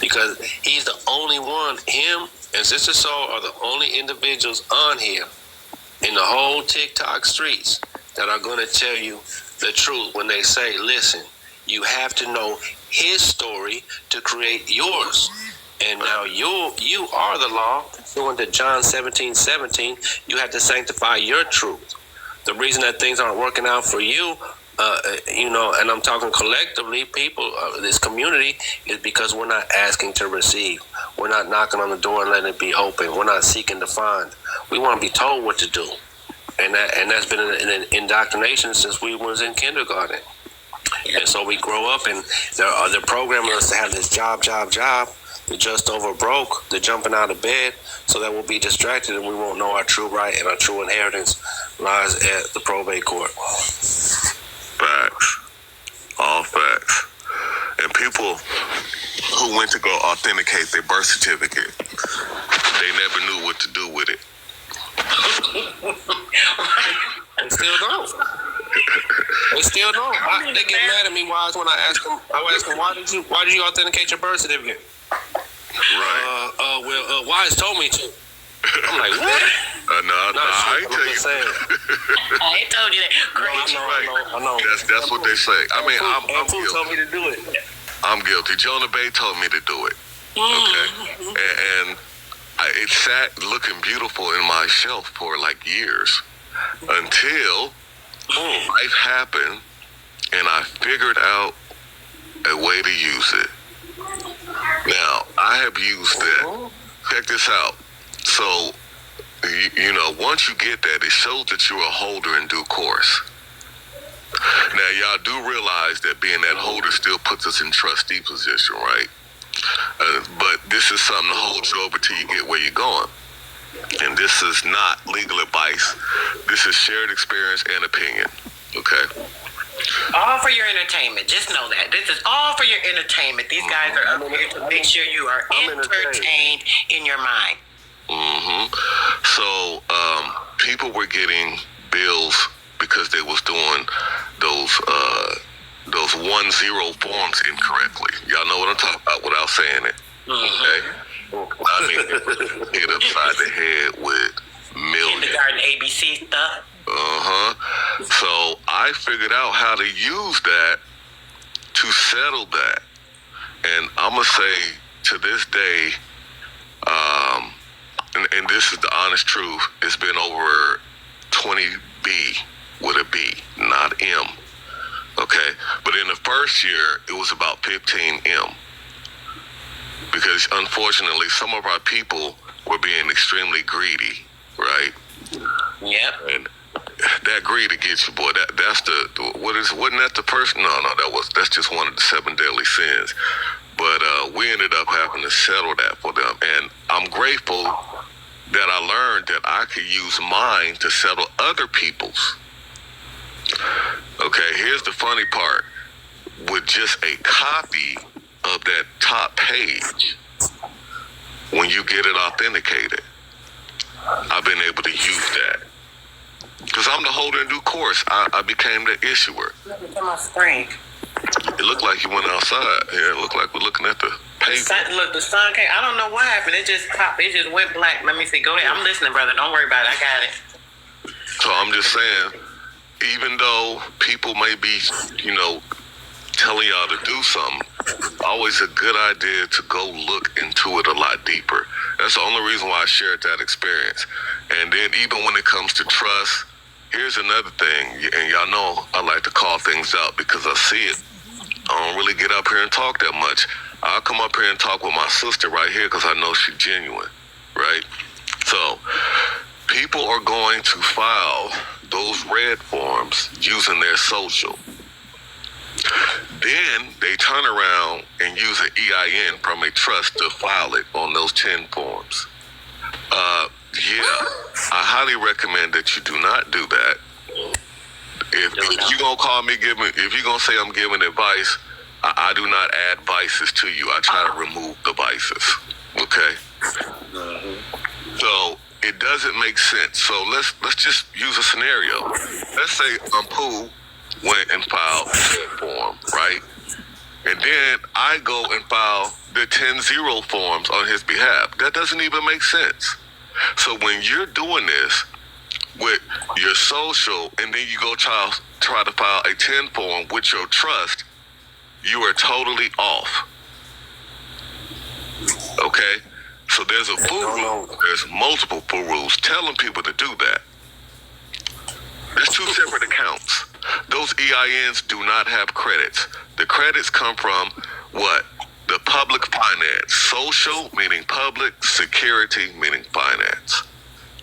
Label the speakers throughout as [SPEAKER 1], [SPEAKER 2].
[SPEAKER 1] because he's the only one. Him and Sister Soul are the only individuals on here in the whole TikTok streets that are going to tell you the truth when they say, listen, you have to know his story to create yours. And now you are the law. Going to John 17:17, you have to sanctify your truth. The reason that things aren't working out for you, and I'm talking collectively, people, this community, is because we're not asking to receive. We're not knocking on the door and letting it be open. We're not seeking to find. We want to be told what to do. And that's been an indoctrination since we was in kindergarten. And so we grow up, and they're programming us to have this job, the just over broke, the jumping out of bed, so that we'll be distracted and we won't know our true right and our true inheritance lies at the probate court.
[SPEAKER 2] Facts. All facts. And people who went to go authenticate their birth certificate, they never knew what to do with it.
[SPEAKER 1] They still don't. They still don't. They get mad at me when I ask them. I ask them, why did you authenticate your birth certificate?
[SPEAKER 2] Right.
[SPEAKER 1] Wise told me to. I'm like, what?
[SPEAKER 2] I ain't tell you.
[SPEAKER 3] I ain't told you that. Great.
[SPEAKER 1] I know.
[SPEAKER 2] That's what they say. I mean, I'm
[SPEAKER 1] who
[SPEAKER 2] guilty.
[SPEAKER 1] told me to do it?
[SPEAKER 2] I'm guilty. Jonah Bey told me to do it. Okay. And it sat looking beautiful in my shelf for like years until life happened and I figured out a way to use it. Now, I have used that. Check this out. So, once you get that, it shows that you're a holder in due course. Now, y'all do realize that being that holder still puts us in trustee position, right? But this is something to hold you over till you get where you're going. And this is not legal advice. This is shared experience and opinion, okay?
[SPEAKER 3] All for your entertainment. Just know that. This is all for your entertainment. These guys are up here to make sure you are entertained in your mind.
[SPEAKER 2] So, people were getting bills because they was doing those 1-0 forms incorrectly. Y'all know what I'm talking about without saying it. Okay? I mean, hit upside the head with millions.
[SPEAKER 3] Kindergarten ABC stuff.
[SPEAKER 2] So I figured out how to use that to settle that. And I'm going to say to this day, and this is the honest truth, it's been over 20 B with a B, not M. Okay? But in the first year, it was about 15 M. Because unfortunately, some of our people were being extremely greedy, right?
[SPEAKER 3] Yep.
[SPEAKER 2] And that greed to get you, boy. Wasn't that the person? No, that's just one of the 7 deadly sins. But we ended up having to settle that for them, and I'm grateful that I learned that I could use mine to settle other people's. Okay, here's the funny part. With just a copy of that top page, when you get it authenticated, I've been able to use that. Because I'm the holder in due course. I became the issuer.
[SPEAKER 3] Look at my screen.
[SPEAKER 2] It looked like you went outside. Yeah, it looked like we're looking at the paper.
[SPEAKER 3] The sun came. I don't know what happened. It just popped. It just went black. Let me see. Go ahead. I'm listening, brother. Don't worry about it. I got it.
[SPEAKER 2] So I'm just saying, even though people may be, telling y'all to do something, always a good idea to go look into it a lot deeper. That's the only reason why I shared that experience. And then even when it comes to trust, here's another thing, and y'all know I like to call things out because I see it. I don't really get up here and talk that much. I'll come up here and talk with my sister right here because I know she's genuine, right? So people are going to file those red forms using their social. Then they turn around and use an EIN from a trust to file it on those 10 forms. I highly recommend that you do not do that. If you're going to call me if you're going to say I'm giving advice, I do not add vices to you. I try to remove the vices. Okay? So it doesn't make sense. So let's just use a scenario. Let's say Pooh went and filed a form, right? and then I go and file the 10-0 forms on his behalf. That doesn't even make sense. So when you're doing this with your social, and then you go try to file a 10 form with your trust, you are totally off. Okay? So there's a FURU, there's multiple FURUs telling people to do that. There's two separate accounts. Those EINs do not have credits. The credits come from what? The public finance. Social, meaning public, security, meaning finance.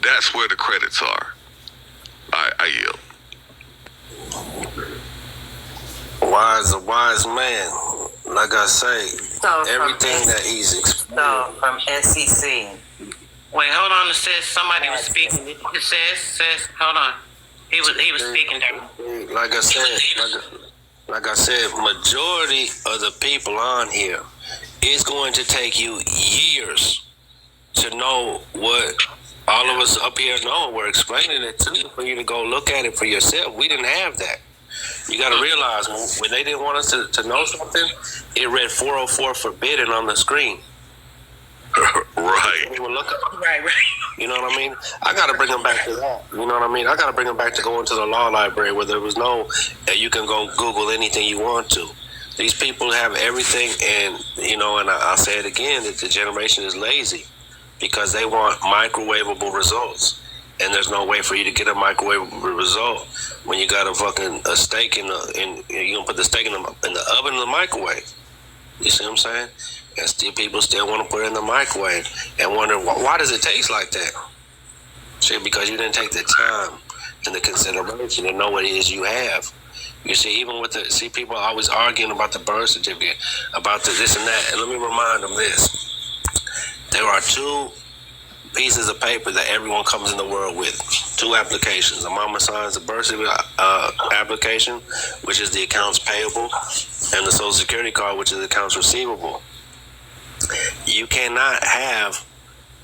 [SPEAKER 2] That's where the credits are. I yield.
[SPEAKER 1] A wise man. Like I say, everything that he's explaining.
[SPEAKER 4] So from SEC.
[SPEAKER 3] Wait, hold on, sis. Somebody was speaking. Sis, hold on. He was speaking there.
[SPEAKER 1] Like I said, majority of the people on here, it's going to take you years to know what all of us up here know. We're explaining it to you for you to go look at it for yourself. We didn't have that. You got to realize when they didn't want us to know something, it read 404 forbidden on the screen.
[SPEAKER 2] Right.
[SPEAKER 3] Right.
[SPEAKER 1] You know what I mean? I got to bring them back to that. You know what I mean? I got to bring them back to going to the law library where there was no, you can go Google anything you want to. These people have everything, and, you know, and I'll say it again, that the generation is lazy because they want microwavable results. And there's no way for you to get a microwavable result when you got a steak in you gonna put the steak in the oven in the microwave. You see what I'm saying? And still, people still want to put it in the microwave and wonder why does it taste like that? See, because you didn't take the time and the consideration to know what it is you have. You see, even with people are always arguing about the birth certificate, about the this and that. And let me remind them this: there are two pieces of paper that everyone comes in the world with. Two applications. The mama signs the birth certificate application, which is the accounts payable, and the Social Security card, which is the accounts receivable. You cannot have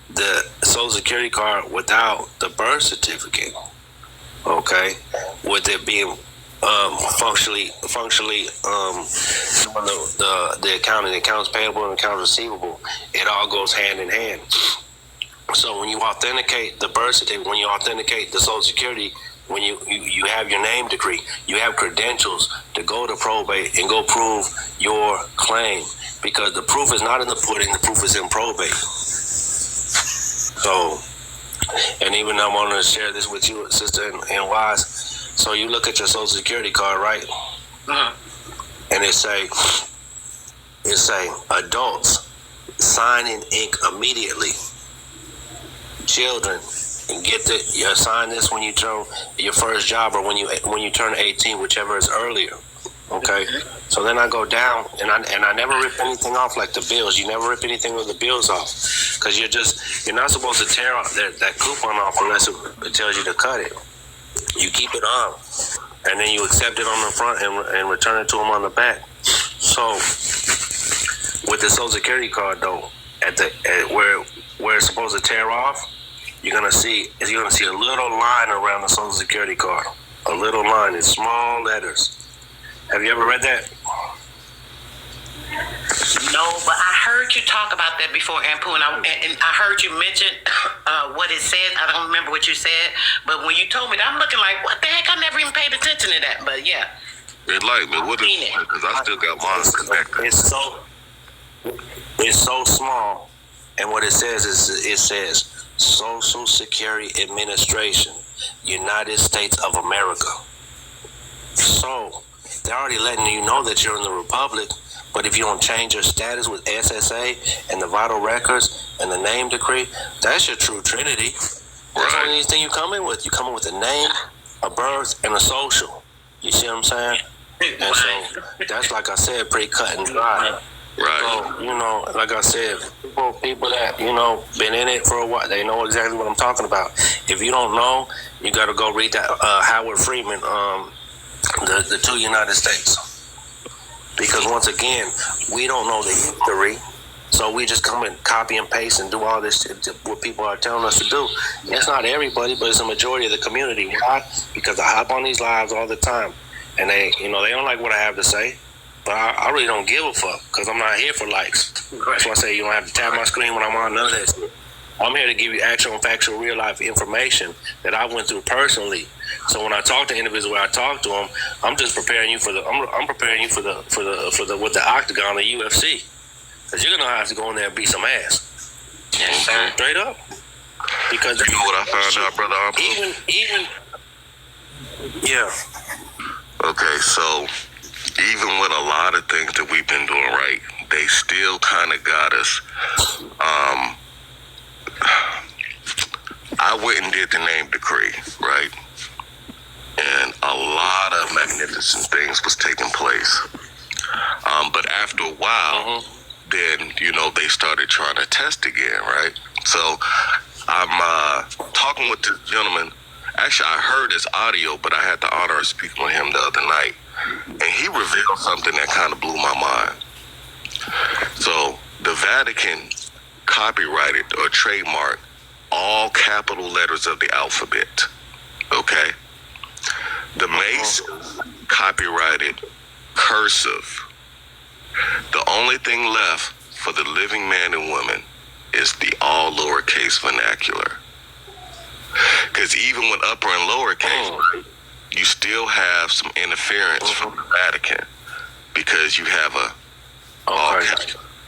[SPEAKER 1] the Social Security card without the birth certificate. Okay, with it being functionally the accounting, accounts payable and accounts receivable, it all goes hand in hand. So when you authenticate the birth certificate, when you authenticate the Social Security, when you have your name decree, you have credentials to go to probate and go prove your claim, because the proof is not in the pudding, the proof is in probate. So, and even I wanted to share this with you, sister and wise. So you look at your Social Security card, right? And it say adults sign in ink immediately. Children, you sign this when you turn your first job or when you turn 18, whichever is earlier. Okay, so then I go down and I never rip anything off like the bills. You never rip anything with the bills off, because you're not supposed to tear off that coupon off unless it tells you to cut it. You keep it on, and then you accept it on the front and return it to them on the back. So with the Social Security card though, at where it's supposed to tear off, you're gonna see a little line around the Social Security card. A little line in small letters. Have you ever read that?
[SPEAKER 3] No, but I heard you talk about that before, Ampu, and I heard you mention what it said. I don't remember what you said, but when you told me that, I'm looking like, what the heck? I never even paid attention to that. But yeah.
[SPEAKER 2] Enlighten me. What is it? Because I still got mine connected.
[SPEAKER 1] It's so small, and what it says is it says Social Security Administration, United States of America. So they're already letting you know that you're in the Republic, but if you don't change your status with SSA and the vital records and the name decree, that's your true trinity. That's the only thing you come in with. You come in with a name, a birth, and a social. You see what I'm saying? And so that's, like I said, pretty cut and dry.
[SPEAKER 2] Right.
[SPEAKER 1] So, like I said, people that, been in it for a while, they know exactly what I'm talking about. If you don't know, you got to go read that Howard Friedman, the two United States. Because once again, we don't know the history, so we just come and copy and paste and do all this what people are telling us to do. It's not everybody, but it's a majority of the community. Why? Because I hop on these lives all the time, and they don't like what I have to say. But I really don't give a fuck because I'm not here for likes. That's why I say you don't have to tap my screen when I'm on none of that shit. I'm here to give you actual and factual real life information that I went through personally. So when I talk to individuals, when I talk to them, I'm just preparing you for the. I'm preparing you for the with the octagon, the UFC, because you're gonna have to go in there and beat some ass.
[SPEAKER 3] Yes, sir.
[SPEAKER 1] Straight up. Because
[SPEAKER 2] You know what I found out, brother?
[SPEAKER 1] even yeah.
[SPEAKER 2] Okay, so even with a lot of things that we've been doing right, they still kind of got us. I went and did the name decree, right? And a lot of magnificent things was taking place. But after a while, then, they started trying to test again, right? So I'm talking with this gentleman. Actually, I heard his audio, but I had the honor of speaking with him the other night. And he revealed something that kind of blew my mind. So the Vatican copyrighted or trademarked all capital letters of the alphabet. Okay? The Masons copyrighted cursive. The only thing left for the living man and woman is the all lowercase vernacular. Because even with upper and lowercase, you still have some interference from the Vatican because you have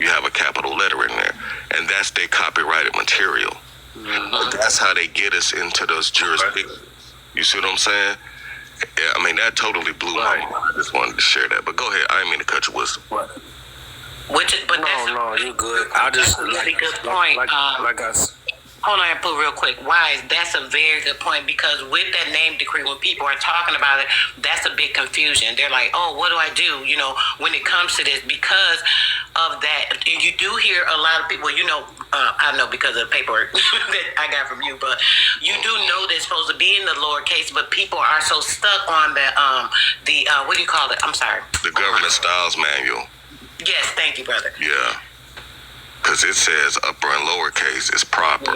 [SPEAKER 2] you have a capital letter in there, and that's their copyrighted material. That's how they get us into those jurisdictions. You see what I'm saying? Yeah, I mean, that totally blew my mind. I just wanted to share that. But go ahead. I didn't mean to cut your wisdom.
[SPEAKER 3] But that's
[SPEAKER 1] No, you good. I just
[SPEAKER 3] a really good point. Hold on, Pooh, real quick. Wise, that's a very good point because with that name decree, when people are talking about it, that's a big confusion. They're like, oh, what do I do, when it comes to this? Because of that, and you do hear a lot of people, I know because of the paperwork that I got from you, but you do know they're supposed to be in the lowercase, but people are so stuck on the what do you call it? I'm sorry.
[SPEAKER 2] The Government Styles Manual.
[SPEAKER 3] Yes, thank you, brother.
[SPEAKER 2] Yeah. Because it says upper and lowercase is proper.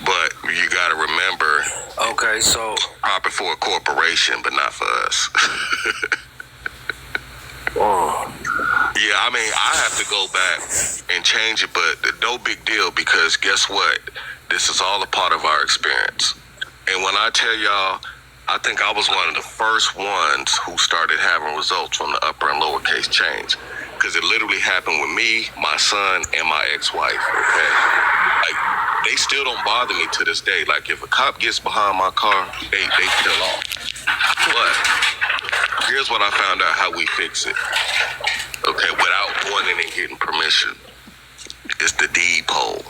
[SPEAKER 2] But you got to remember,
[SPEAKER 1] okay, so
[SPEAKER 2] proper for a corporation, but not for us. Yeah, I mean, I have to go back and change it, but no big deal because guess what? This is all a part of our experience. And when I tell y'all, I think I was one of the first ones who started having results from the upper and lowercase change. Because it literally happened with me, my son, and my ex-wife, okay? Like, they still don't bother me to this day. Like, if a cop gets behind my car, they kill off. But here's what I found out how we fix it, okay, without going in and getting permission. It's the deed poll.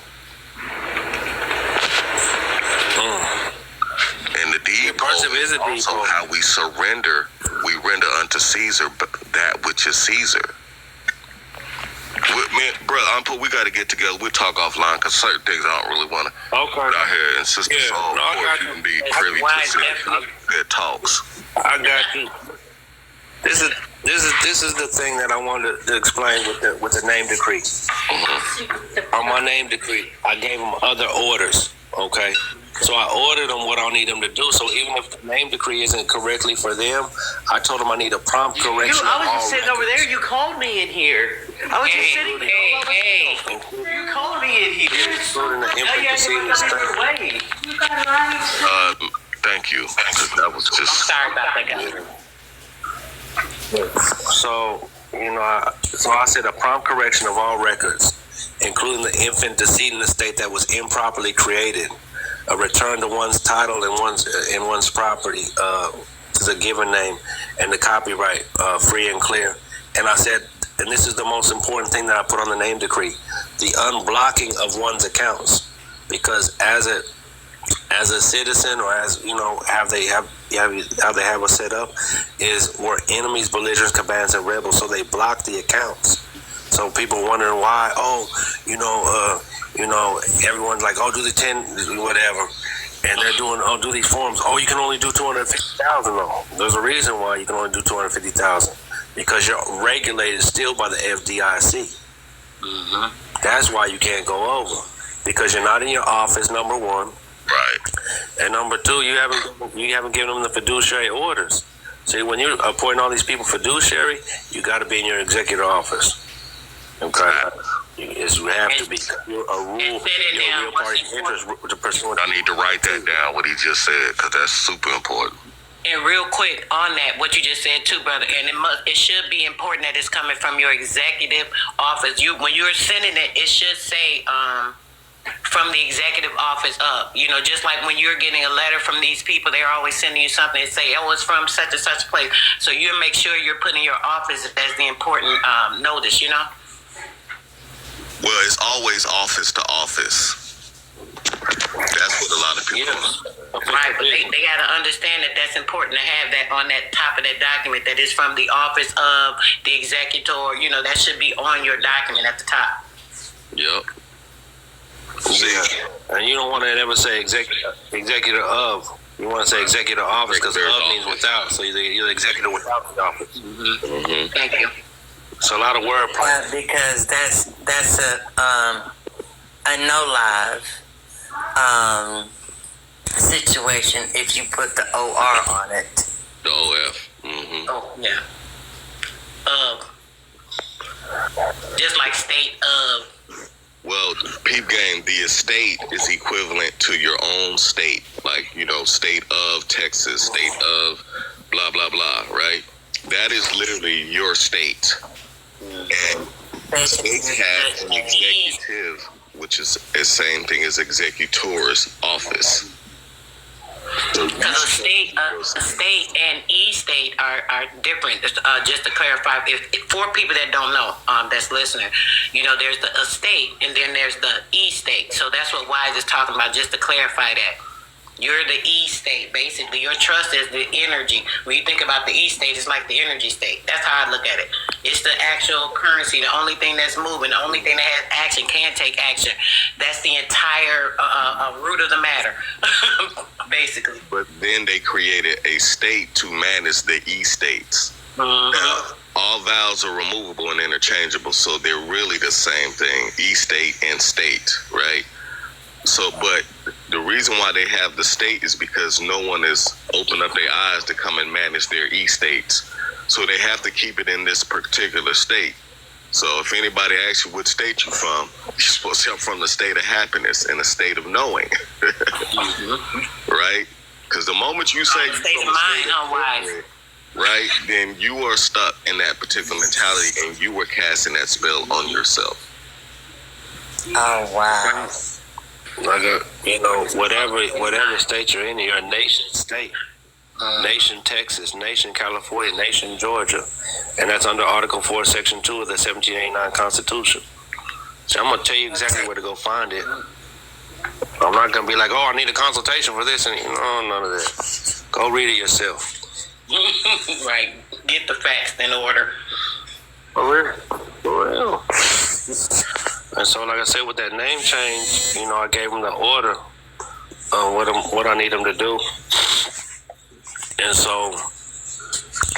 [SPEAKER 2] And the deed poll is also how we surrender. We render unto Caesar that which is Caesar. Man, bro, we got to get together. We'll talk offline because certain things I don't really want to put out here. And Sister Soul, of course, you can be privy to good talks.
[SPEAKER 1] I got you. This is the thing that I wanted to explain with the name decree. On my name decree, I gave them other orders. Okay. So I ordered them what I need them to do. So even if the name decree isn't correctly for them, I told them I need a prompt correction.
[SPEAKER 5] I was just sitting over there. You called me in here. I was just sitting there. You called me in here.
[SPEAKER 2] Thank you. That was just.
[SPEAKER 3] Sorry about that, guys.
[SPEAKER 1] So, so I said a prompt correction of all records, including the infant decedent estate that was improperly created. A return to one's title and one's property to the given name and the copyright free and clear. And I said, and this is the most important thing that I put on the name decree, the unblocking of one's accounts, because as a citizen or as how they have it set up is we're enemies, belligerents, combatants, and rebels. So they block the accounts. So people wondering why, everyone's like, do the 10, whatever. And they're doing, do these forms. You can only do 250,000. No, there's a reason why you can only do 250,000. Because you're regulated still by the FDIC. That's why you can't go over. Because you're not in your office, number one.
[SPEAKER 2] Right.
[SPEAKER 1] And number two, you haven't given them the fiduciary orders. See, when you're appointing all these people fiduciary, you got to be in your executive office. Okay, you have to be. You're a rule. You're a real party interest to pursue.
[SPEAKER 2] I need to write that down, what he just said, because that's super important.
[SPEAKER 3] And real quick on that, what you just said too, brother, and it should be important that it's coming from your executive office. When you're sending it, it should say from the executive office up. You know, just like when you're getting a letter from these people, they're always sending you something and say, oh, it's from such and such place. So you make sure you're putting your office as the important notice, you know?
[SPEAKER 2] Well, it's always office to office. That's what a lot of people
[SPEAKER 3] Right, but they got to understand that that's important to have that on that top of that document, that is from the office of the executor. You know, that should be on your document at the top.
[SPEAKER 2] Yep.
[SPEAKER 1] Yeah. And you don't want to ever say executor of. You want to say executive office because of means without. So you're the executive without the office.
[SPEAKER 2] Mm-hmm.
[SPEAKER 3] Thank you.
[SPEAKER 1] It's a lot of wordplay.
[SPEAKER 4] Because that's a no live situation if you put the OR on it.
[SPEAKER 2] The OF. Mm-hmm.
[SPEAKER 3] Oh, yeah. Just like state of.
[SPEAKER 2] Well, peep game, the estate is equivalent to your own state. Like, you know, state of Texas, state of blah, blah, blah, right? That is literally your state. And states have an executive, which is the same thing as executor's office.
[SPEAKER 3] Because a state and e-state are different. Just to clarify, if for people that don't know, that's listening, you know, there's the estate and then there's the e-state. So that's what Wise is talking about, just to clarify that. You're the e-state, basically. Your trust is the energy. When you think about the e-state, it's like the energy state. That's how I look at it. It's the actual currency, the only thing that's moving, the only thing that has action, can take action. That's the entire root of the matter, basically.
[SPEAKER 2] But then they created a state to manage the e-states.
[SPEAKER 3] Mm-hmm.
[SPEAKER 2] Now, all vowels are removable and interchangeable, so they're really the same thing, e-state and state, right? So, but the reason why they have the state is because no one has opened up their eyes to come and manage their e-states. So they have to keep it in this particular state. So if anybody asks you what state you're from, you're supposed to come from the state of happiness and the state of knowing.
[SPEAKER 3] Mm-hmm.
[SPEAKER 2] Right? Because the moment you say
[SPEAKER 3] state of mind, Wise.
[SPEAKER 2] Right, then you are stuck in that particular mentality and you were casting that spell on yourself.
[SPEAKER 4] Oh, wow.
[SPEAKER 1] Like whatever state you're in, you're a nation state. Nation Texas, Nation California, Nation Georgia. And that's under Article 4, Section 2 of the 1789 Constitution. So I'm going to tell you exactly where to go find it. I'm not going to be like, oh, I need a consultation for this. And no, none of that. Go read it yourself.
[SPEAKER 3] Right. Get the facts in order.
[SPEAKER 1] For real. And so, like I said, with that name change, you know, I gave him the order of what I need him to do. And so,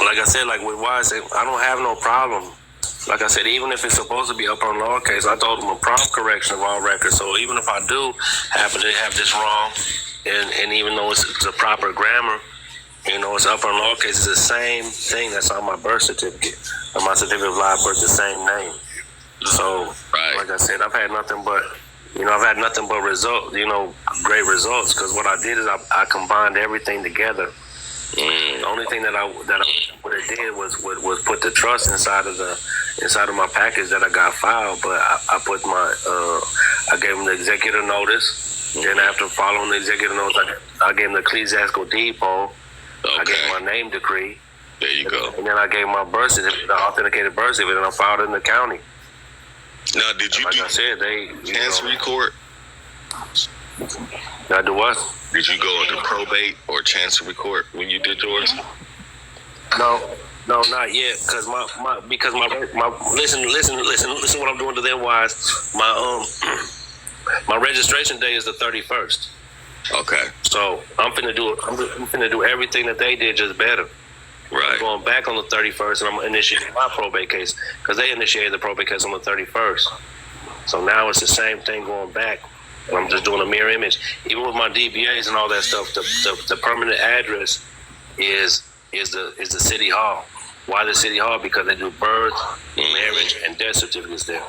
[SPEAKER 1] like I said, like with Wise, I don't have no problem. Like I said, even if it's supposed to be up on lowercase, I told him a prompt correction of all records. So even if I do happen to have this wrong, and even though it's the proper grammar, you know, it's up on lowercase, it's the same thing that's on my birth certificate. On my certificate of live birth, the same name. So, like I said, I've had nothing but results, you know, great results. Because what I did is I combined everything together. The only thing that I did was put the trust inside of my package that I got filed. But I put I gave them the executive notice. Then after following the executive notice, I gave them the ecclesiastical deed poll. I gave them my name decree.
[SPEAKER 2] There you go.
[SPEAKER 1] And then I gave my birth certificate, the authenticated birth certificate, and I filed it in the county.
[SPEAKER 2] Now, did you do chancery court?
[SPEAKER 1] I do what?
[SPEAKER 2] Did you go into probate or chancery court when you did yours?
[SPEAKER 1] No, not yet. Because my listen what I'm doing to them, Wise. My registration day is the 31st.
[SPEAKER 2] Okay.
[SPEAKER 1] So I'm finna do everything that they did, just better. Right. I'm going back on the 31st, and I'm initiating my probate case because they initiated the probate case on the 31st. So now it's the same thing going back. And I'm just doing a mirror image. Even with my DBAs and all that stuff, the permanent address is is the city hall. Why the city hall? Because they do birth, marriage, and death certificates there.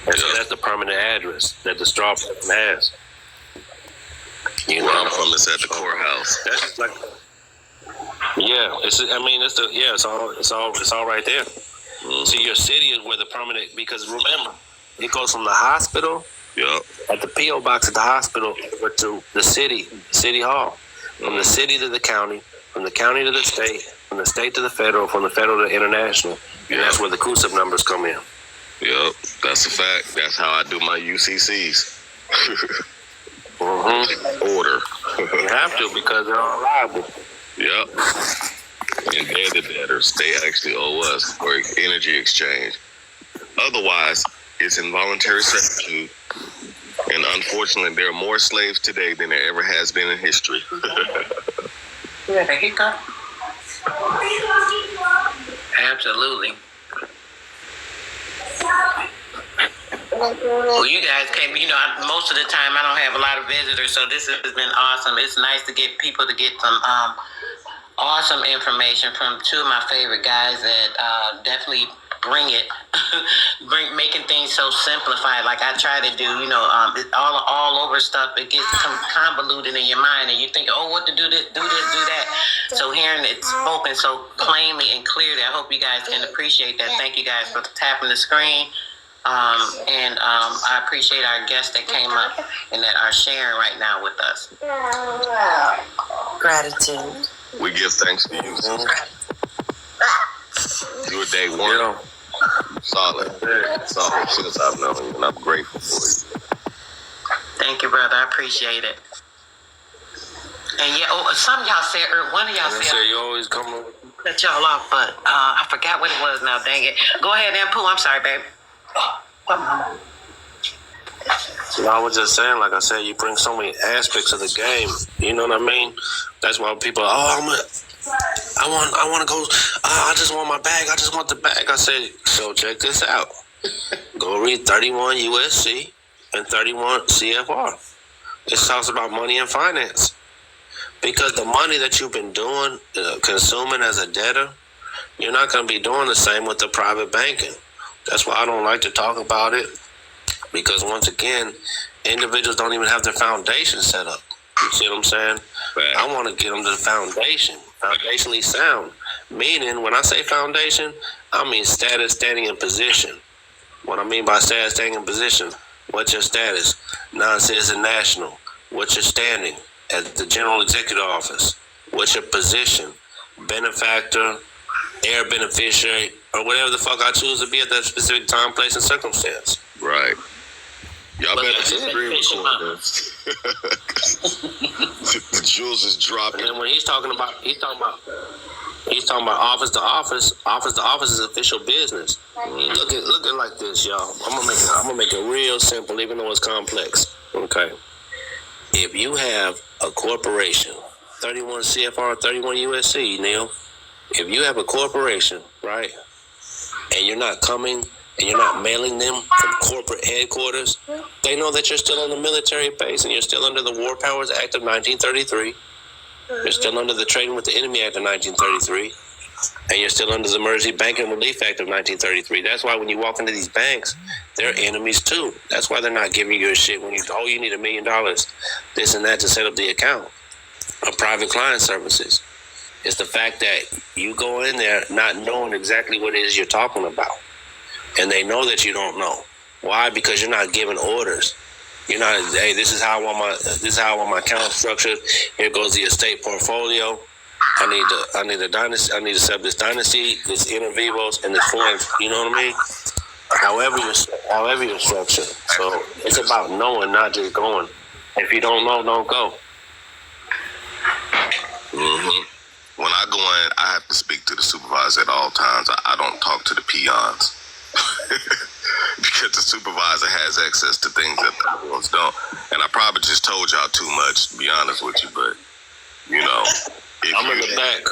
[SPEAKER 1] And so that's the permanent address that the straw person has.
[SPEAKER 2] Where I'm from is at the courthouse.
[SPEAKER 1] That's just like, yeah. It's all right there. See, your city is where the permanent, because remember, it goes from the hospital at the P.O. box at the hospital over to the city hall, from the city to the county, from the county to the state, from the state to the federal, from the federal to international. And that's where the CUSIP numbers come in.
[SPEAKER 2] Yep, that's a fact. That's how I do my UCCs. Order.
[SPEAKER 1] You have to, because they're all liable.
[SPEAKER 2] Yep. And they're the debtors. They actually owe us for energy exchange. Otherwise, it's involuntary servitude. And unfortunately, there are more slaves today than there ever has been in history.
[SPEAKER 3] Yeah, the hiccup. Absolutely. Well, you guys came, most of the time I don't have a lot of visitors, so this has been awesome. It's nice to get people to get some awesome information from two of my favorite guys that definitely bring it, making things so simplified. Like I try to do, all over stuff. It gets convoluted in your mind, and you think, oh, what to do this, do that. So hearing it spoken so plainly and clearly, I hope you guys can appreciate that. Thank you guys for tapping the screen. And I appreciate our guests that came up and that are sharing right now with us.
[SPEAKER 4] Gratitude.
[SPEAKER 2] We give thanks to you. You were day one. Solid. Solid since I've known you, and I'm grateful for you.
[SPEAKER 3] Thank you, brother. I appreciate it. And some of y'all said, one of y'all said,
[SPEAKER 1] you always come over.
[SPEAKER 3] Cut y'all off, but I forgot what it was now. Dang it. Go ahead, Pooh. I'm sorry, babe.
[SPEAKER 1] No, I was just saying, like I said, you bring so many aspects of the game. You know what I mean? That's why people are, I want to go, I just want my bag. I just want the bag. I said, so check this out. Go read 31 USC and 31 CFR. It talks about money and finance. Because the money that you've been doing, consuming as a debtor, you're not going to be doing the same with the private banking. That's why I don't like to talk about it. Because once again, individuals don't even have their foundation set up. You see what I'm saying? Right. I want to get them to the foundation, foundationally sound. Meaning, when I say foundation, I mean status, standing, and position. What I mean by status, standing, and position, what's your status? Non-citizen national. What's your standing at the General Executive Office? What's your position? Benefactor, heir beneficiary, or whatever the fuck I choose to be at that specific time, place, and circumstance.
[SPEAKER 2] Right. Y'all better disagree with this. The jewels is dropping.
[SPEAKER 1] And then when he's talking about office to office is official business. Look at it like this, y'all. I'm gonna make it real simple, even though it's complex. Okay. If you have a corporation, 31 CFR, 31 USC, Neil. If you have a corporation, right, and you're not coming and you're not mailing them from corporate headquarters, they know that you're still on the military base and you're still under the War Powers Act of 1933. You're still under the Trading with the Enemy Act of 1933. And you're still under the Emergency Banking Relief Act of 1933. That's why when you walk into these banks, they're enemies too. That's why they're not giving you your shit when you need $1 million, this and that to set up the account. Of private client services. It's the fact that you go in there not knowing exactly what it is you're talking about. And they know that you don't know. Why? Because you're not giving orders. You're not, hey, this is how I want my account structured. Here goes the estate portfolio. I need a dynasty. I need to set up this dynasty, this inter vivos, and this foreign. You know what I mean? However you're structured. So it's about knowing, not just going. If you don't know, don't go.
[SPEAKER 2] Mm-hmm. When I go in, I have to speak to the supervisor at all times. I don't talk to the peons. Because the supervisor has access to things that the other ones don't. And I probably just told y'all too much, to be honest with you, but,
[SPEAKER 1] I'm in the back.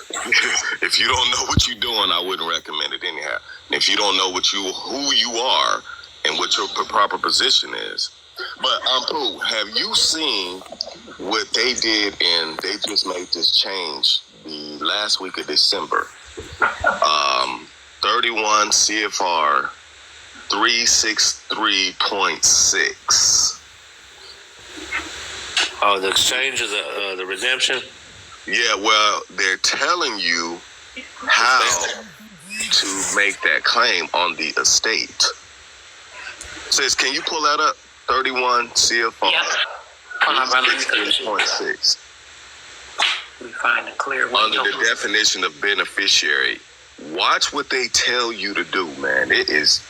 [SPEAKER 2] If you don't know what you're doing, I wouldn't recommend it anyhow. And if you don't know who you are and what your proper position is. But, Pooh, have you seen what they did, and they just made this change the last week of December. 31 CFR 363.6.
[SPEAKER 1] Oh, the exchange of the redemption.
[SPEAKER 2] Yeah, well, they're telling you how to make that claim on the estate. Sis, can you pull that up? 31 CFR.
[SPEAKER 3] Yep. Hold on, brother.
[SPEAKER 2] 363.6.
[SPEAKER 3] We find a clear one.
[SPEAKER 2] Under the definition of beneficiary, watch what they tell you to do, man. It is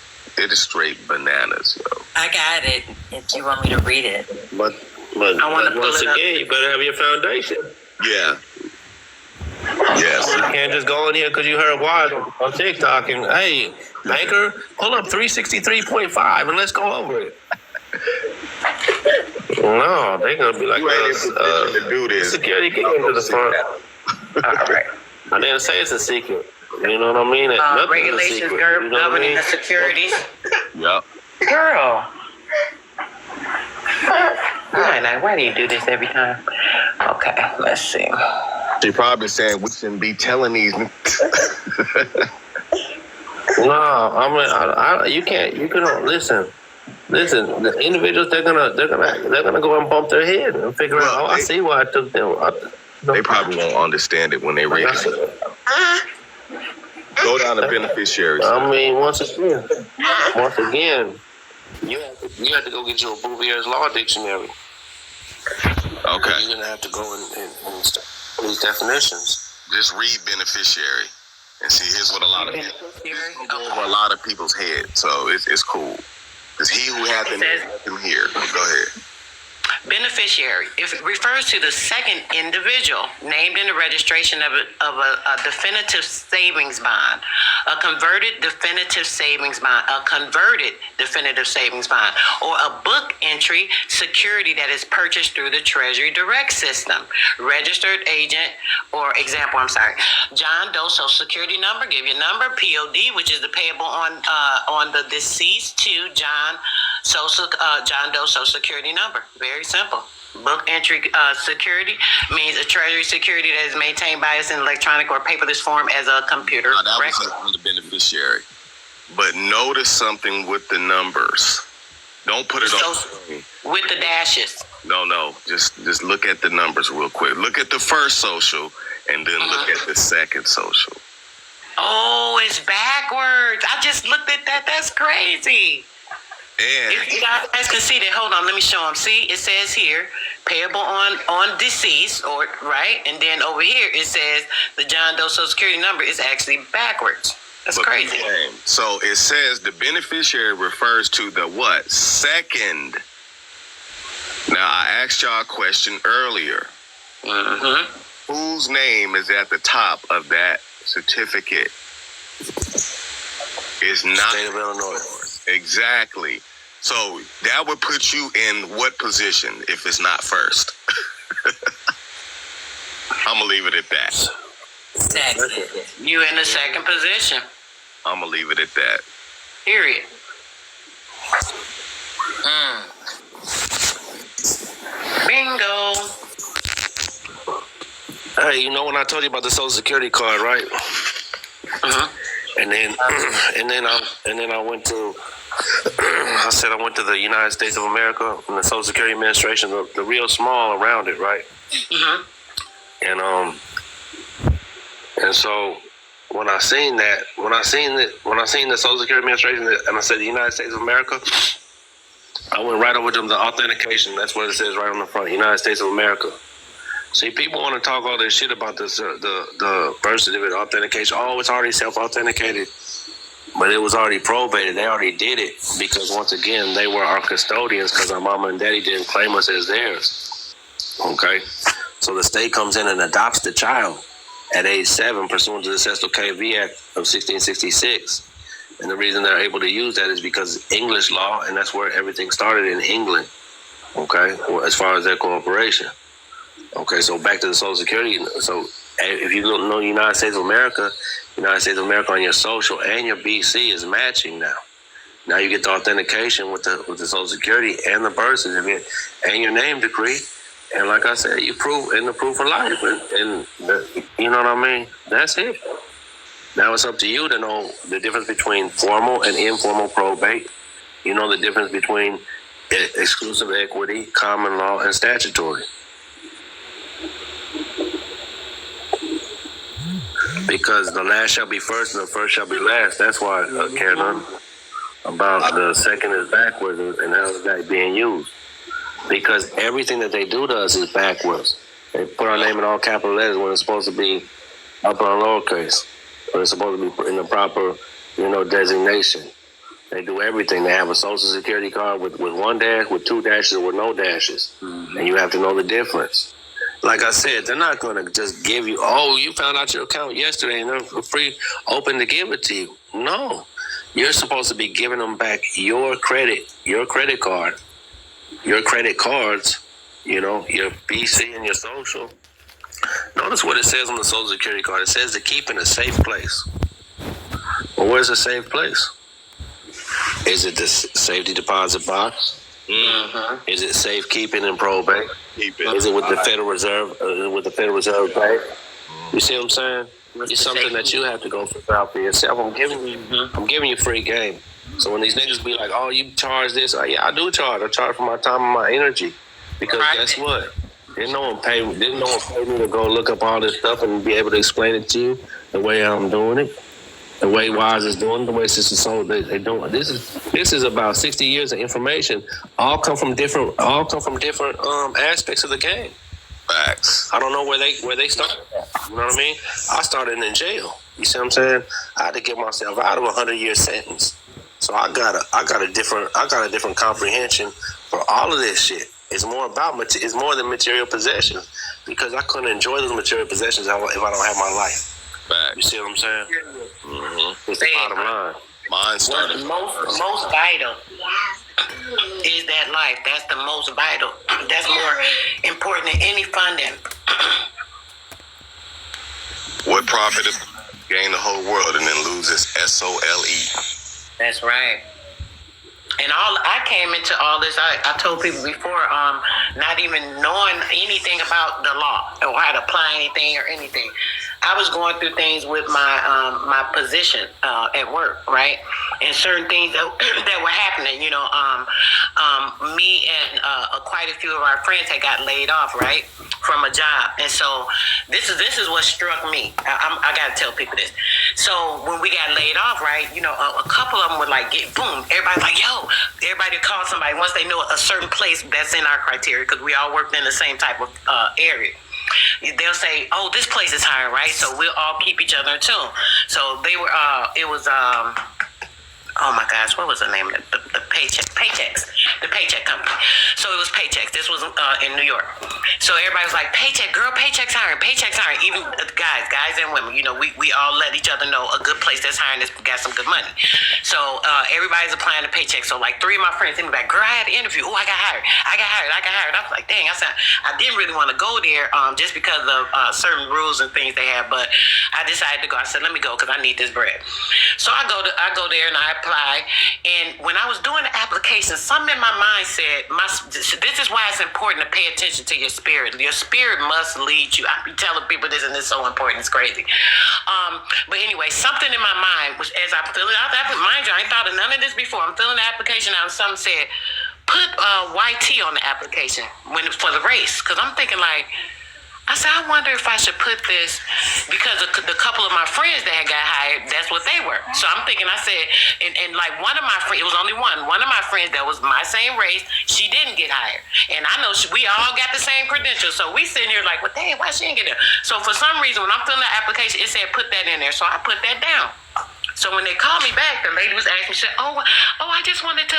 [SPEAKER 2] straight bananas, yo.
[SPEAKER 4] I got it. If you want me to read it.
[SPEAKER 1] But
[SPEAKER 3] I wanna pull
[SPEAKER 1] once
[SPEAKER 3] it up.
[SPEAKER 1] again, you better have your foundation.
[SPEAKER 2] Yeah. Yes.
[SPEAKER 1] You can't just go in here because you heard Wise on TikTok and, hey, banker, pull up 363.5 and let's go over it. No, they're going to be like,
[SPEAKER 2] You ain't in position to do this.
[SPEAKER 1] security, get into the front.
[SPEAKER 3] All right.
[SPEAKER 1] I didn't say it's a secret. You know what I mean? Nothing is a
[SPEAKER 3] Regulations
[SPEAKER 1] secret. You know what I
[SPEAKER 3] governing
[SPEAKER 1] mean?
[SPEAKER 3] the securities.
[SPEAKER 2] Yep.
[SPEAKER 3] Girl. Why do you do this every time? Okay, let's see.
[SPEAKER 2] She probably saying we shouldn't be telling these.
[SPEAKER 1] No, I mean, you can't. You can listen. The individuals they're gonna go and bump their head and figure out. Oh, I see why I took them.
[SPEAKER 2] They probably won't understand it when they read it. Go down to beneficiaries.
[SPEAKER 1] I mean, once again, you have to go get you a Bouvier's Law Dictionary.
[SPEAKER 2] Okay.
[SPEAKER 1] You're gonna have to go and study these definitions.
[SPEAKER 2] Just read beneficiary and see. Here's what a lot of people go over a lot of people's head. So it's cool. Because he who hath him here. Go ahead.
[SPEAKER 3] Beneficiary. If it refers to the second individual named in the registration of a definitive savings bond, a converted definitive savings bond, or a book entry security that is purchased through the Treasury Direct system. Registered agent, or example, John Doe Social Security number, give your number, POD, which is the payable on the deceased to John Doe Social Security number. Very simple. Book entry security means a treasury security that is maintained by us in electronic or paperless form as a computer
[SPEAKER 2] Now, that
[SPEAKER 3] record.
[SPEAKER 2] was on the beneficiary. But notice something with the numbers. Don't put it on.
[SPEAKER 3] With the dashes.
[SPEAKER 2] No. Just look at the numbers real quick. Look at the first social and then look at the second social.
[SPEAKER 3] Oh, it's backwards. I just looked at that. That's crazy.
[SPEAKER 2] And
[SPEAKER 3] If you guys can see that, hold on, let me show them. See, it says here, payable on deceased, or right, and then over here it says the John Doe Social Security number is actually backwards. That's crazy.
[SPEAKER 2] So it says the beneficiary refers to the what? Second. Now I asked y'all a question earlier.
[SPEAKER 3] Mm-hmm.
[SPEAKER 2] Whose name is at the top of that certificate? It's not
[SPEAKER 1] State of Illinois.
[SPEAKER 2] Exactly. So that would put you in what position if it's not first? I'm gonna leave it at that.
[SPEAKER 4] Second.
[SPEAKER 3] You in the second position.
[SPEAKER 2] I'm gonna leave it at that.
[SPEAKER 3] Period. Bingo.
[SPEAKER 1] Hey, you know when I told you about the Social Security card, right? And then I went to. I said I went to the United States of America and the Social Security Administration, the real small around it, right?
[SPEAKER 3] Mm-hmm.
[SPEAKER 1] And so when I seen the Social Security Administration and I said the United States of America, I went right over to the authentication. That's what it says right on the front, United States of America. See, people want to talk all this shit about this, the birth certificate authentication. Oh, it's already self-authenticated. But it was already probated. They already did it because, once again, they were our custodians because our mama and daddy didn't claim us as theirs. Okay? So the state comes in and adopts the child at age 7 pursuant to the Cecil KV Act of 1666. And the reason they're able to use that is because English law, and that's where everything started in England. Okay? As far as their cooperation. Okay, so back to the Social Security. So if you don't know United States of America on your social and your BC is matching now. Now you get the authentication with the Social Security and the birth certificate and your name decree And like I said, you prove in the proof of life, and you know what I mean. That's it. Now it's up to you to know the difference between formal and informal probate. You know the difference between exclusive equity, common law, and statutory. Because the last shall be first and the first shall be last. That's why I care nothing about the second is backwards and how is that being used. Because everything that they do to us is backwards. They put our name in all capital letters when it's supposed to be upper and lowercase. When it's supposed to be in the proper, designation. They do everything. They have a social security card with one dash, with two dashes, or with no dashes. Mm-hmm. And you have to know the difference. Like I said, they're not going to just give you, you found out your account yesterday and they're free, open to give it to you. No. You're supposed to be giving them back your credit card, your credit cards, your BC and your social. Notice what it says on the social security card. It says to keep in a safe place. Well, where's a safe place? Is it the safety deposit box? Mm-hmm. Is it safekeeping and probate? Is it with the Federal Reserve? Bank? You see what I'm saying? It's something that you have to go figure out for yourself. I'm giving you free game. So when these niggas be like, "Oh, you charge this?" Yeah, I do charge. I charge for my time and my energy. Because guess what? Didn't no one pay me to go look up all this stuff and be able to explain it to you the way I'm doing it. The way Wise is doing, the way Sister Soul they doing. This is about 60 years of information. All come from different aspects of the game. Facts. I don't know where they started. You know what I mean? I started in jail. You see what I'm saying? I had to get myself out of a 100-year sentence. So I got a different comprehension for all of this shit. It's more than material possessions, because I couldn't enjoy those material possessions if I don't have my life. Back. You see what I'm saying? Mm-hmm. It's the bottom line. Mine started.
[SPEAKER 3] Most vital is that life. That's the most vital. That's more important than any funding.
[SPEAKER 2] What profit is gain the whole world and then lose its SOLE?
[SPEAKER 3] That's right. And I came into all this. I told people before, not even knowing anything about the law or how to apply anything or anything. I was going through things with my position at work, right? And certain things that were happening. Me and quite a few of our friends had got laid off, right, from a job. And so this is what struck me. I got to tell people this. So when we got laid off, right, a couple of them would get boom. Everybody's like, yo. Everybody call somebody once they know a certain place that's in our criteria, because we all worked in the same type of area. They'll say, "Oh, this place is hiring, right?" So we'll all keep each other in tune. So they were. It was. Oh my gosh, what was the name of it? The Paychex, the Paycheck company. So it was Paychex. This was in New York. So everybody was like, Paycheck, girl, Paycheck's hiring. Even guys and women, we all let each other know a good place that's hiring that's got some good money. So everybody's applying to Paycheck. So 3 of my friends hit me back, girl, I had an interview. Oh, I got hired. I was like, dang, I didn't really want to go there just because of certain rules and things they have, but I decided to go. I said, let me go because I need this bread. So I go there and I apply. And when I was doing the application, something in my mind said, this is why it's important to pay attention to your spirit. Your spirit must lead you. I be telling people this, and it's so important. It's crazy. But anyway, something in my mind was, as I'm filling out the application, mind you, I ain't thought of none of this before. I'm filling the application out, and something said, put YT on the application for the race. Because I'm thinking I said, I wonder if I should put this, because the couple of my friends that had got hired, that's what they were. So I'm thinking, I said, and one of my friends, it was only one of my friends that was my same race, she didn't get hired. And I know we all got the same credentials. So we sitting here like, well, dang, why she didn't get there? So for some reason, when I'm filling the application, it said, put that in there. So I put that down. So when they called me back, the lady was asking, she said, oh, I just wanted to,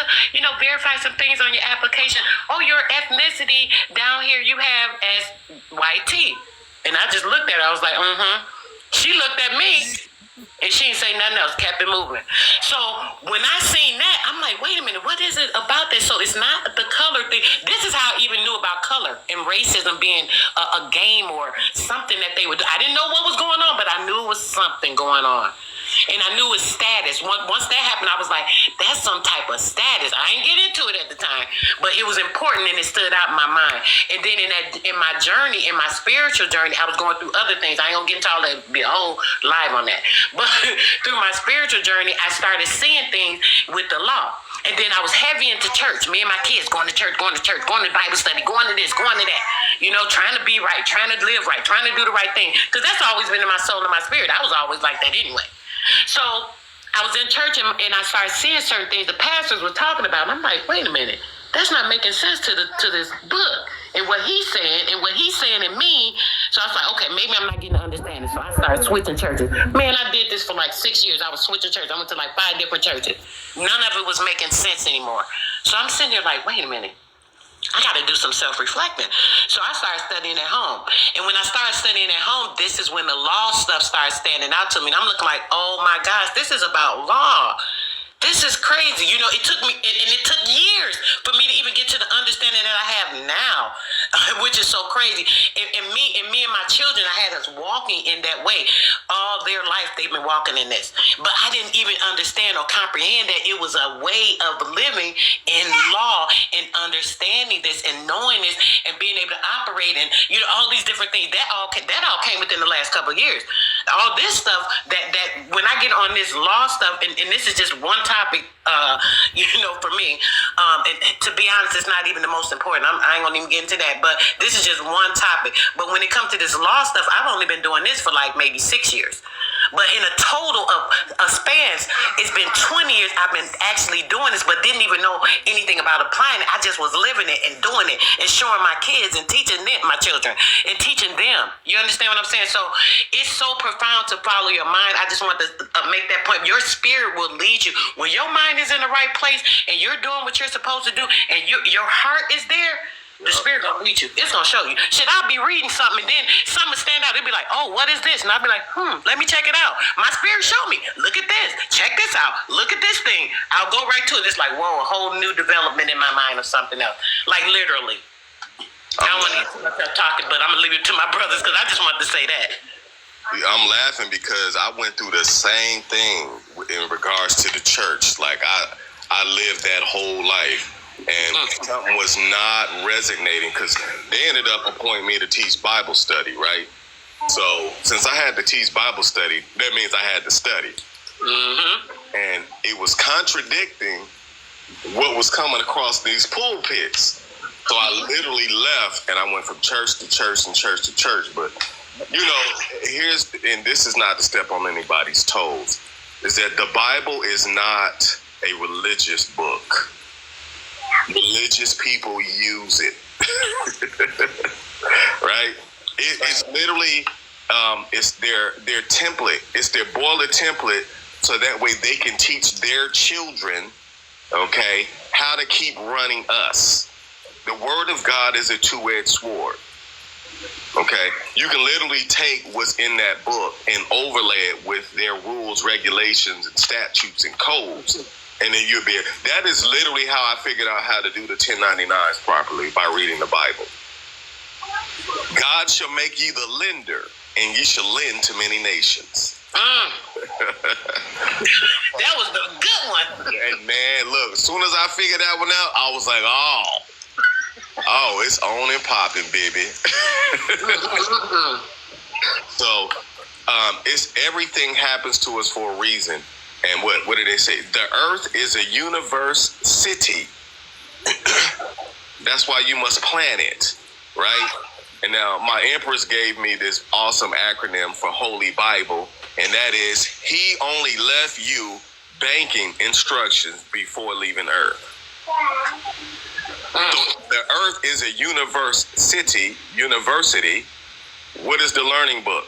[SPEAKER 3] verify some things on your application. Oh, your ethnicity down here you have as YT. And I just looked at her. I was like, She looked at me, and she didn't say nothing else, kept it moving. So when I seen that, I'm like, wait a minute, what is it about this? So it's not the color thing. This is how I even knew about color and racism being a game or something that they would do. I didn't know what was going on, but I knew it was something going on. And I knew his status. Once that happened, I was like, that's some type of status. I didn't get into it at the time, but it was important and it stood out in my mind. And then in my journey, in my spiritual journey, I was going through other things. I ain't gonna get into all that, be a whole live on that. But through my spiritual journey, I started seeing things with the law. And then I was heavy into church. Me and my kids going to church, going to Bible study, going to this, going to that. You know, trying to be right, trying to live right, trying to do the right thing. Because that's always been in my soul and my spirit. I was always like that anyway. So I was in church and I started seeing certain things the pastors were talking about. And I'm like, wait a minute. That's not making sense to this book and what he's saying and what he's saying in me. So I was like, okay, maybe I'm not getting the understanding. So I started switching churches. Man, I did this for like 6 years. I was switching churches. I went to like 5 different churches. None of it was making sense anymore. So I'm sitting there like, wait a minute. I got to do some self-reflecting. So I started studying at home. And when I started studying at home, this is when the law stuff started standing out to me. And I'm looking like, oh my gosh, this is about law. This is crazy. You know, it took me, and it took years for me to even get to the understanding that I have now, which is so crazy. And me and my children, I had us walking in that way. All their life, they've been walking in this. But I didn't even understand or comprehend that it was a way of living in law and understanding this and knowing this and being able to operate and, you know, all these different things. That all came within the last couple of years. All this stuff that when I get on this law stuff, and this is just one topic, you know, for me, and to be honest, it's not even the most important. I ain't gonna even get into that, but this is just one topic. But when it comes to this law stuff, I've only been doing this for like maybe 6 years. But in a total of spans, it's been 20 years I've been actually doing this, but didn't even know anything about applying it. I just was living it and doing it and showing my kids and teaching them, my children, and teaching them. You understand what I'm saying? So it's so profound to follow your mind. I just want to make that point. Your spirit will lead you. When your mind is in the right place and you're doing what you're supposed to do and your heart is there, the spirit gonna lead you. It's gonna show you. Shit, I'll be reading something and then something stand out. It'll be like, oh, what is this? And I'll be like, let me check it out. My spirit showed me. Look at this. Check this out. Look at this thing. I'll go right to it. It's like, whoa, a whole new development in my mind or something else. Like literally. I don't want to get myself talking, but I'm gonna leave it to my brothers because I just want to say that.
[SPEAKER 2] I'm laughing because I went through the same thing in regards to the church. Like I lived that whole life. And something was not resonating because they ended up appointing me to teach Bible study, right? So since I had to teach Bible study, that means I had to study. Mm-hmm. And it was contradicting what was coming across these pulpits. So I literally left and I went from church to church and church to church. But, you know, and this is not to step on anybody's toes, is that the Bible is not a religious book. Religious people use it, right? It's literally, it's their template. It's their boiler template, so that way they can teach their children, okay, how to keep running us. The Word of God is a two-edged sword. Okay, you can literally take what's in that book and overlay it with their rules, regulations, and statutes and codes. And then you'll be, that is literally how I figured out how to do the 1099s properly, by reading the Bible. God shall make ye the lender, and ye shall lend to many nations.
[SPEAKER 3] That was the good one.
[SPEAKER 2] And man, look, as soon as I figured that one out, I was like, oh, it's on and popping, baby. So, it's everything happens to us for a reason. And what did they say? The earth is a university. That's why you must plan it, right? And now my empress gave me this awesome acronym for Holy Bible, and that is, he only left you banking instructions before leaving earth. So the earth is a university. What is the learning book?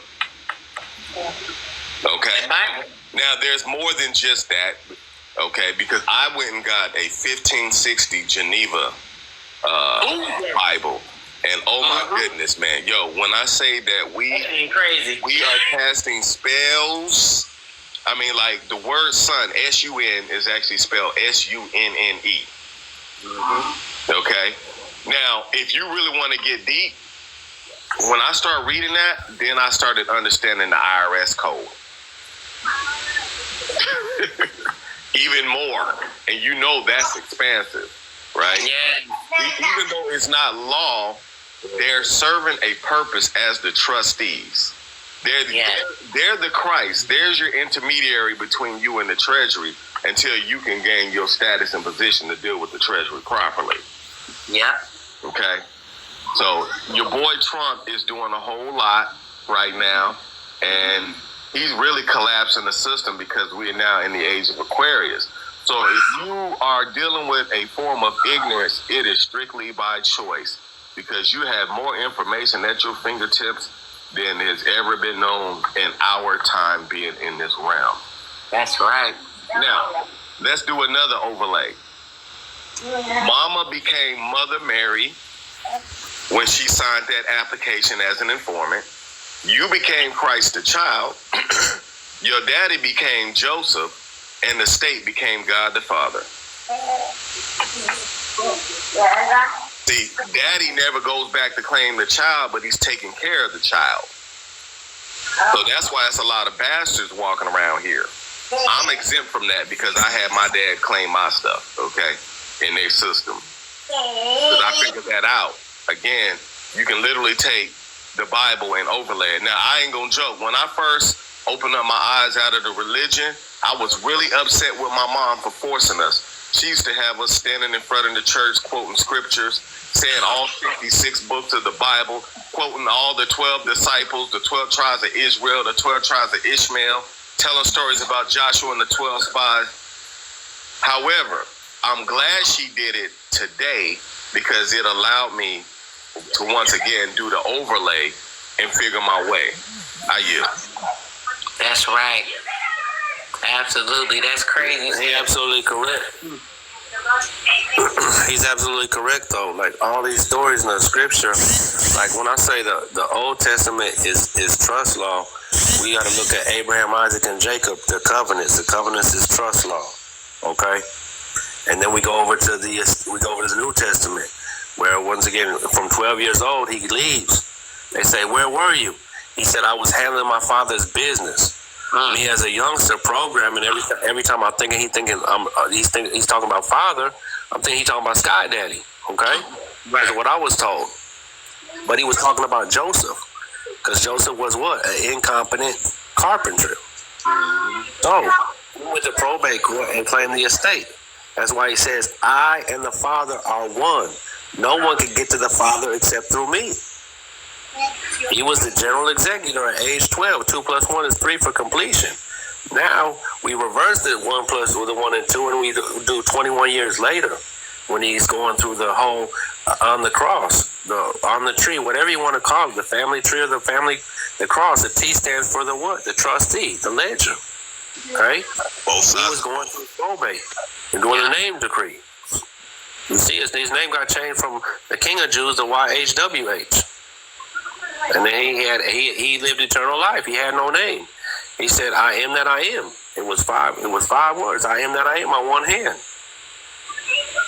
[SPEAKER 2] Okay. Now, there's more than just that, okay, because I went and got a 1560 Geneva Bible. And oh my goodness, man, yo, when I say that we are casting spells, I mean, like the word sun, S-U-N, is actually spelled S-U-N-N-E. Okay? Now, if you really want to get deep, when I start reading that, then I started understanding the IRS code. even more, and you know that's expansive, right?
[SPEAKER 3] Yeah.
[SPEAKER 2] Even though it's not law, they're serving a purpose as the trustees. They're the Christ. There's your intermediary between you and the treasury until you can gain your status and position to deal with the treasury properly.
[SPEAKER 3] Yep.
[SPEAKER 2] Okay? So your boy Trump is doing a whole lot right now, and he's really collapsing the system because we are now in the age of Aquarius. So if you are dealing with a form of ignorance, it is strictly by choice because you have more information at your fingertips than has ever been known in our time being in this realm.
[SPEAKER 3] That's right.
[SPEAKER 2] Now, let's do another overlay. Mama became Mother Mary when she signed that application as an informant. You became Christ the child. Your daddy became Joseph, and the state became God the Father. See, daddy never goes back to claim the child, but he's taking care of the child. So that's why it's a lot of bastards walking around here. I'm exempt from that because I had my dad claim my stuff, okay, in their system. Because I figured that out. Again, you can literally take the Bible and overlay it. Now, I ain't gonna joke. When I first opened up my eyes out of the religion, I was really upset with my mom for forcing us. She used to have us standing in front of the church, quoting scriptures, saying all 56 books of the Bible, quoting all the 12 disciples, the 12 tribes of Israel, the 12 tribes of Ishmael, telling stories about Joshua and the 12 spies. However, I'm glad she did it today because it allowed me to once again do the overlay and figure my way. I yield.
[SPEAKER 3] That's right. Absolutely. That's crazy.
[SPEAKER 1] He's absolutely correct. He's absolutely correct, though. Like all these stories in the scripture, like when I say the Old Testament is trust law, we got to look at Abraham, Isaac, and Jacob, the covenants. The covenants is trust law. Okay? And then we go over to the New Testament, where once again, from 12 years old, he leaves. They say, "Where were you?" He said, "I was handling my father's business." Me as a youngster programming every time I'm thinking he's talking about father, I'm thinking he's talking about Sky Daddy. Okay, that's what I was told. But he was talking about Joseph, because Joseph was what? An incompetent carpenter. So he went to probate court and claimed the estate. That's why he says, "I and the Father are one. No one can get to the Father except through me." He was the general executor at age 12. 2 + 1 is 3 for completion. Now we reverse it 1 + 1 and 2, and we do 21 years later when he's going through the whole on the cross, on the tree, whatever you want to call it, the family tree or the cross. The T stands for the what? The trustee, the ledger. Okay?
[SPEAKER 2] Both sides.
[SPEAKER 1] He was going through probate and doing a name decree. You see, his name got changed from the King of Jews to YHWH. And then he lived eternal life. He had no name. He said, "I am that I am." It was 5 words. "I am that I am" on one hand.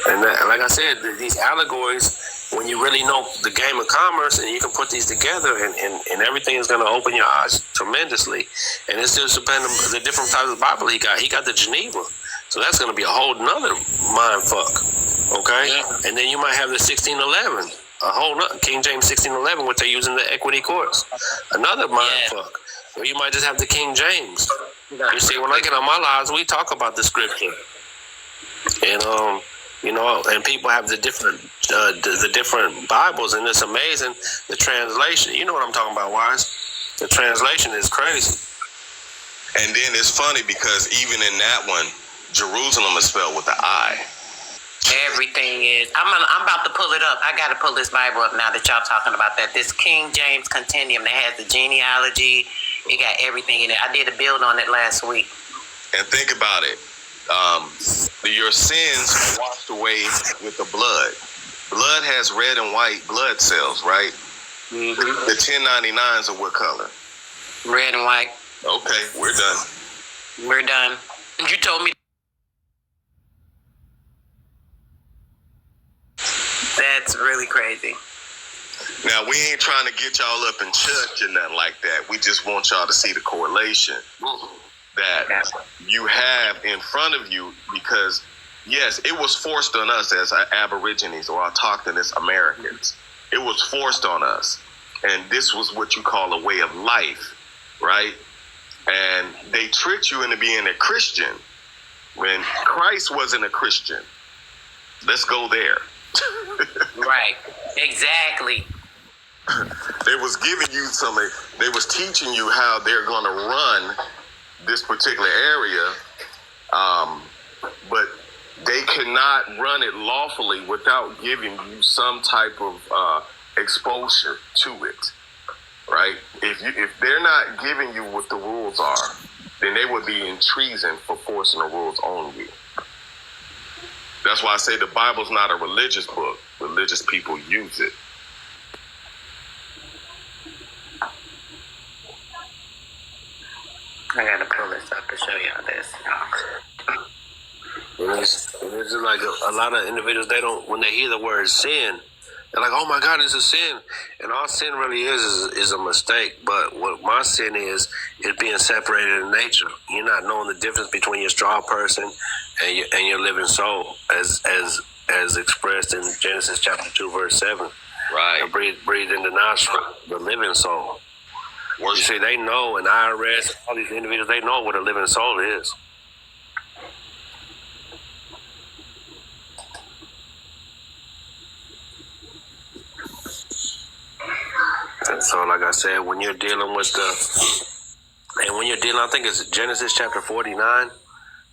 [SPEAKER 1] And like I said, these allegories, when you really know the game of commerce and you can put these together, and everything is going to open your eyes tremendously. And it's just depending on the different types of Bible he got. He got the Geneva. So that's going to be a whole nother mind fuck. Okay? Yeah. And then you might have the 1611. A whole nother King James 1611, what they use in the equity courts. Another mind fuck. Or you might just have the King James. You see, when I get on my lives, we talk about the scripture. And and people have the different Bibles, and it's amazing the translation. You know what I'm talking about, Wise? The translation is crazy.
[SPEAKER 2] And then it's funny because even in that one, Jerusalem is spelled with an I.
[SPEAKER 3] Everything is. I'm about to pull it up. I got to pull this Bible up now that y'all talking about that. This King James Continuum that has the genealogy. It got everything in it. I did a build on it last week.
[SPEAKER 2] And think about it. Your sins are washed away with the blood. Blood has red and white blood cells, right? Mm-hmm. The 1099s are what color?
[SPEAKER 3] Red and white.
[SPEAKER 2] Okay, we're done.
[SPEAKER 3] We're done. You told me. That's really crazy.
[SPEAKER 2] Now, we ain't trying to get y'all up in church or nothing like that. We just want y'all to see the correlation. that you have in front of you, because yes, it was forced on us as Aborigines or autochthonous Americans. It was forced on us, and this was what you call a way of life, right? And they tricked you into being a Christian when Christ wasn't a Christian. Let's go there.
[SPEAKER 3] Right. Exactly.
[SPEAKER 2] They was giving you something. They was teaching you how they're going to run this particular area, but they cannot run it lawfully without giving you some type of exposure to it, right? If they're not giving you what the rules are, then they would be in treason for forcing the rules on you. That's why I say the Bible's not a religious book. Religious people use it.
[SPEAKER 3] I gotta pull this up to show y'all this.
[SPEAKER 1] It's just like a lot of individuals, they don't, when they hear the word sin, they're like, oh my God, it's a sin. And all sin really is a mistake. But what my sin is being separated in nature. You're not knowing the difference between your straw person and your living soul, as expressed in Genesis chapter 2, verse 7.
[SPEAKER 2] Right.
[SPEAKER 1] Breathe in the nostril, the living soul. You see, they know, and IRS, all these individuals, they know what a living soul is. And so, like I said, when you're dealing with I think it's Genesis chapter 49,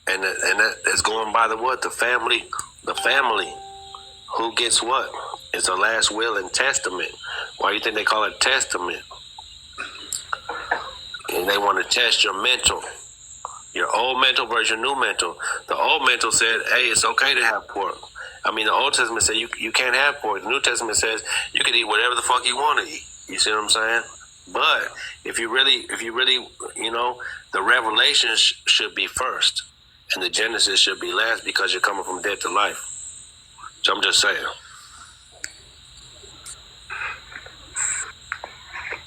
[SPEAKER 1] and that is going by the what? The family. Who gets what? It's the last will and testament. Why do you think they call it testament? And they want to test your mental. Your old mental versus your new mental. The old mental said, hey, it's okay to have pork. I mean, the Old Testament said you can't have pork. The New Testament says you can eat whatever the fuck you want to eat. You see what I'm saying? But if you really, the revelation should be first, and the Genesis should be last, because you're coming from death to life. So I'm just saying.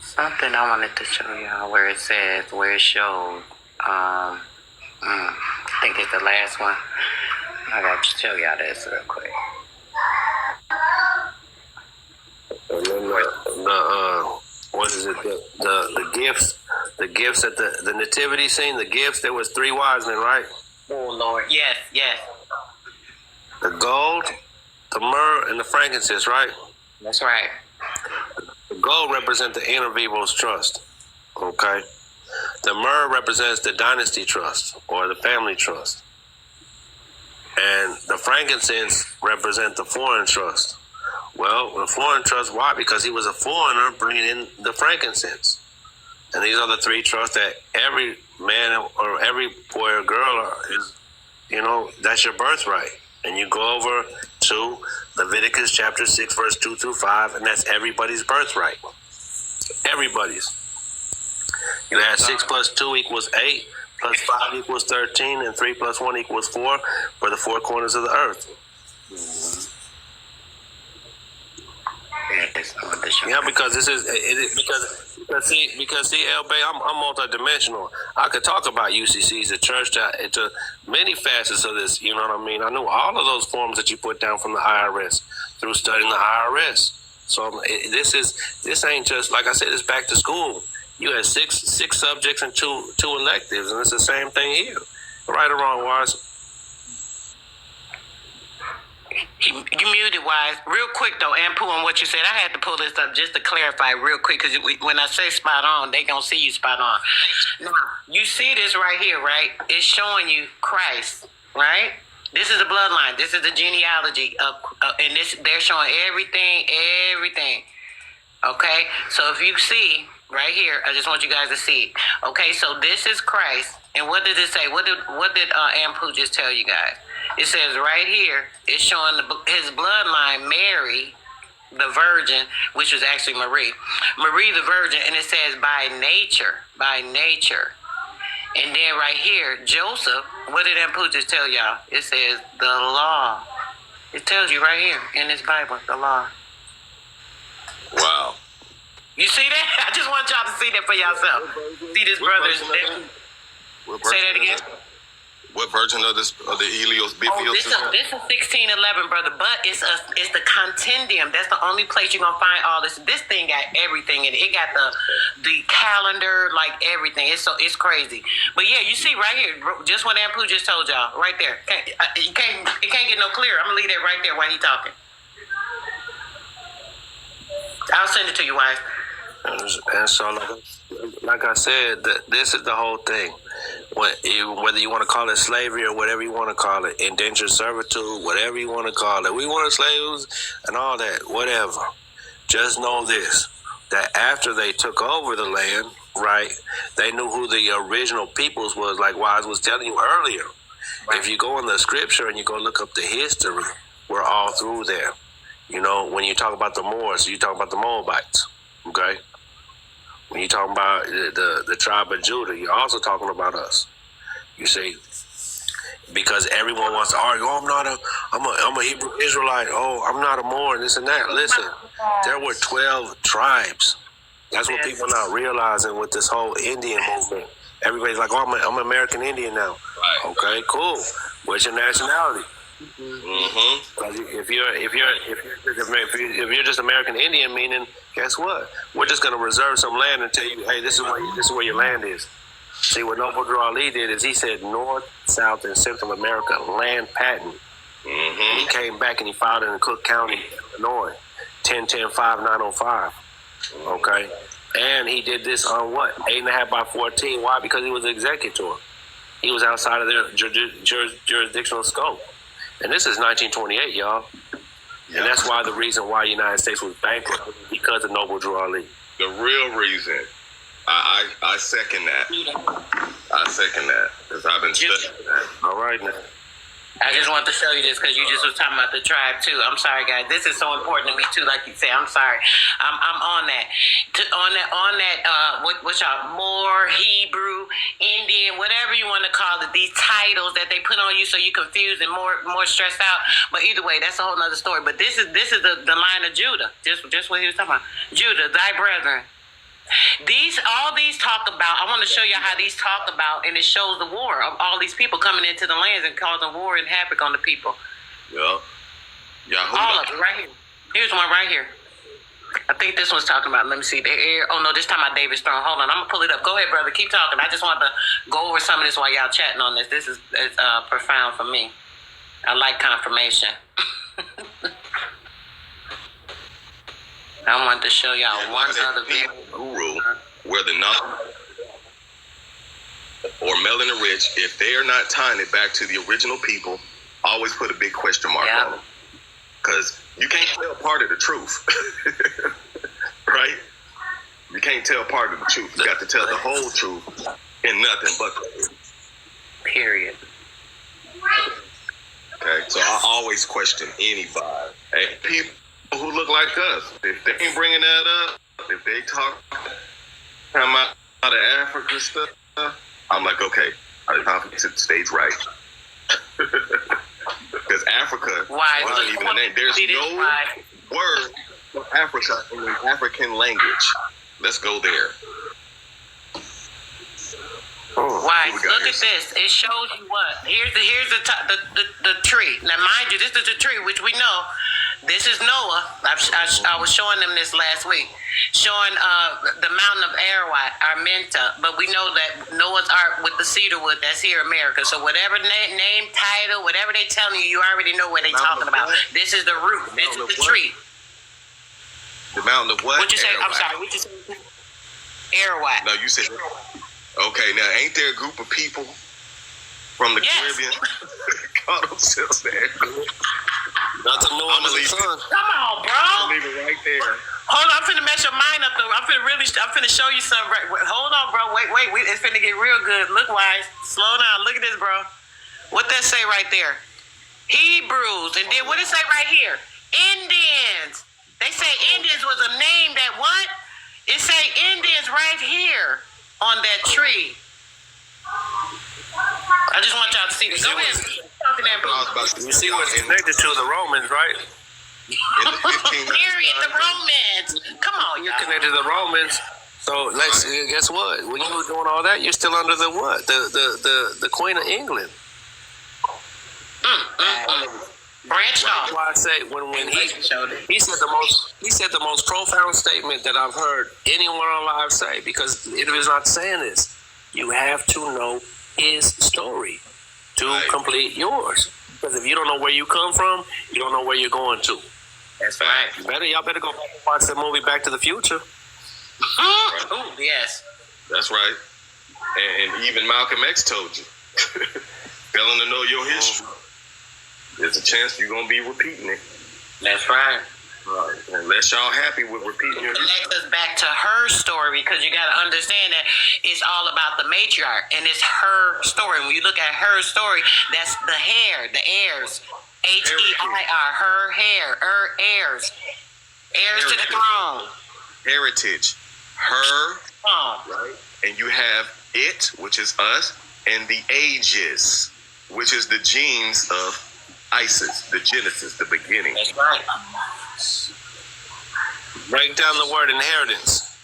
[SPEAKER 3] Something I wanted to show y'all where it showed. I think it's the last one. I got to show y'all this real quick.
[SPEAKER 1] And then what is it? The gifts at the nativity scene. The gifts. There was 3 wise men, right?
[SPEAKER 3] Oh Lord, yes.
[SPEAKER 1] The gold, the myrrh, and the frankincense, right?
[SPEAKER 3] That's right.
[SPEAKER 1] The gold represents the inner Vivos trust. Okay. The myrrh represents the dynasty trust or the family trust. And the frankincense represents the foreign trust. Well, the foreign trust, why? Because he was a foreigner bringing in the frankincense. And these are the 3 trusts that every man or every boy or girl is, that's your birthright. And you go over to Leviticus chapter 6, verse 2 through 5, and that's everybody's birthright. Everybody's. You add 6 plus 2 equals 8, plus 5 equals 13, and 3 plus 1 equals 4 for the 4 corners of the earth. Yeah, because this is because see, El Bay, I'm multidimensional. I could talk about UCCs, the church, to many facets of this. You know what I mean? I knew all of those forms that you put down from the IRS through studying the IRS. So this ain't just, like I said, it's back to school. You had six subjects and two electives, and it's the same thing here. Right or wrong, Wise?
[SPEAKER 3] You muted, Wise. Real quick, though, Ampu, on what you said, I had to pull this up just to clarify real quick, because when I say spot on, they going to see you spot on. Now, you see this right here, right? It's showing you Christ, right? This is the bloodline. This is the genealogy of, and they're showing everything. Okay? So if you see right here, I just want you guys to see it. Okay, so this is Christ. And what did it say? What did Ampu just tell you guys? It says right here, it's showing his bloodline, Mary, the Virgin, which was actually Marie the Virgin, and it says by nature. And then right here, Joseph, what did Ampu just tell y'all? It says the law. It tells you right here in this Bible, the law.
[SPEAKER 2] Wow.
[SPEAKER 3] You see that? I just want y'all to see that for yourself. See this brother's. Say that again.
[SPEAKER 2] What version of this of the Helios Biblios?
[SPEAKER 3] Oh, this is 1611, brother. But it's the compendium. That's the only place you're gonna find all this. This thing got everything in it. It got the calendar, like everything. It's crazy. But yeah, you see right here, just what Ampu just told y'all, right there. It can't get no clearer. I'm gonna leave that right there while he talking. I'll send it to you, wife.
[SPEAKER 1] And so, like I said, this is the whole thing. Whether you want to call it slavery or whatever you want to call it, indentured servitude, whatever you want to call it, we were slaves and all that, whatever. Just know this, that after they took over the land, right, they knew who the original peoples was, like Wise was telling you earlier. Right. If you go in the scripture and you go look up the history, we're all through there. You know, when you talk about the Moors, you talk about the Moabites, okay? When you talk about the tribe of Judah, you're also talking about us. You see, because everyone wants to argue. Oh, I'm a Hebrew Israelite. Oh, I'm not a Moor, and this and that. Listen, there were 12 tribes. That's what people are not realizing with this whole Indian movement. Everybody's like, oh, I'm an American Indian now. Right. Okay, cool. What's your nationality? Mm-hmm. If you're just American Indian, meaning, guess what? We're just going to reserve some land and tell you, hey, this is where your land is. See, what Noble Drew Ali did is he said North, South, and Central America land patent. Mm-hmm. And he came back and he filed it in Cook County, Illinois, 10-10-5905. Okay, and he did this on what 8.5 by 14. Why? Because he was an executor. He was outside of their jurisdictional scope. And this is 1928, y'all. And that's why the reason why the United States was bankrupt, because of Noble Drew Ali.
[SPEAKER 2] The real reason. I second that. I second that because I've been studying that.
[SPEAKER 1] All right, now.
[SPEAKER 3] I just wanted to show you this because you just was talking about the tribe too. I'm sorry, guys. This is so important to me too. Like you say, I'm sorry. I'm on that. What y'all Moor, Hebrew, Indian, whatever you want to call it. These titles that they put on you so you confused and more stressed out. But either way, that's a whole nother story. But this is the line of Judah. Just what he was talking about. Judah, thy brethren. All these talk about, I want to show you how these talk about, and it shows the war of all these people coming into the lands and causing war and havoc on the people.
[SPEAKER 2] Yeah.
[SPEAKER 3] All of it right here. Here's one right here. I think this one's talking about, let me see. Oh no, this time about David's throne. Hold on, I'm going to pull it up. Go ahead, brother. Keep talking. I just want to go over some of this while y'all chatting on this. This is profound for me. I like confirmation. I want to show y'all one other video.
[SPEAKER 2] Guru, where the non or melanin rich, if they are not tying it back to the original people, always put a big question mark on them. Because you can't tell part of the truth. Right? You can't tell part of the truth. You got to tell the whole truth and nothing but the truth.
[SPEAKER 3] Period.
[SPEAKER 2] Okay, so I always question anybody. Hey, people who look like us, if they ain't bringing that up, if they talk out of Africa stuff, I'm like, okay, I have to set the stage right. Because Africa wasn't even a name. There's no word for Africa in the African language. Let's go there.
[SPEAKER 3] Why? Look at this. It shows you what. Here's the tree. Now, mind you, this is the tree, which we know. This is Noah. I was showing them this last week, showing the mountain of Ararat, Armenta. But we know that Noah's Ark with the cedar wood, that's here in America. So whatever name, title, whatever they telling you, you already know what they talking about. This is the root. This is the tree.
[SPEAKER 2] The mountain of what?
[SPEAKER 3] What you say? I'm sorry. What you say? Ararat.
[SPEAKER 2] No, you said. Okay, now ain't there a group of people from the Caribbean call themselves the Ararat?
[SPEAKER 1] Not to know under the sun.
[SPEAKER 3] Come on, bro.
[SPEAKER 2] I'll leave it right there.
[SPEAKER 3] Hold on, I'm finna mess your mind up though. I'm finna show you something. Hold on, bro. Wait. It's finna get real good. Look, Wise. Slow down. Look at this, bro. What that say right there? Hebrews. And then what it say right here? Indians. They say Indians was a name that what? It say Indians right here on that tree. I just want y'all to see this. Go ahead.
[SPEAKER 1] You see what's connected to the Romans, right?
[SPEAKER 3] Period. The Romans. Come on,
[SPEAKER 1] You're connected to the Romans. So let's guess what? When you were doing all that, you're still under the what? The Queen of England.
[SPEAKER 3] Branched off.
[SPEAKER 1] That's why I say when he said the most profound statement that I've heard anyone on live say, because it is not saying this. You have to know his story to complete yours. Because if you don't know where you come from, you don't know where you're going to.
[SPEAKER 3] That's right.
[SPEAKER 1] Y'all better go back and watch the movie Back to the Future.
[SPEAKER 3] Oh, yes.
[SPEAKER 6] That's right. And even Malcolm X told you. Failing to know your history, there's a chance you're going to be repeating it.
[SPEAKER 3] That's right.
[SPEAKER 6] Unless y'all happy with repeating your history.
[SPEAKER 3] Connect us back to her story, because you got to understand that it's all about the matriarch, and it's her story. When you look at her story, that's the hair, the heirs. H-E-I-R, her hair, her heirs. Heirs to the throne.
[SPEAKER 6] Heritage. Her,
[SPEAKER 3] Right.
[SPEAKER 6] and you have it, which is us, and the ages, which is the genes of Isis, the Genesis, the beginning.
[SPEAKER 3] That's right.
[SPEAKER 1] Break down the word inheritance.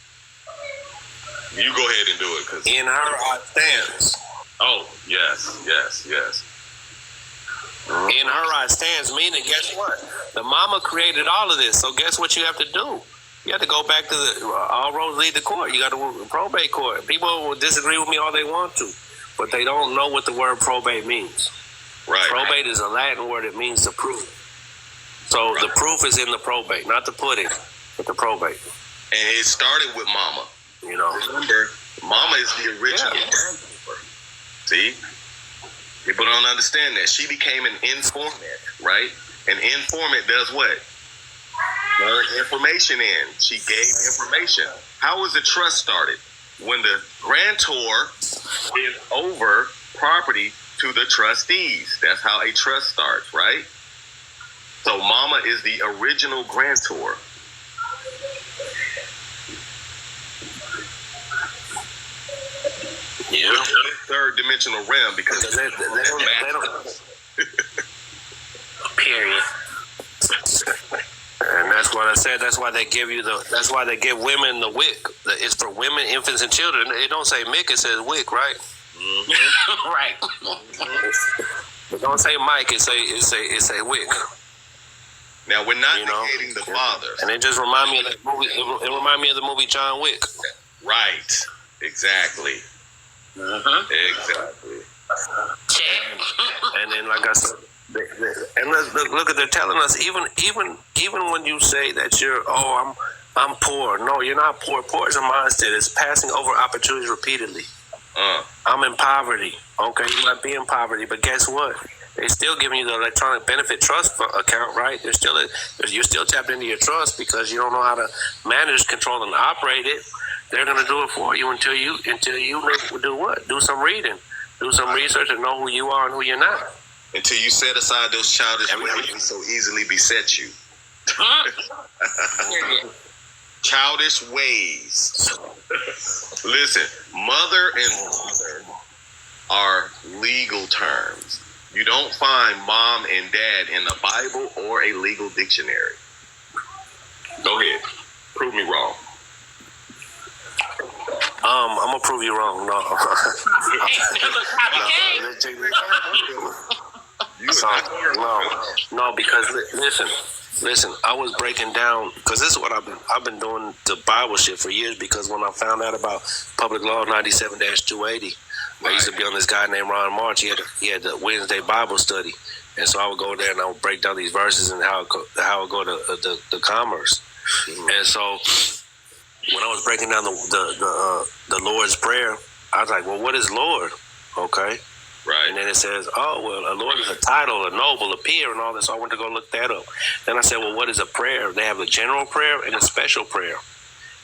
[SPEAKER 6] You go ahead and do it, because
[SPEAKER 1] In her I stands.
[SPEAKER 6] oh yes.
[SPEAKER 1] In her I stands, meaning guess what? The mama created all of this, so guess what you have to do? You have to go back to the all roads lead to court. You got to probate court. People will disagree with me all they want to, but they don't know what the word probate means.
[SPEAKER 6] Right.
[SPEAKER 1] Probate is a Latin word. It means to prove. So the proof is in the probate, not the pudding, but the probate.
[SPEAKER 6] And it started with Mama.
[SPEAKER 1] You know.
[SPEAKER 6] Remember, Mama is the original.
[SPEAKER 1] Yeah.
[SPEAKER 6] See? People don't understand that. She became an informant, right? An informant does what? Her information in. She gave information. How was the trust started? When the grantor gives over property to the trustees. That's how a trust starts, right? So Mama is the original grantor.
[SPEAKER 1] Yeah.
[SPEAKER 6] Third dimensional realm, because
[SPEAKER 1] They don't.
[SPEAKER 3] Period.
[SPEAKER 1] And that's what I said. That's why they give you the. That's why they give women the wick. It's for women, infants, and children. It don't say mick. It says wick, right?
[SPEAKER 3] Right.
[SPEAKER 1] It don't say Mike. It say wick.
[SPEAKER 6] now we're not
[SPEAKER 1] You know?
[SPEAKER 6] negating the father.
[SPEAKER 1] And it just remind me of that movie. It remind me of the movie John Wick.
[SPEAKER 6] Right. Exactly. Exactly.
[SPEAKER 3] Check.
[SPEAKER 1] And then, like I said, and look at they're telling us even when you say that I'm poor. No, you're not poor. Poor is a mindset. It's passing over opportunities repeatedly. I'm in poverty. Okay, you might be in poverty, but guess what? They're still giving you the electronic benefit trust account, right? You're still tapped into your trust because you don't know how to manage, control, and operate it. They're going to do it for you until you do what? Do some reading, do some research, and know who you are and who you're not.
[SPEAKER 6] Until you set aside those childish ways that so easily beset you. Childish ways. Listen, mother and father are legal terms. You don't find mom and dad in the Bible or a legal dictionary. Go ahead. Prove me wrong.
[SPEAKER 1] I'm gonna prove you wrong. No. No, because listen. I was breaking down because this is what I've been doing the Bible shit for years. Because when I found out about Public Law 97-280, I used to be on this guy named Ron March. He had the Wednesday Bible study, and so I would go there and I would break down these verses and how it go to the commerce. And so when I was breaking down the Lord's Prayer, I was like, well, what is Lord? Okay.
[SPEAKER 6] Right.
[SPEAKER 1] And then it says, oh, well, a Lord is a title, a noble, a peer, and all this. So I went to go look that up. Then I said, well, what is a prayer? They have a general prayer and a special prayer.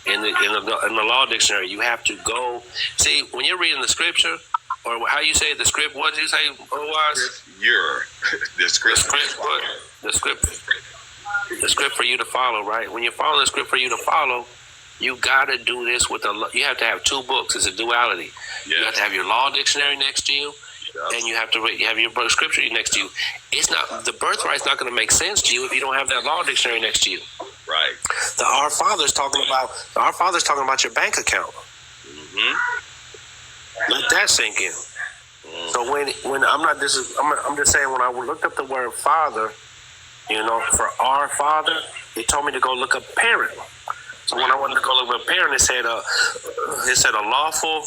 [SPEAKER 1] In the law dictionary, you have to go. See, when you're reading the scripture, or how you say the script, what did you say otherwise?
[SPEAKER 6] The script.
[SPEAKER 1] The script for you to follow, right? When you follow the script for you to follow, you got to do this with you have to have two books. It's a duality.
[SPEAKER 6] Yeah.
[SPEAKER 1] You have to have your law dictionary next to you, and you have to have your scripture next to you. It's not the birthright's not going to make sense to you if you don't have that law dictionary next to you.
[SPEAKER 6] Right.
[SPEAKER 1] The our Father's talking about your bank account. Let that sink in. So when I'm just saying, when I looked up the word Father, for our Father, it told me to go look up parent. So when I wanted to go look up parent, it said a lawful.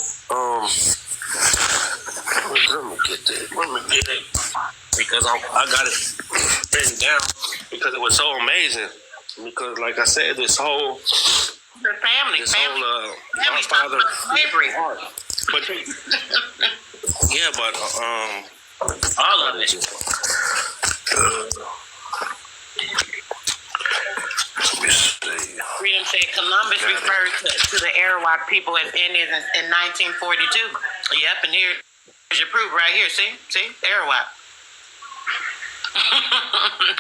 [SPEAKER 1] Let me get it because I got it written down because it was so amazing. Because like I said, this whole
[SPEAKER 3] family,
[SPEAKER 1] our Father
[SPEAKER 3] slavery.
[SPEAKER 1] But yeah, but
[SPEAKER 3] all of it.
[SPEAKER 1] Let me see.
[SPEAKER 3] Freedom said Columbus referred to the Arawak people as Indians in 1942. Yep, and here's your proof right here. See, Arawak.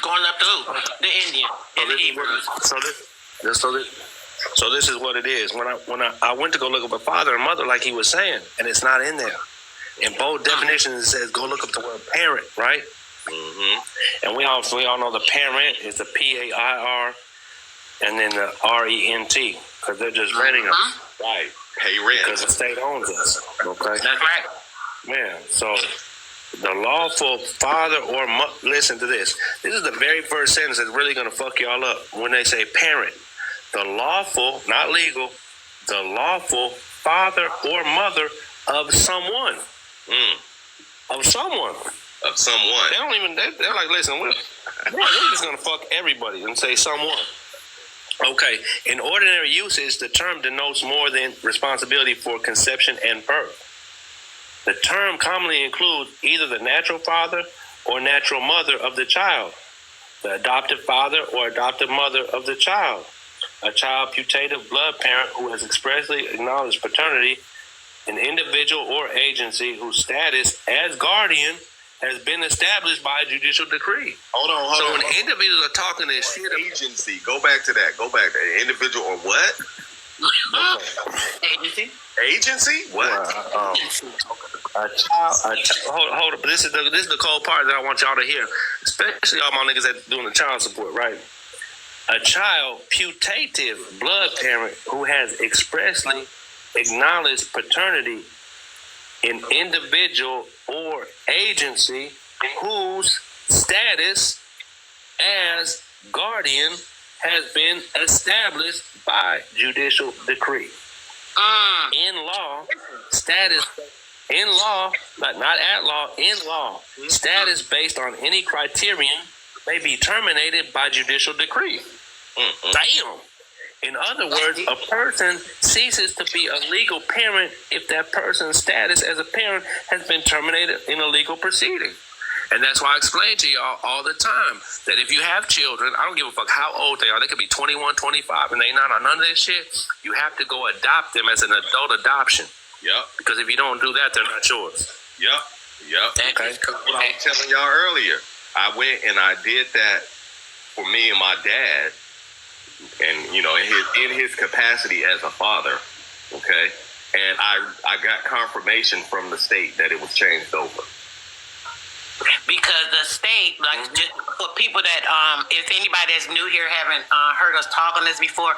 [SPEAKER 3] Going up to who? The Indian and the Hebrews.
[SPEAKER 1] So this is what it is. When I went to go look up a father and mother, like he was saying, and it's not in there. In both definitions, it says go look up the word parent, right? Mm-hmm. And we all know the parent is the PAIR, and then the RENT, because they're just renting us,
[SPEAKER 6] right? Pay rent
[SPEAKER 1] because the state owns us. Okay,
[SPEAKER 3] that's right.
[SPEAKER 1] Yeah. So the lawful father or listen to this. This is the very first sentence that's really going to fuck y'all up when they say parent. The lawful, not legal, the lawful father or mother of someone. Of someone.
[SPEAKER 6] Of someone.
[SPEAKER 1] They don't even, they're like, listen, we're just going to fuck everybody and say someone. Okay. In ordinary usage, the term denotes more than responsibility for conception and birth. The term commonly includes either the natural father or natural mother of the child, the adoptive father or adoptive mother of the child, a child putative blood parent who has expressly acknowledged paternity, an individual or agency whose status as guardian has been established by a judicial decree.
[SPEAKER 6] Hold on.
[SPEAKER 1] So when individuals are talking this shit,
[SPEAKER 6] agency, go back to that. Individual or what? Agency? What?
[SPEAKER 1] A child. Hold up. This is the cold part that I want y'all to hear, especially all my niggas that doing the child support, right? A child putative blood parent who has expressly acknowledged paternity, an individual or agency whose status as guardian has been established by judicial decree. In law, status in law, not at law, in law, status based on any criterion may be terminated by judicial decree. Damn. In other words, a person ceases to be a legal parent if that person's status as a parent has been terminated in a legal proceeding. And that's why I explain to y'all all the time that if you have children, I don't give a fuck how old they are. They could be 21, 25, and they not on none of this shit. You have to go adopt them as an adult adoption.
[SPEAKER 6] Yep.
[SPEAKER 1] Because if you don't do that, they're not yours.
[SPEAKER 6] Yep.
[SPEAKER 1] Okay.
[SPEAKER 6] What I was telling y'all earlier, I went and I did that for me and my dad. And in his capacity as a father, okay, and I got confirmation from the state that it was changed over.
[SPEAKER 3] Because the state, just for people that, if anybody that's new here haven't heard us talk on this before,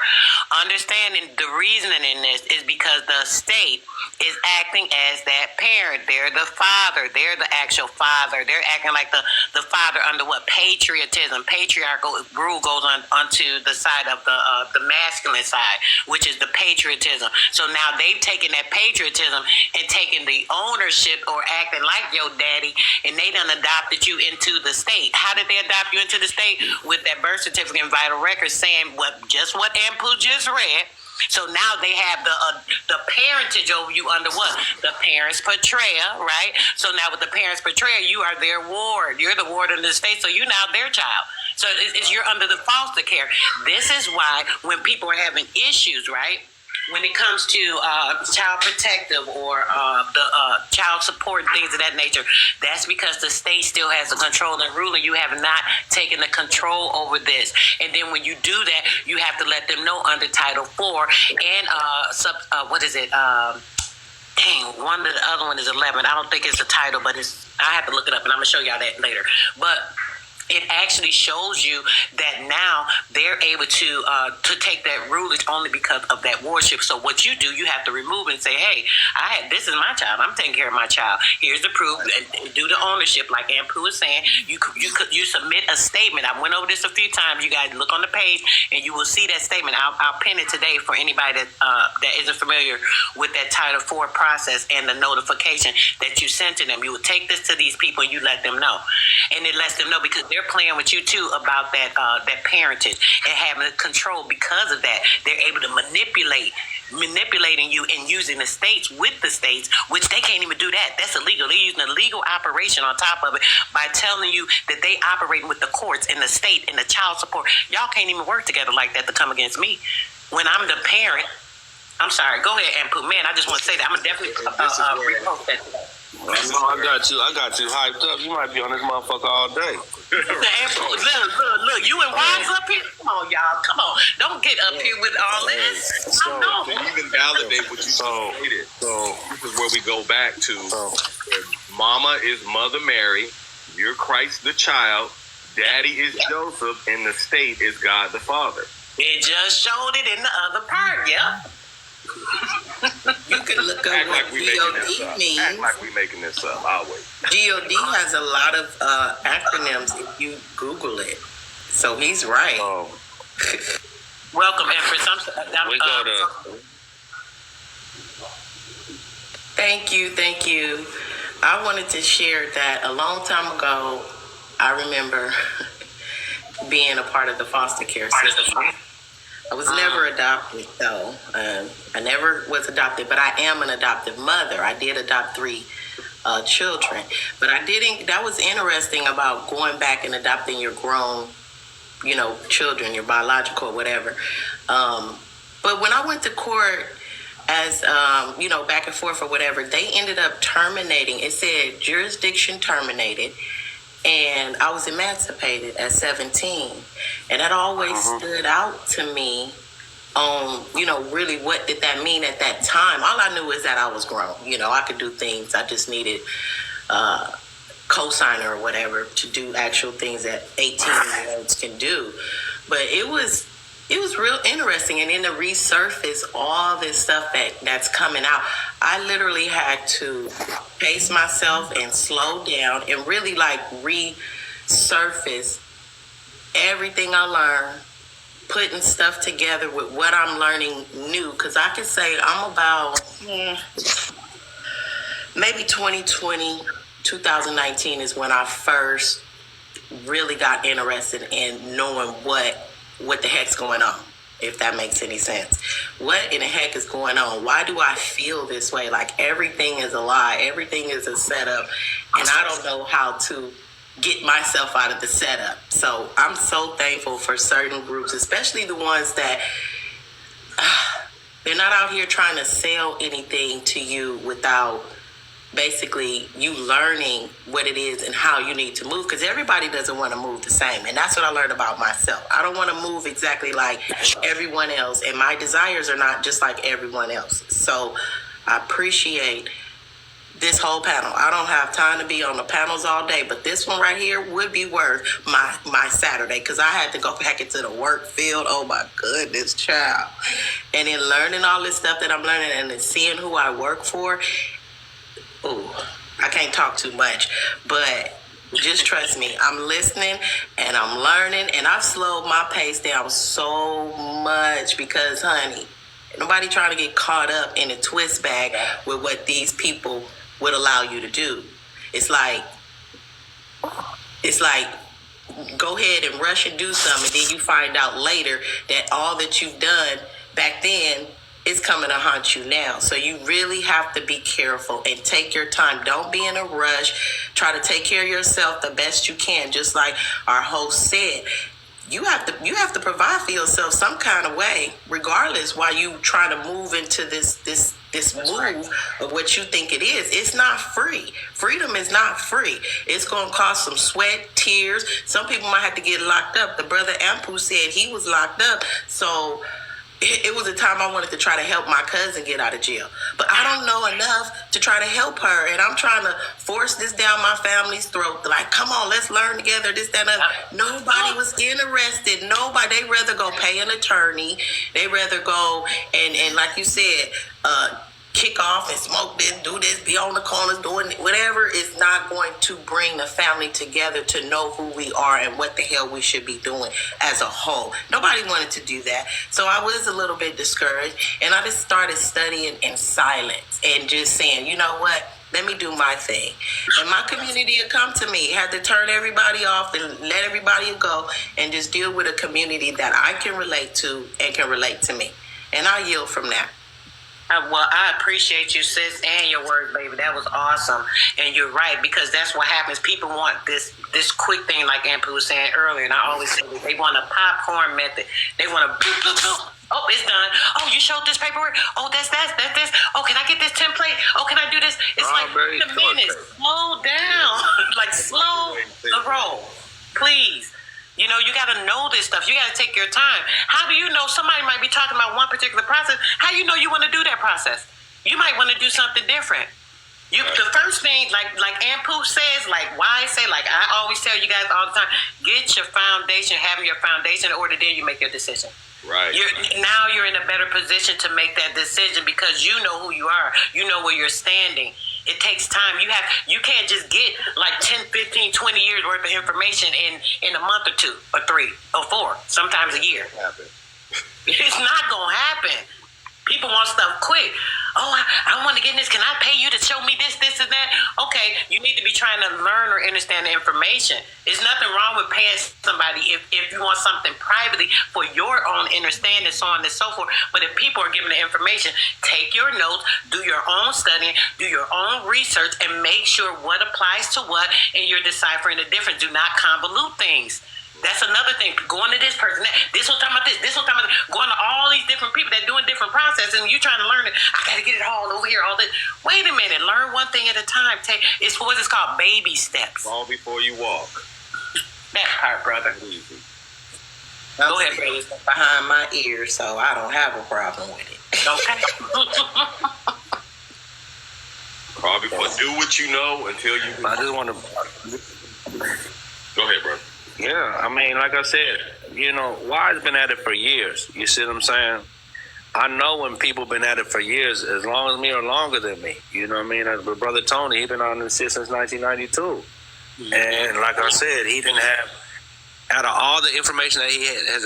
[SPEAKER 3] understanding the reasoning in this is because the state is acting as that parent. They're the father. They're the actual father. They're acting like the father under what? Patriotism. Patriarchal rule goes onto the side of the masculine side, which is the patriotism. So now they've taken that patriotism and taken the ownership or acting like your daddy, and they done adopted you into the state. How did they adopt you into the state? With that birth certificate and vital records saying what Ampu just read. So now they have the parentage over you under what? The parents' patria, right? So now with the parents' patria, you are their ward. You're the ward of the state, so you're now their child. So you're under the foster care. This is why when people are having issues, right? When it comes to child protective or the child support and things of that nature, that's because the state still has the control and rule, and you have not taken the control over this. And then when you do that, you have to let them know under Title IV and what is it? The other one is 11. I don't think it's the title, but I have to look it up, and I'm gonna show y'all that later. But it actually shows you that now they're able to take that rulage only because of that worship. So what you do, you have to remove and say, hey, this is my child. I'm taking care of my child. Here's the proof. And do the ownership, like Ampu was saying. You submit a statement. I went over this a few times. You guys look on the page and you will see that statement. I'll pin it today for anybody that isn't familiar with that Title IV process and the notification that you sent to them. You will take this to these people and you let them know. And it lets them know because they're playing with you too about that parentage and having control. Because of that, they're able to manipulating you and using the states with the states, which they can't even do that. That's illegal. They're using a legal operation on top of it by telling you that they operate with the courts and the state and the child support. Y'all can't even work together like that to come against me when I'm the parent. I'm sorry. Go ahead, Ampu. Man, I just want to say that I'm definitely repost that today.
[SPEAKER 1] I got you hyped up. You might be on this motherfucker all day.
[SPEAKER 3] Look, you and Wise up here? Come on, y'all. Come on. Don't get up here with all this.
[SPEAKER 6] To even validate what you stated, this is where we go back to. Mama is Mother Mary. You're Christ the child. Daddy is Joseph. And the state is God the Father.
[SPEAKER 3] It just showed it in the other part, yeah.
[SPEAKER 4] You can look up
[SPEAKER 6] Act
[SPEAKER 4] what
[SPEAKER 6] like we making this
[SPEAKER 4] DOD
[SPEAKER 6] up.
[SPEAKER 4] means.
[SPEAKER 6] Act like we making this up. I'll wait.
[SPEAKER 4] DOD has a lot of acronyms if you Google it. So he's right.
[SPEAKER 3] Welcome, Empress.
[SPEAKER 1] We go to.
[SPEAKER 4] Thank you. I wanted to share that a long time ago, I remember being a part of the foster care system. I was never adopted, though. I never was adopted, but I am an adoptive mother. I did adopt 3 children. But I didn't, that was interesting about going back and adopting your grown, children, your biological, whatever. But when I went to court as, back and forth or whatever, they ended up terminating. It said jurisdiction terminated. And I was emancipated at 17. And that always stood out to me on, really what did that mean at that time. All I knew is that I was grown. I could do things. I just needed cosigner or whatever to do actual things that 18-year-olds can do. But it was real interesting. And then to resurface all this stuff that's coming out, I literally had to pace myself and slow down and really resurface everything I learned, putting stuff together with what I'm learning new. Because I could say I'm about maybe 2020, 2019 is when I first really got interested in knowing what the heck's going on, if that makes any sense. What in the heck is going on? Why do I feel this way? Like everything is a lie. Everything is a setup. And I don't know how to get myself out of the setup. So I'm so thankful for certain groups, especially the ones that they're not out here trying to sell anything to you without basically you learning what it is and how you need to move, because everybody doesn't want to move the same. And that's what I learned about myself. I don't want to move exactly like everyone else, and my desires are not just like everyone else. So I appreciate this whole panel. I don't have time to be on the panels all day, but this one right here would be worth my Saturday, because I had to go back into the work field. Oh my goodness, child. And in learning all this stuff that I'm learning and then seeing who I work for, I can't talk too much, but just trust me. I'm listening and I'm learning, and I've slowed my pace down so much because, honey, nobody trying to get caught up in a twist bag with what these people would allow you to do. It's like go ahead and rush and do something, and then you find out later that all that you've done back then is coming to haunt you now. So you really have to be careful and take your time. Don't be in a rush. Try to take care of yourself the best you can. Just like our host said, you have to provide for yourself some kind of way, regardless while you try to move into this move of what you think it is. It's not free. Freedom is not free. It's going to cost some sweat, tears. Some people might have to get locked up. The brother Ampu said he was locked up. So it was a time I wanted to try to help my cousin get out of jail. But I don't know enough to try to help her. And I'm trying to force this down my family's throat. Like, come on, let's learn together, this, that, and that. Nobody was getting arrested. Nobody. They'd rather go pay an attorney. They'd rather go and like you said, kick off and smoke this, do this, be on the corners, doing whatever is not going to bring the family together to know who we are and what the hell we should be doing as a whole. Nobody wanted to do that. So I was a little bit discouraged, and I just started studying in silence and just saying, you know what? Let me do my thing. And my community would come to me. Had to turn everybody off and let everybody go and just deal with a community that I can relate to and can relate to me. And I yield from that.
[SPEAKER 3] Well, I appreciate you, sis, and your words, baby. That was awesome. And you're right, because that's what happens. People want this quick thing, like Ampu was saying earlier, and I always say they want a popcorn method. They want a boop, boop, boop. Oh, it's done. Oh, you showed this paperwork. Oh, that's this. Oh, can I get this template? Oh, can I do this? It's like, wait a minute. Slow down. Like, slow the roll. Please. You know, you got to know this stuff. You got to take your time. How do you know somebody might be talking about one particular process? How do you know you want to do that process? You might want to do something different. The first thing, like Ampu says, like why I say, like I always tell you guys all the time, get your foundation, having your foundation in order, then you make your decision.
[SPEAKER 6] Right.
[SPEAKER 3] Now you're in a better position to make that decision because you know who you are. You know where you're standing. It takes time. You can't just get like 10, 15, 20 years worth of information in a month or 2 or 3 or 4, sometimes a year. It's not going to happen. People want stuff quick. Oh, I want to get this. Can I pay you to show me this, and that? Okay, you need to be trying to learn or understand the information. There's nothing wrong with paying somebody if you want something privately for your own understanding, so on and so forth. But if people are giving the information, take your notes, do your own studying, do your own research, and make sure what applies to what, and you're deciphering the difference. Do not convolute things. That's another thing. Going to this person, this one talking about this one talking about this. Going to all these different people that are doing different processes, and you trying to learn it. I got to get it all over here, all this. Wait a minute. Learn one thing at a time. It's what it's called, baby steps.
[SPEAKER 6] Fall before you walk.
[SPEAKER 3] That part, brother.
[SPEAKER 6] Easy.
[SPEAKER 3] Go ahead, brother.
[SPEAKER 4] Behind my ears, so I don't have a problem with it.
[SPEAKER 3] Okay.
[SPEAKER 6] Fall before. Do what you know until you.
[SPEAKER 1] I just want to.
[SPEAKER 6] Go ahead, bro.
[SPEAKER 1] Yeah, I mean, like I said, you know, Wise been at it for years. You see what I'm saying? I know when people been at it for years, as long as me or longer than me. You know what I mean? But Brother Tony, he been on this shit since 1992. And like I said, he didn't have, out of all the information that he has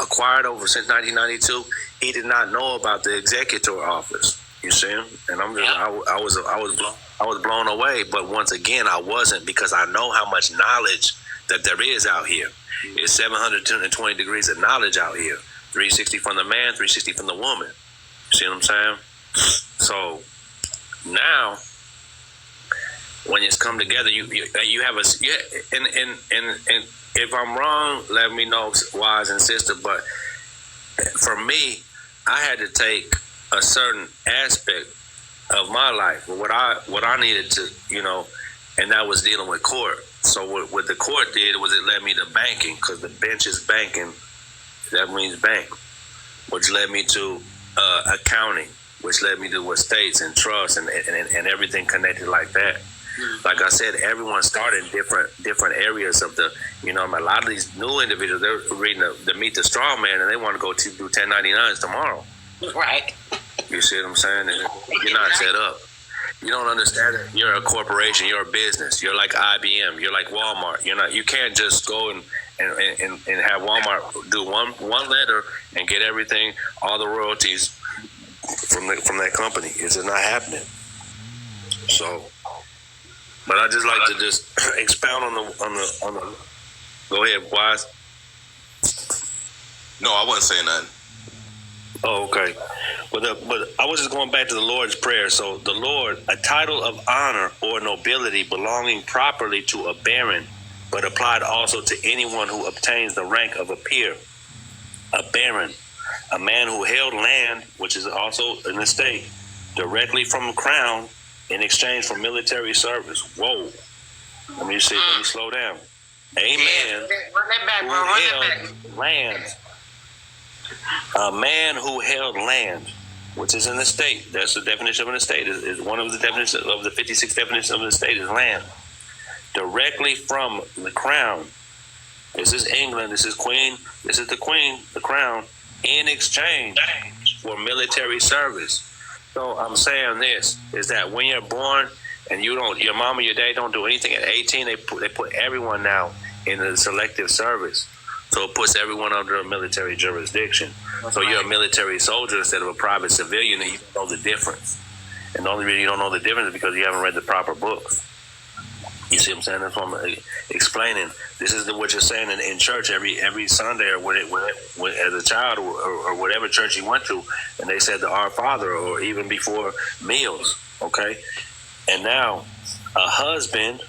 [SPEAKER 1] acquired over since 1992, he did not know about the executor office. You see him? And I'm just, I was blown away. But once again, I wasn't, because I know how much knowledge that there is out here. It's 720 degrees of knowledge out here. 360 from the man, 360 from the woman. See what I'm saying? So now, when it's come together, you have a and if I'm wrong, let me know, Wise and sister. But for me, I had to take a certain aspect of my life, what I needed to, you know, and that was dealing with court. So what the court did was it led me to banking, because the bench is banking. That means bank, which led me to accounting, which led me to estates and trusts and everything connected like that. Like I said, everyone started in different areas of the, you know, a lot of these new individuals, they're reading the Meet the Strong Man, and they want to go to do 1099s tomorrow.
[SPEAKER 3] Right.
[SPEAKER 1] You see what I'm saying? And you're not set up. You don't understand it. You're a corporation. You're a business. You're like IBM. You're like Walmart. You can't just go and have Walmart do one letter and get everything, all the royalties from that company. It's just not happening. So, but I just like to just expound on the. Go ahead, Wise.
[SPEAKER 6] No, I wasn't saying nothing.
[SPEAKER 1] Oh, okay. But I was just going back to the Lord's Prayer. So the Lord, a title of honor or nobility belonging properly to a baron, but applied also to anyone who obtains the rank of a peer. A baron, a man who held land, which is also an estate, directly from a crown in exchange for military service. Whoa. Let me slow down. A man who held land, a man who held land, which is an estate. That's the definition of an estate. Is one of the definitions of the 56 definitions of an estate is land. Directly from the crown. This is England. This is Queen. This is the Queen, the crown, in exchange for military service. So I'm saying this is that when you're born and you don't, your mom or your dad don't do anything at 18, they put everyone now in the selective service. So it puts everyone under a military jurisdiction. So you're a military soldier instead of a private civilian, and you don't know the difference. And the only reason you don't know the difference is because you haven't read the proper books. You see what I'm saying? That's what I'm explaining. This is what you're saying in church every Sunday, or as a child, or whatever church you went to, and they said the Our Father, or even before meals, okay? And now, a husband,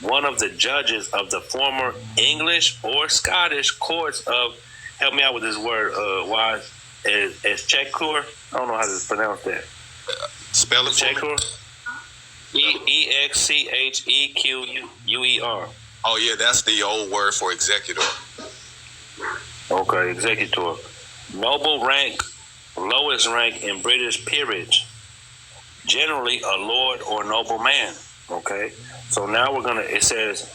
[SPEAKER 1] one of the judges of the former English or Scottish courts of, help me out with this word, wise, Exchequer? I don't know how to pronounce that.
[SPEAKER 7] Spell it for me.
[SPEAKER 1] Exchequer? EXCHEQUER.
[SPEAKER 7] Oh yeah, that's the old word for executor.
[SPEAKER 1] Okay, executor. Noble rank, lowest rank in British peerage. Generally a lord or noble man. Okay, so now it says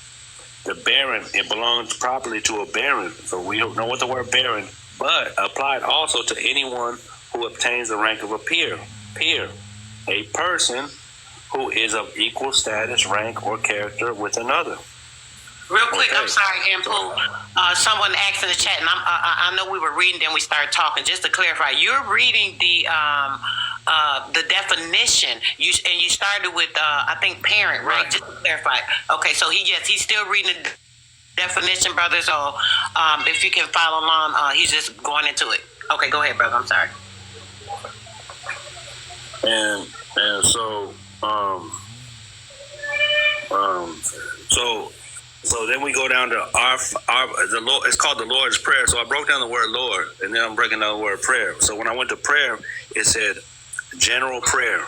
[SPEAKER 1] the baron, it belongs properly to a baron. So we don't know what the word baron, but applied also to anyone who obtains the rank of a peer. A person who is of equal status, rank, or character with another.
[SPEAKER 3] Real quick,
[SPEAKER 1] Okay.
[SPEAKER 3] I'm sorry, Ampu. Someone asked in the chat, and I know we were reading, then we started talking. Just to clarify, you're reading the definition. You started with I think parent, right? Just to clarify. Okay, so he's still reading the definition, brother. So if you can follow along, he's just going into it. Okay, go ahead, brother. I'm sorry.
[SPEAKER 1] And so so then we go down to the Lord. It's called the Lord's Prayer. So I broke down the word Lord, and then I'm breaking down the word prayer. So when I went to prayer, it said general prayer,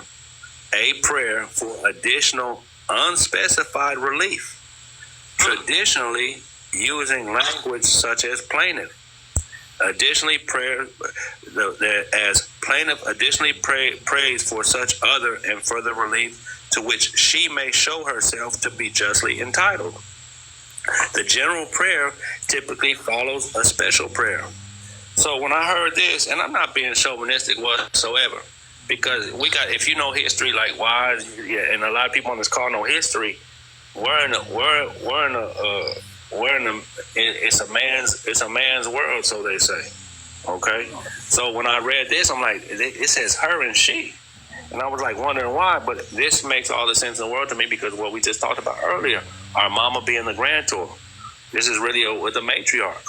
[SPEAKER 1] a prayer for additional unspecified relief, traditionally using language such as plaintiff. Additionally, prayer as plaintiff additionally prays for such other and further relief to which she may show herself to be justly entitled. The general prayer typically follows a special prayer. So when I heard this, and I'm not being chauvinistic whatsoever, because if you know history like Wise, and a lot of people on this call know history, it's a man's world, so they say. Okay, so when I read this, I'm like, it says her and she, and I was like wondering why, but this makes all the sense in the world to me because what we just talked about earlier, our mama being the grantor, this is really with a matriarch.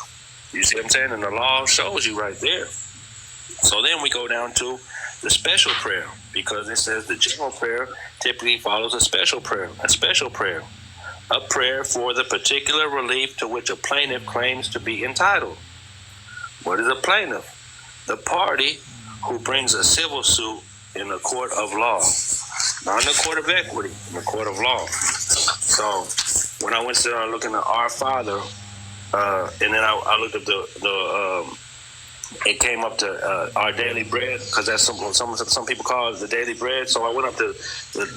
[SPEAKER 1] You see what I'm saying? And the law shows you right there. So then we go down to the special prayer, because it says the general prayer typically follows a special prayer. A prayer for the particular relief to which a plaintiff claims to be entitled. What is a plaintiff? The party who brings a civil suit in the court of law, not in the court of equity, in the court of law. So when I went to looking at Our Father, and then I looked up it came up to Our Daily Bread, because that's some people call it the Daily Bread. So I went up to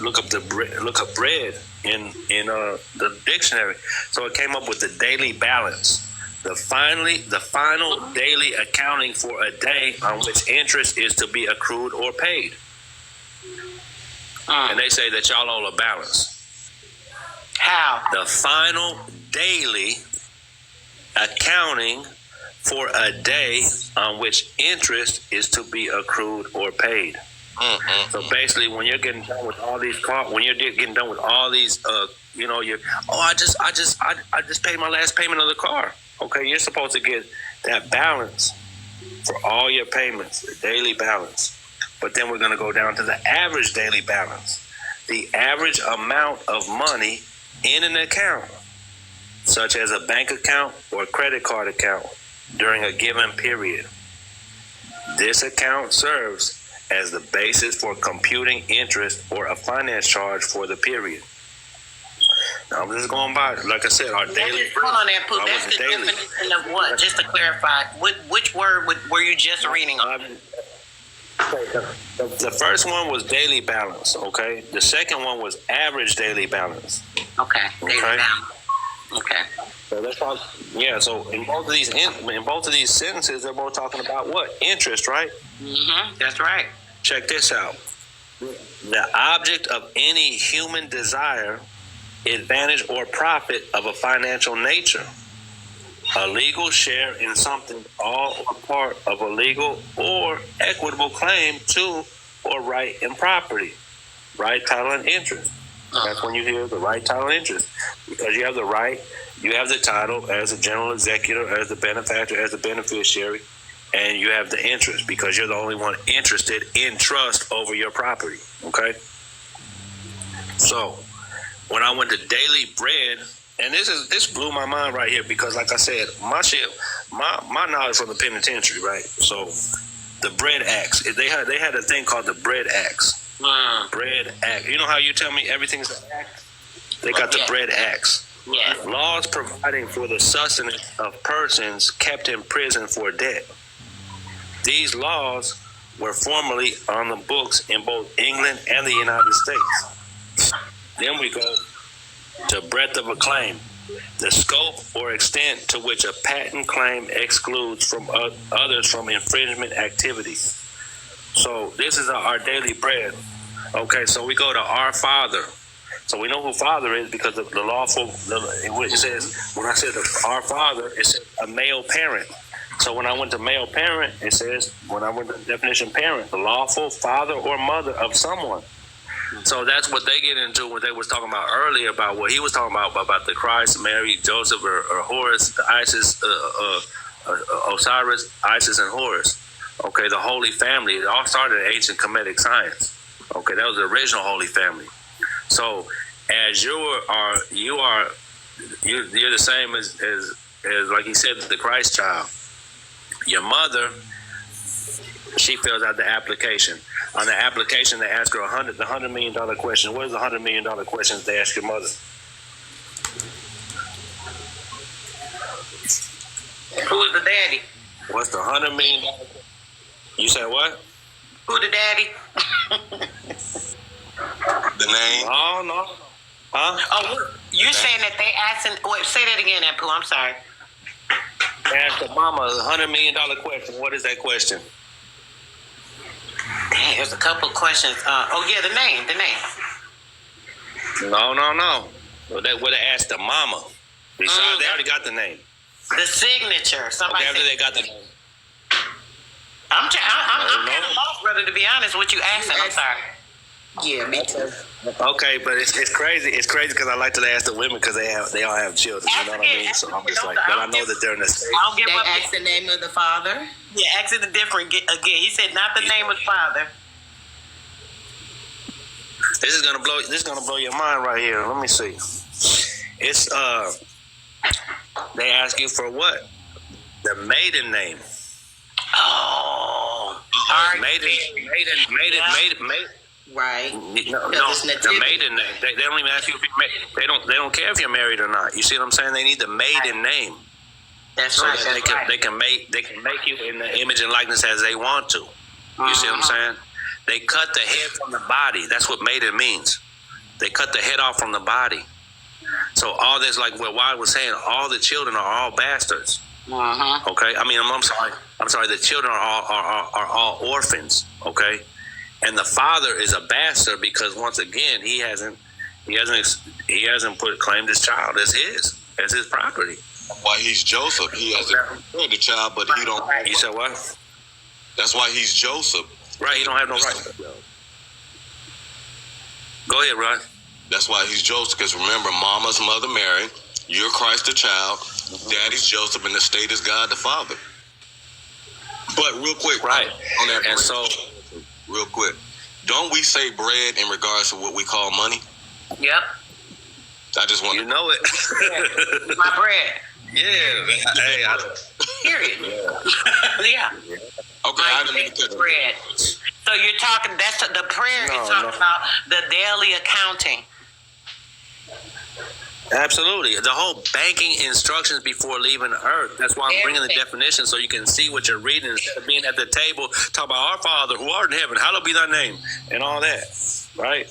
[SPEAKER 1] look up bread in the dictionary. So it came up with the daily balance, the final daily accounting for a day on which interest is to be accrued or paid. And they say that y'all owe a balance.
[SPEAKER 3] How?
[SPEAKER 1] The final daily accounting for a day on which interest is to be accrued or paid. Mm-hmm. So basically, when you're getting done with all these I just paid my last payment of the car. Okay, you're supposed to get that balance for all your payments, the daily balance. But then we're going to go down to the average daily balance, the average amount of money in an account, such as a bank account or credit card account, during a given period. This account serves as the basis for computing interest or a finance charge for the period. I'm just going by, like I said, our daily bread.
[SPEAKER 3] Hold on there, Pooh.
[SPEAKER 1] That
[SPEAKER 3] That's
[SPEAKER 1] was
[SPEAKER 3] the
[SPEAKER 1] daily.
[SPEAKER 3] definition of what? Just to clarify, which word were you just reading?
[SPEAKER 1] The first one was daily balance, okay? The second one was average daily balance.
[SPEAKER 3] Okay.
[SPEAKER 1] Okay.
[SPEAKER 3] Down. Okay.
[SPEAKER 1] So that's all. Yeah. So in both of these sentences, they're both talking about what? Interest, right?
[SPEAKER 3] Mm-hmm. That's right.
[SPEAKER 1] Check this out. The object of any human desire, advantage, or profit of a financial nature. A legal share in something, all or part of a legal or equitable claim to or right in property. Right, title, and interest. That's when you hear the right, title, and interest. Because you have the right, you have the title as a general executor, as the benefactor, as the beneficiary, and you have the interest because you're the only one interested in trust over your property. Okay? So, when I went to Daily Bread, and this blew my mind right here because, like I said, my knowledge from the penitentiary, right? So, the Bread Acts, they had a thing called the Bread Acts. Bread Act. You know how you tell me everything's an act? They got the Bread Acts.
[SPEAKER 3] Yeah.
[SPEAKER 1] Laws providing for the sustenance of persons kept in prison for debt. These laws were formerly on the books in both England and the United States. Then we go to breadth of a claim, the scope or extent to which a patent claim excludes from others from infringement activities. So this is our daily bread. Okay, so we go to our Father. So we know who Father is because of the lawful. It says when I said our Father, it says a male parent. So when I went to male parent, it says when I went to the definition parent, the lawful father or mother of someone. So that's what they get into when they was talking about earlier about what he was talking about the Christ, Mary, Joseph, or Horus, the Isis, Osiris, Isis, and Horus. Okay, the Holy Family. It all started in ancient Kemetic science. Okay, that was the original Holy Family. So as you're the same as like he said, the Christ child. Your mother, she fills out the application. On the application, they ask her the $100 million question. What is the $100 million question they ask your mother?
[SPEAKER 3] Who is the daddy?
[SPEAKER 1] What's the $100 million? You said what?
[SPEAKER 3] Who the daddy?
[SPEAKER 7] The name.
[SPEAKER 1] No. Huh?
[SPEAKER 3] Oh, you saying that they asking? Wait, say that again, Pooh. I'm sorry.
[SPEAKER 1] They asked the mama the $100 million question. What is that question?
[SPEAKER 3] Dang, there's a couple of questions. The name.
[SPEAKER 1] No. What they asked the mama. Besides, they already got the name.
[SPEAKER 3] The signature. Somebody
[SPEAKER 1] After
[SPEAKER 3] said,
[SPEAKER 1] they got the name.
[SPEAKER 3] I'm kind of lost, brother, to be honest. What you asking? I'm sorry.
[SPEAKER 4] Yeah, me too.
[SPEAKER 1] Okay, but it's crazy. It's crazy because I like to ask the women because they all have children. You know what I mean? So I'm just like, but I know that they're in the state.
[SPEAKER 3] I don't get
[SPEAKER 4] They
[SPEAKER 3] what.
[SPEAKER 4] asked the name of the father.
[SPEAKER 3] Yeah, ask it the different again. He said not the name of the father.
[SPEAKER 1] This is gonna blow your mind right here. Let me see. It's they ask you for what? The maiden name.
[SPEAKER 3] Oh,
[SPEAKER 1] Maiden.
[SPEAKER 4] Right.
[SPEAKER 1] No,
[SPEAKER 4] it's
[SPEAKER 1] the
[SPEAKER 4] nativity.
[SPEAKER 1] maiden name. They don't even ask you if you're married. They don't care if you're married or not. You see what I'm saying? They need the maiden name.
[SPEAKER 3] that's
[SPEAKER 1] So
[SPEAKER 3] right.
[SPEAKER 1] that they can make you in the image and likeness as they want to. You see what I'm saying? They cut the head from the body. That's what maiden means. They cut the head off from the body. So all this, like what Wyatt was saying, all the children are all bastards. Okay, I mean, I'm sorry. The children are all orphans. Okay, and the father is a bastard because once again he hasn't put claimed his child as his property.
[SPEAKER 7] Why he's Joseph? He has the child, but he don't.
[SPEAKER 1] You said what?
[SPEAKER 7] That's why he's Joseph.
[SPEAKER 1] Right, he don't have no right. Go ahead, Rod.
[SPEAKER 7] That's why he's Joseph. Because remember, Mama's mother Mary, you're Christ the child, Daddy's Joseph, and the state is God the Father. But real quick,
[SPEAKER 1] Right.
[SPEAKER 7] On that,
[SPEAKER 1] And so,
[SPEAKER 7] real quick, don't we say bread in regards to what we call money?
[SPEAKER 3] Yep.
[SPEAKER 7] I just want
[SPEAKER 1] you know it.
[SPEAKER 3] My bread.
[SPEAKER 1] Yeah. Hey,
[SPEAKER 3] Period. Yeah.
[SPEAKER 7] Okay, I didn't mean to cut you.
[SPEAKER 3] Bread. So you're talking. That's the prayer.
[SPEAKER 1] No,
[SPEAKER 3] is talking
[SPEAKER 1] no.
[SPEAKER 3] about the daily accounting.
[SPEAKER 1] Absolutely. The whole banking instructions before leaving Earth. That's why I'm bringing the definition so you can see what you're reading instead of being at the table talking about our Father who art in heaven, hallowed be thy name, and all that. Right?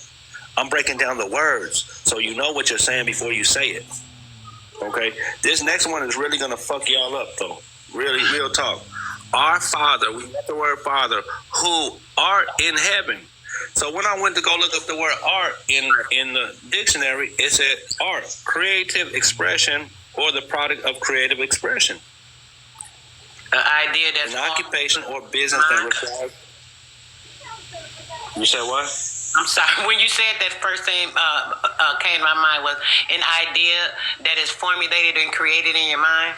[SPEAKER 1] I'm breaking down the words so you know what you're saying before you say it. Okay? This next one is really going to fuck y'all up, though. Really, real talk. Our Father, we got the word Father, who art in heaven. So when I went to go look up the word art in the dictionary, it said art, creative expression or the product of creative expression.
[SPEAKER 3] An idea that's
[SPEAKER 1] An occupation or business that requires. You said what?
[SPEAKER 3] I'm sorry. When you said that, first thing came to my mind was an idea that is formulated and created in your mind.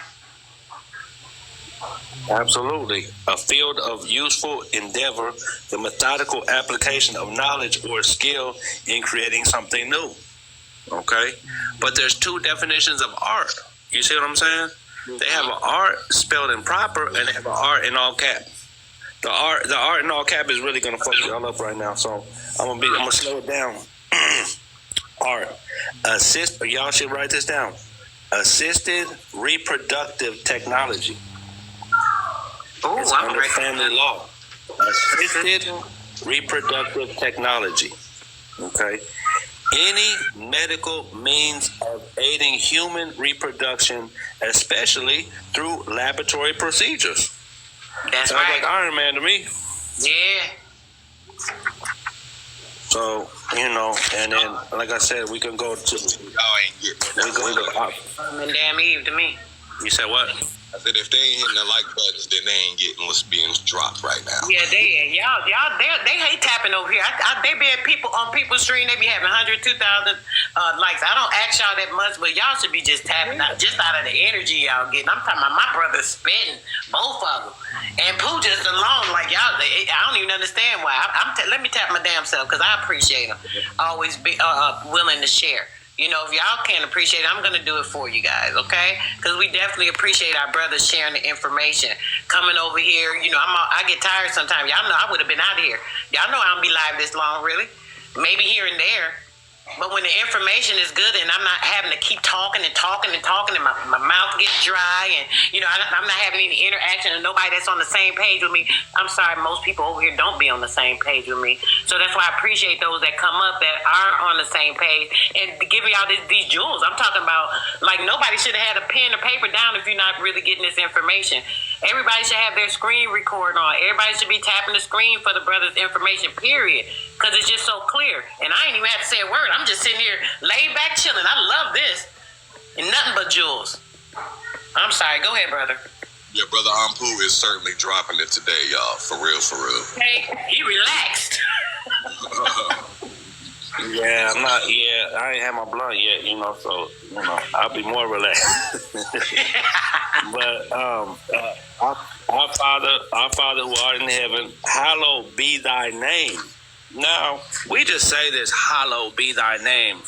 [SPEAKER 1] Absolutely. A field of useful endeavor, the methodical application of knowledge or skill in creating something new. Okay? But there's two definitions of art. You see what I'm saying? They have an art spelled in proper and they have an art in all cap. The art in all cap is really gonna fuck y'all up right now. So I'm gonna slow it down. Art. Y'all should write this down. Assisted reproductive technology.
[SPEAKER 3] Oh,
[SPEAKER 1] It's
[SPEAKER 3] I'm
[SPEAKER 1] under
[SPEAKER 3] ready.
[SPEAKER 1] family law. Assisted reproductive technology. Okay. Any medical means of aiding human reproduction, especially through laboratory procedures.
[SPEAKER 3] That's
[SPEAKER 1] Sounds
[SPEAKER 3] right.
[SPEAKER 1] like Iron Man to me.
[SPEAKER 3] Yeah.
[SPEAKER 1] So, and then, like I said, we can go to.
[SPEAKER 7] Y'all ain't getting it.
[SPEAKER 3] And damn Eve to me.
[SPEAKER 1] You said what?
[SPEAKER 7] I said if they ain't hitting the like buttons, then they ain't getting what's being dropped right now.
[SPEAKER 3] Yeah, y'all, they hate tapping over here. They be at people's stream. They be having 100, 2,000 likes. I don't ask y'all that much, but y'all should be just tapping out, just out of the energy y'all getting. I'm talking about my brother's spitting, both of them, and Pooh just alone. Like y'all, I don't even understand why. Let me tap my damn self because I appreciate them. Always be willing to share. If y'all can't appreciate it, I'm going to do it for you guys, okay? Because we definitely appreciate our brothers sharing the information. Coming over here, I get tired sometimes. Y'all know I would have been out of here. Y'all know I don't be live this long, really. Maybe here and there. But when the information is good and I'm not having to keep talking and my mouth gets dry and, I'm not having any interaction and nobody that's on the same page with me, I'm sorry, most people over here don't be on the same page with me. So that's why I appreciate those that come up that are on the same page and giving y'all these jewels. I'm talking about, like, nobody should have had a pen or paper down if you're not really getting this information. Everybody should have their screen recorded on. Everybody should be tapping the screen for the brother's information, period. Because it's just so clear. And I ain't even have to say a word. I'm just sitting here laid back chilling. I love this. And nothing but jewels. I'm sorry. Go ahead, brother.
[SPEAKER 7] Yeah, brother Ampu is certainly dropping it today, y'all. For real, for real.
[SPEAKER 3] Hey, he relaxed.
[SPEAKER 1] Yeah, I'm not. Yeah, I ain't had my blunt yet. So I'll be more relaxed. But our Father who art in heaven, hallowed be thy name. Now we just say this: hallowed be thy name.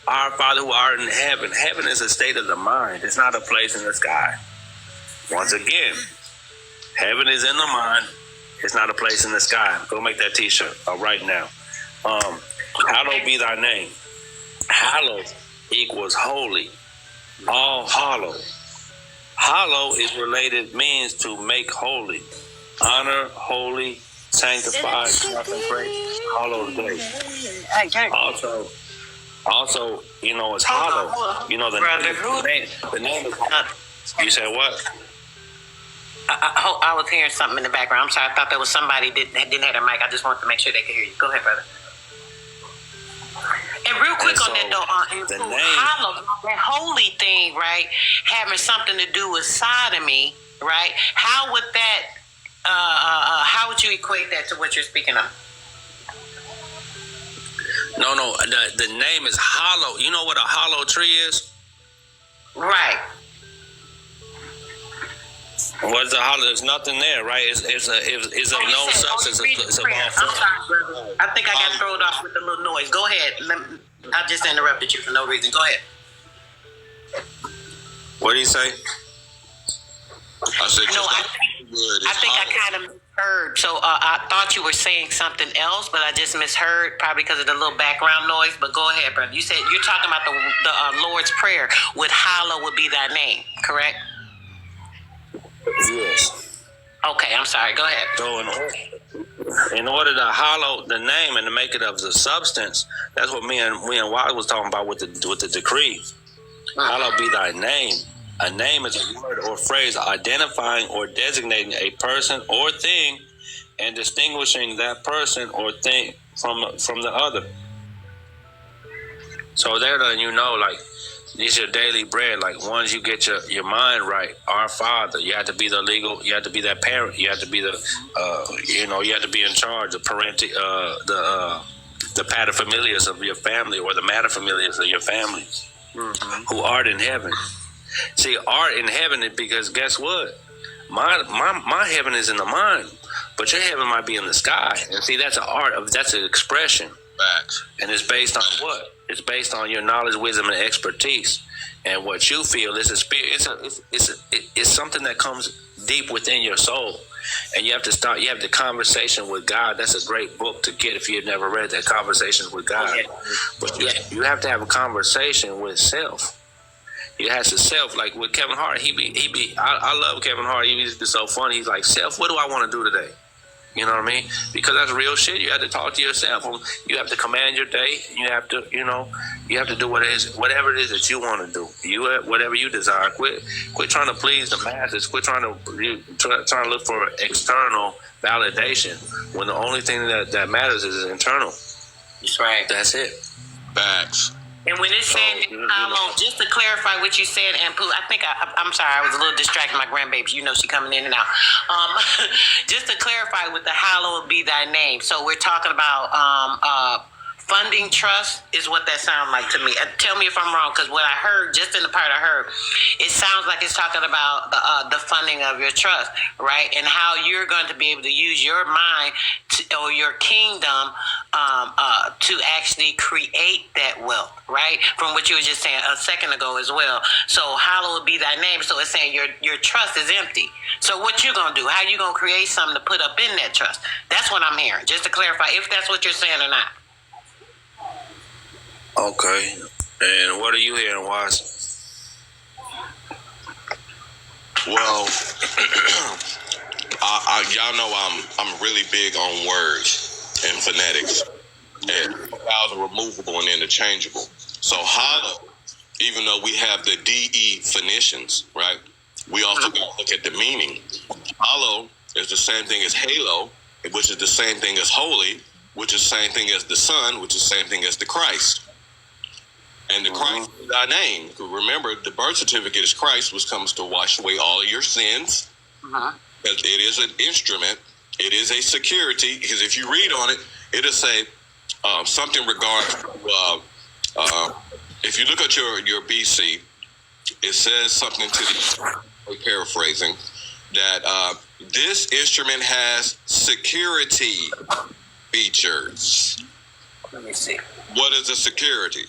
[SPEAKER 1] Our Father who art in heaven. Heaven is a state of the mind. It's not a place in the sky. Once again, heaven is in the mind. It's not a place in the sky. Go make that T-shirt right now. Hallowed be thy name. Hallowed equals holy. All hollow. Hollow is related, means to make holy. Honor, holy, sanctify, consecrate, hollow day. Also, it's hollow. The name is hollow. You said what?
[SPEAKER 3] I was hearing something in the background. I'm sorry. I thought there was somebody that didn't have their mic. I just wanted to make sure they could hear you. Go ahead, brother. And real quick on that though, hollow, that holy thing, right? Having something to do with sodomy, right? How would that? How would you equate that to what you're speaking of?
[SPEAKER 1] No. The name is hollow. You know what a hollow tree is?
[SPEAKER 3] Right.
[SPEAKER 1] What's a hollow? There's nothing there, right? It's a no substance. It's a ball.
[SPEAKER 3] I'm sorry, brother. I think I got thrown off with the little noise. Go ahead. I just interrupted you for no reason. Go ahead.
[SPEAKER 1] What do you say?
[SPEAKER 7] I said,
[SPEAKER 3] I think I kind of heard. So I thought you were saying something else, but I just misheard, probably because of the little background noise. But go ahead, brother. You said you're talking about the Lord's Prayer. With hallowed would be thy name, correct?
[SPEAKER 1] Yes.
[SPEAKER 3] Okay, I'm sorry. Go ahead.
[SPEAKER 1] So in order to hollow the name and to make it of the substance, that's what me and Wise was talking about with the decree. Hallowed be thy name. A name is a word or phrase identifying or designating a person or thing and distinguishing that person or thing from the other. So there, then you know, like, these your daily bread. Like, once you get your mind right, our Father, you have to be the legal, you have to be that parent, you have to be the, you have to be in charge, the parenti, the paterfamilias of your family, or the materfamilias of your family, who art in heaven. See, art in heaven is because guess what? My heaven is in the mind, but your heaven might be in the sky. And see, that's that's an expression.
[SPEAKER 7] Facts.
[SPEAKER 1] And it's based on what? It's based on your knowledge, wisdom, and expertise, and what you feel. It's a spirit. It's something that comes deep within your soul, and you have to start. You have the conversation with God. That's a great book to get if you've never read that, Conversations with God. But you have to have a conversation with self. You have to self, like with Kevin Hart. I love Kevin Hart. He be so funny. He's like, self, what do I want to do today? You know what I mean? Because that's real shit. You have to talk to yourself. You have to command your day. You have to, you have to do whatever it is that you want to do. Whatever you desire. Quit trying to please the masses. Quit trying to look for external validation when the only thing that matters is internal.
[SPEAKER 3] That's right.
[SPEAKER 1] That's it.
[SPEAKER 7] Facts.
[SPEAKER 3] And when it's saying just to clarify what you said, and Pooh, I think I'm sorry, I was a little distracted. My grandbaby, you know, she coming in and out. Just to clarify, with the hallowed be thy name. So we're talking about funding trust is what that sounds like to me. Tell me if I'm wrong, because what I heard, just in the part I heard, it sounds like it's talking about the funding of your trust, right? And how you're going to be able to use your mind or your kingdom to actually create that wealth, right? From what you were just saying a second ago as well. So hallowed be thy name. So it's saying your trust is empty. So what you going to do? How you going to create something to put up in that trust? That's what I'm hearing. Just to clarify, if that's what you're saying or not.
[SPEAKER 1] Okay. And what are you hearing, Wise?
[SPEAKER 7] Well, y'all know I'm really big on words and phonetics, and vowels are removable and interchangeable. So hollow, even though we have the DE phonicians, right? We also got to look at the meaning. Hollow is the same thing as halo, which is the same thing as holy, which is the same thing as the Son, which is the same thing as the Christ. And the Christ is thy name. Remember, the birth certificate is Christ, which comes to wash away all of your sins. It is an instrument. It is a security. Because if you read on it, it'll say something regarding. If you look at your BC, it says something to the paraphrasing that this instrument has security features.
[SPEAKER 3] Let me see.
[SPEAKER 7] What is a security?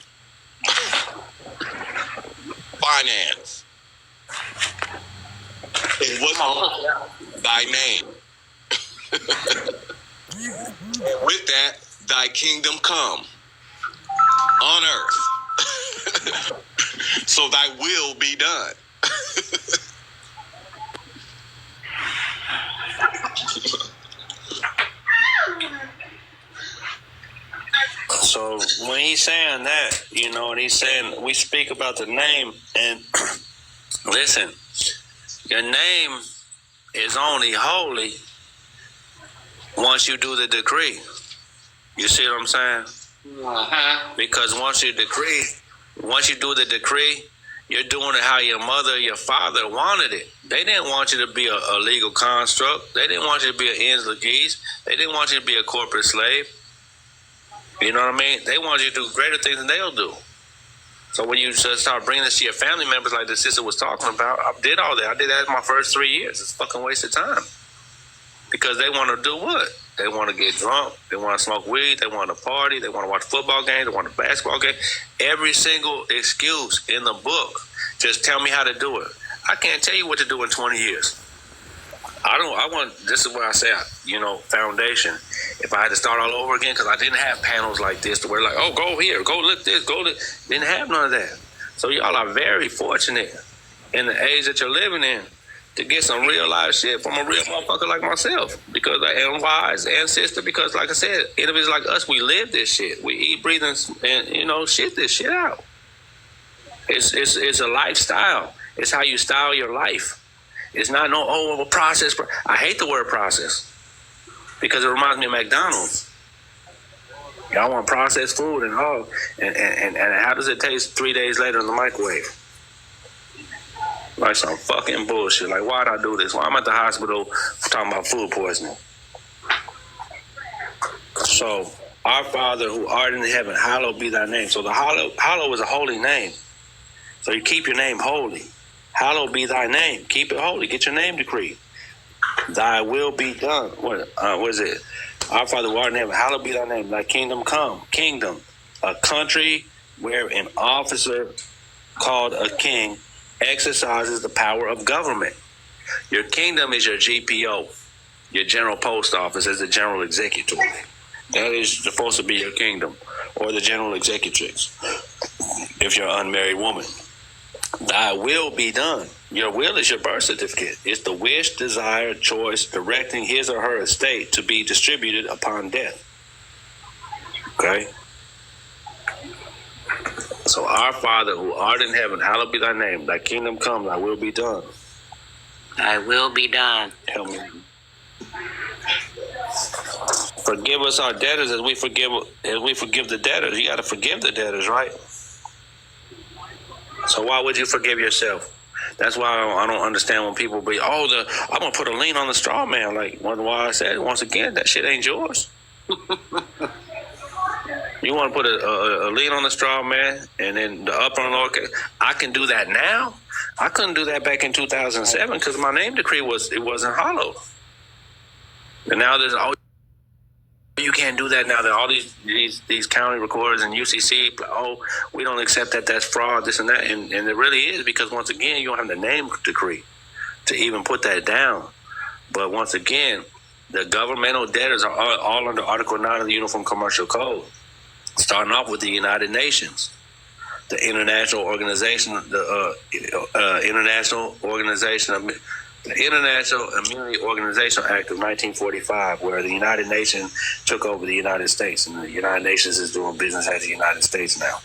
[SPEAKER 7] Finance. And what's thy name? And with that, thy kingdom come on earth. So thy will be done.
[SPEAKER 1] So when he's saying that, and he's saying we speak about the name, and listen, your name is only holy once you do the decree. You see what I'm saying? Because once you do the decree, you're doing it how your mother, your father wanted it. They didn't want you to be a legal construct. They didn't want you to be an ends geese. They didn't want you to be a corporate slave. You know what I mean? They want you to do greater things than they'll do. So when you just start bringing this to your family members like the sister was talking about, I did all that. I did that in my first 3 years. It's a fucking waste of time. Because they want to do what? They want to get drunk. They want to smoke weed. They want to party. They want to watch football games. They want a basketball game. Every single excuse in the book. Just tell me how to do it. I can't tell you what to do in 20 years. I want. This is where I say, foundation. If I had to start all over again, because I didn't have panels like this to where like, oh, go here, go look this, go look. Didn't have none of that. So y'all are very fortunate in the age that you're living in to get some real life shit from a real motherfucker like myself. Because and wise and sister, because like I said, individuals like us, we live this shit. We eat, breathe, and shit this shit out. It's a lifestyle. It's how you style your life. It's not a process. I hate the word process because it reminds me of McDonald's. Y'all want processed food and all, and how does it taste 3 days later in the microwave? Like some fucking bullshit. Like, why'd I do this? Well, I'm at the hospital talking about food poisoning. So, our Father who art in heaven, hallowed be thy name. So the hallow is a holy name. So you keep your name holy. Hallowed be thy name. Keep it holy. Get your name decreed. Thy will be done. What is it? Our Father who art in heaven, hallowed be thy name. Thy kingdom come. Kingdom. A country where an officer called a king exercises the power of government. Your kingdom is your GPO. Your general post office is the general executive. That is supposed to be your kingdom. Or the general executrix. If you're an unmarried woman. Thy will be done. Your will is your birth certificate. It's the wish, desire, choice, directing his or her estate to be distributed upon death. Okay? So our Father who art in heaven, hallowed be thy name. Thy kingdom come, thy will be done.
[SPEAKER 3] Thy will be done.
[SPEAKER 1] Help me. Forgive us our debtors as we forgive the debtors. You got to forgive the debtors, right? So why would you forgive yourself? That's why I don't understand when people be, I'm going to put a lien on the straw man. Like, why I said, once again, that shit ain't yours. You want to put a lien on the straw man and then the upper and lower case. I can do that now. I couldn't do that back in 2007 because my name decree wasn't hollow. And now there's you can't do that now. That all these county recorders and UCC, we don't accept that. That's fraud. This and that, and it really is because once again, you don't have the name decree to even put that down. But once again, the governmental debtors are all under Article 9 of the Uniform Commercial Code, starting off with the United Nations, the International Organization, the International Immunity Organization Act of 1945, where the United Nations took over the United States, and the United Nations is doing business as the United States now.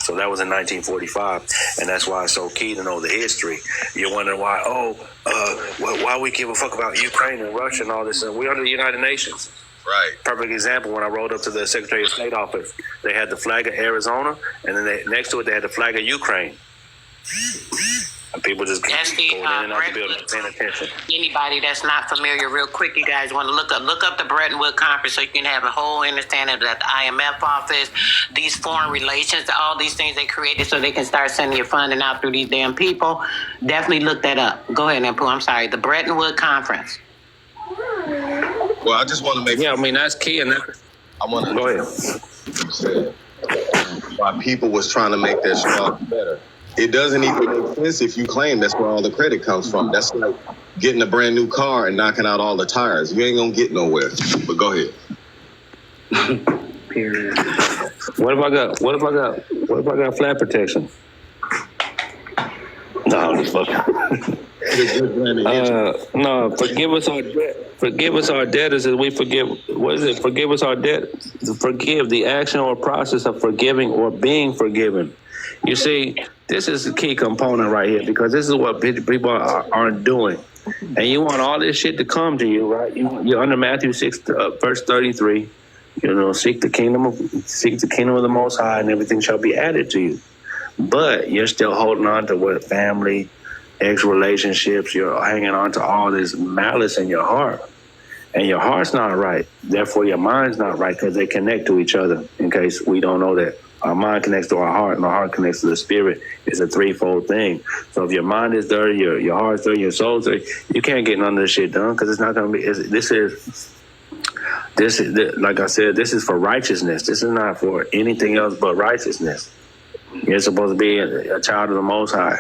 [SPEAKER 1] So that was in 1945, and that's why it's so key to know the history. You're wondering why, why we give a fuck about Ukraine and Russia and all this? We're under the United Nations.
[SPEAKER 6] Right.
[SPEAKER 1] Perfect example, when I rolled up to the Secretary of State office, they had the flag of Arizona, and then next to it, they had the flag of Ukraine. And people just going in and out the building, paying attention.
[SPEAKER 3] Anybody that's not familiar, real quick, you guys want to look up the Bretton Woods Conference so you can have a whole understanding of that IMF office, these foreign relations, all these things they created so they can start sending your funding out through these damn people. Definitely look that up. Go ahead, Nampu. I'm sorry. The Bretton Woods Conference.
[SPEAKER 6] Well, I just want to make
[SPEAKER 1] I mean, that's key. And
[SPEAKER 6] I want to
[SPEAKER 1] go ahead.
[SPEAKER 6] Say why people was trying to make their straw better. It doesn't even make sense if you claim that's where all the credit comes from. That's like getting a brand new car and knocking out all the tires. You ain't gonna get nowhere. But go ahead.
[SPEAKER 1] Period. What if I got flat protection? No, I'm just fucking. No, forgive us our debtors as we forgive. What is it? Forgive us our debt. Forgive, the action or process of forgiving or being forgiven. You see, this is the key component right here because this is what people aren't doing. And you want all this shit to come to you, right? You're under Matthew 6, verse 33. Seek the kingdom of the Most High, and everything shall be added to you. But you're still holding on to what family, ex-relationships. You're hanging on to all this malice in your heart, and your heart's not right. Therefore, your mind's not right because they connect to each other. In case we don't know that. Our mind connects to our heart, and our heart connects to the spirit. It's a threefold thing. So if your mind is dirty, your heart's dirty, your soul's dirty, you can't get none of this shit done because it's not going to be. This is like I said. This is for righteousness. This is not for anything else but righteousness. You're supposed to be a child of the Most High.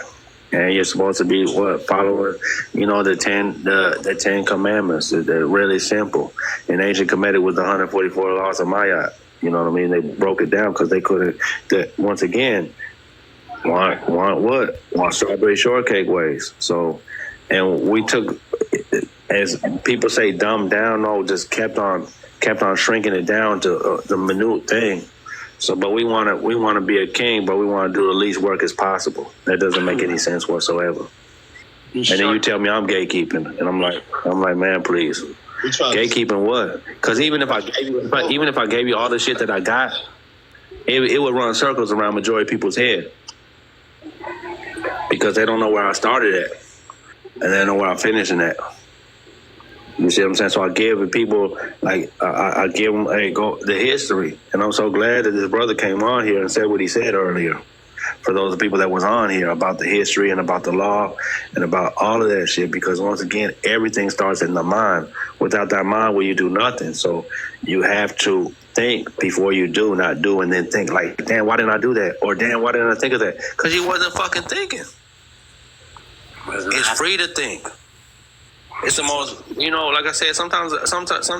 [SPEAKER 1] And you're supposed to be following, the 10 commandments. They're really simple. In ancient Kemetic was the 144 laws of Mayat. You know what I mean? They broke it down because they couldn't. Once again, want strawberry shortcake ways. So, and we took, as people say, dumbed down. No, just kept on shrinking it down to the minute thing. So, but we want to be a king, but we want to do the least work as possible. That doesn't make any sense whatsoever. And then you tell me I'm gatekeeping, and I'm like, man, please, gatekeeping what? Because even if I gave you all the shit that I got, it would run circles around majority of people's head because they don't know where I started at, and they don't know where I'm finishing at. You see what I'm saying? So I give people, like, I give them the history. And I'm so glad that this brother came on here and said what he said earlier. For those people that was on here about the history and about the law and about all of that shit. Because once again, everything starts in the mind. Without that mind, will you do nothing? So you have to think before you do, not do, and then think like, damn, why didn't I do that? Or damn, why didn't I think of that? Because you wasn't fucking thinking. It's free to think. It's the most, like I said, some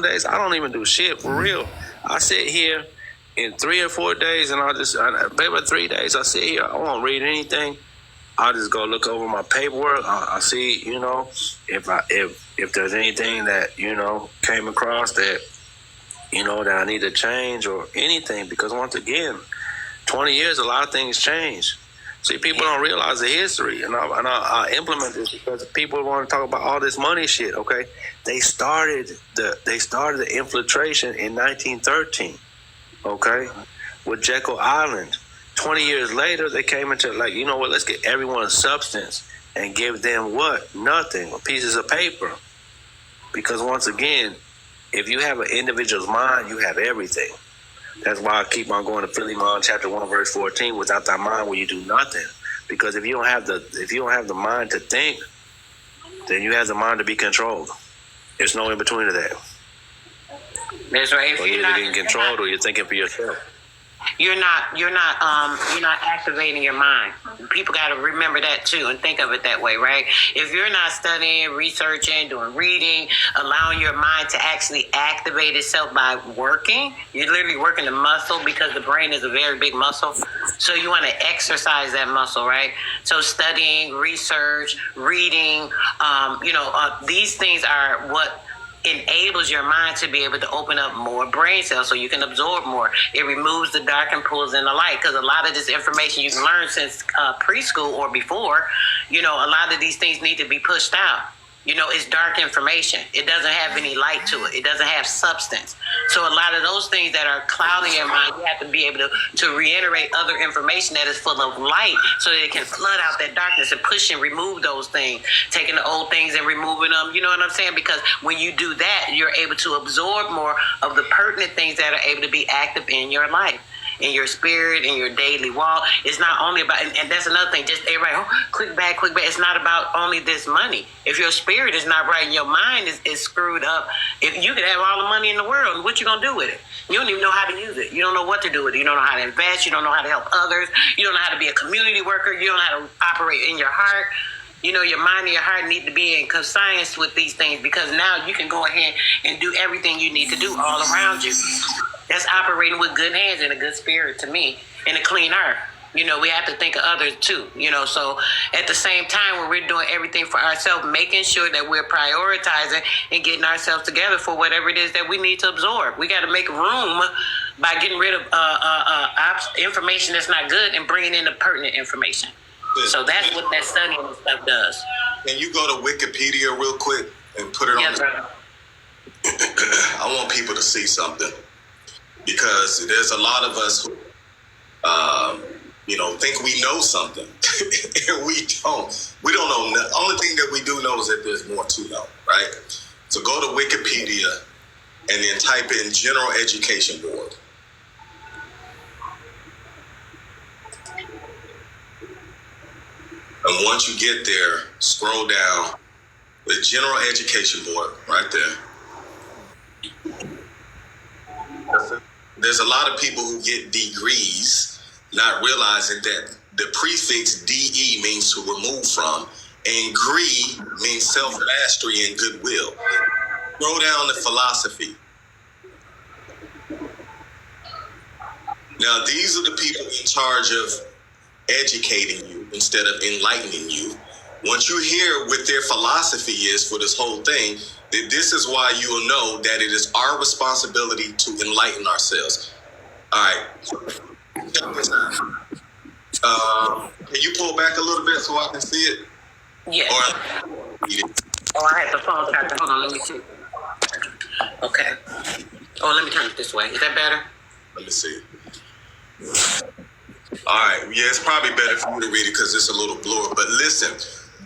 [SPEAKER 1] days I don't even do shit for real. I sit here in 3 or 4 days and maybe 3 days I sit here, I won't read anything. I'll just go look over my paperwork. I see, if there's anything that, came across that, that I need to change or anything. Because once again, 20 years, a lot of things change. See, people don't realize the history, and I implement this because people want to talk about all this money shit. Okay, they started the infiltration in 1913. Okay, with Jekyll Island. 20 years later, they came into let's get everyone's substance and give them what? Nothing, pieces of paper. Because once again, if you have an individual's mind, you have everything. That's why I keep on going to Philemon chapter 1 verse 14. Without that mind, will you do nothing? Because if you don't have the mind to think, then you have the mind to be controlled. There's no in between of that.
[SPEAKER 3] That's right.
[SPEAKER 1] Or you're either getting controlled or you're thinking for yourself.
[SPEAKER 3] You're not activating your mind. People got to remember that too and think of it that way, right? If you're not studying, researching, doing reading, allowing your mind to actually activate itself by working, you're literally working the muscle because the brain is a very big muscle. So you want to exercise that muscle, right? So studying, research, reading, these things are what enables your mind to be able to open up more brain cells so you can absorb more. It removes the dark and pulls in the light, because a lot of this information you can learn since preschool or before, a lot of these things need to be pushed out. It's dark information. It doesn't have any light to it. It doesn't have substance. So a lot of those things that are clouding your mind, you have to be able to reiterate other information that is full of light so that it can flood out that darkness and push and remove those things, taking the old things and removing them. You know what I'm saying? Because when you do that, you're able to absorb more of the pertinent things that are able to be active in your life, in your spirit, in your daily walk. It's not only about, and that's another thing, just everybody, quick back. It's not about only this money. If your spirit is not right and your mind is screwed up, if you could have all the money in the world, what you going to do with it? You don't even know how to use it. You don't know what to do with it. You don't know how to invest. You don't know how to help others. You don't know how to be a community worker. You don't know how to operate in your heart. Your mind and your heart need to be in conscience with these things, because now you can go ahead and do everything you need to do all around you. That's operating with good hands and a good spirit to me, and a clean heart. We have to think of others too, so at the same time when we're doing everything for ourselves, making sure that we're prioritizing and getting ourselves together for whatever it is that we need to absorb. We got to make room by getting rid of information that's not good and bringing in the pertinent information. So that's what that studying and stuff does.
[SPEAKER 7] Can you go to Wikipedia real quick and put it on?
[SPEAKER 3] Brother.
[SPEAKER 7] I want people to see something, because there's a lot of us who, think we know something, and we don't. We don't know. The only thing that we do know is that there's more to know, right? So go to Wikipedia and then type in General Education Board. And once you get there, scroll down. The General Education Board, right there. There's a lot of people who get degrees, not realizing that The prefix DE means to remove from, and greed means self-mastery and goodwill. Throw down the philosophy. Now, these are the people in charge of educating you instead of enlightening you. Once you hear what their philosophy is for this whole thing, that this is why you will know that it is our responsibility to enlighten ourselves. All right. Check this out. Can you pull back a little bit so I can see it?
[SPEAKER 3] Yes.
[SPEAKER 7] Or
[SPEAKER 3] I had the phone tapped. Hold on, let me see. Okay. Oh, let me turn it this way. Is that better?
[SPEAKER 7] let me see. All right. Yeah, it's probably better for you to read it because it's a little blurred. But listen,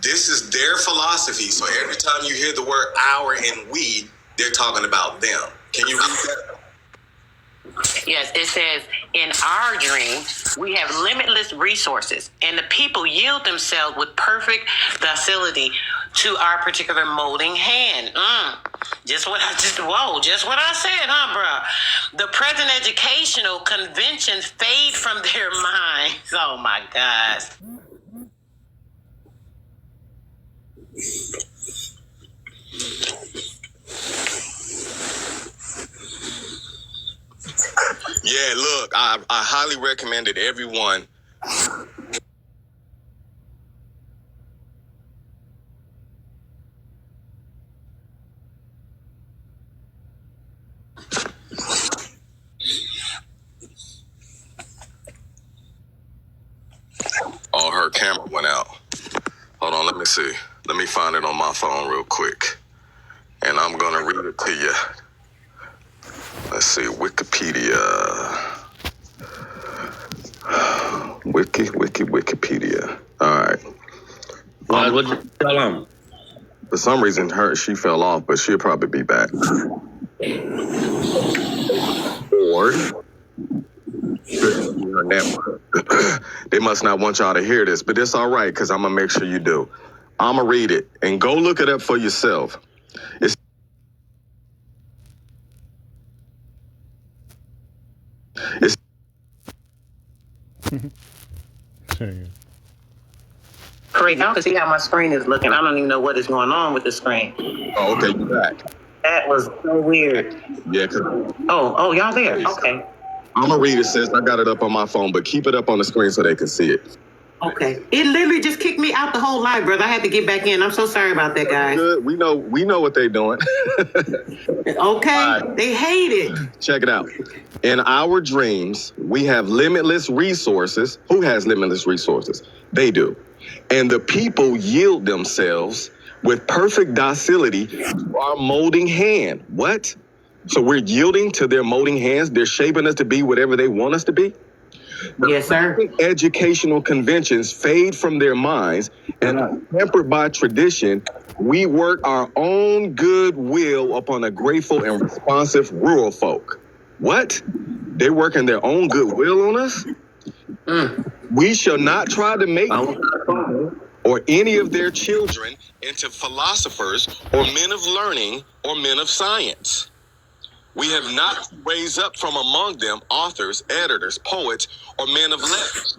[SPEAKER 7] this is their philosophy. So every time you hear the word our and we, they're talking about them. Can you read that?
[SPEAKER 3] Yes, it says, in our dream, we have limitless resources, and the people yield themselves with perfect docility to our particular molding hand. Just what I said, huh, bro? The present educational conventions fade from their minds. Oh, my gosh.
[SPEAKER 7] Yeah, look, I highly recommend it. Everyone. Oh, her camera went out. Hold on, let me see. Let me find it on my phone real quick. And I'm going to read it to you. Let's see, Wikipedia. Wikipedia. All right.
[SPEAKER 1] What you tell them?
[SPEAKER 7] For some reason, she fell off, but she'll probably be back. Or her network. They must not want y'all to hear this, but it's all right because I'm gonna make sure you do. I'm gonna read it and go look it up for yourself. It's
[SPEAKER 3] Great. I can see how my screen is looking. I don't even know what is going on with the screen.
[SPEAKER 7] Oh, okay, you're back.
[SPEAKER 3] That was so weird.
[SPEAKER 7] Yeah, cause
[SPEAKER 3] Oh, y'all there? Okay.
[SPEAKER 7] I'm gonna read it, sis. I got it up on my phone, but keep it up on the screen so they can see it.
[SPEAKER 3] Okay. It literally just kicked me out the whole live, brother. I had to get back in. I'm so sorry about that, guys.
[SPEAKER 7] Good. We know what they're doing.
[SPEAKER 3] Okay.
[SPEAKER 7] Right.
[SPEAKER 3] They hate it.
[SPEAKER 7] Check it out. In our dreams, we have limitless resources. Who has limitless resources? They do. And the people yield themselves with perfect docility to our molding hand. What? So we're yielding to their molding hands. They're shaping us to be whatever they want us to be.
[SPEAKER 3] Yes, sir.
[SPEAKER 7] Educational conventions fade from their minds and are tempered by tradition. We work our own goodwill upon a grateful and responsive rural folk. What? They're working their own goodwill on us? We shall not try to make or any of their children into philosophers or men of learning or men of science. We have not raised up from among them authors, editors, poets, or men of letters.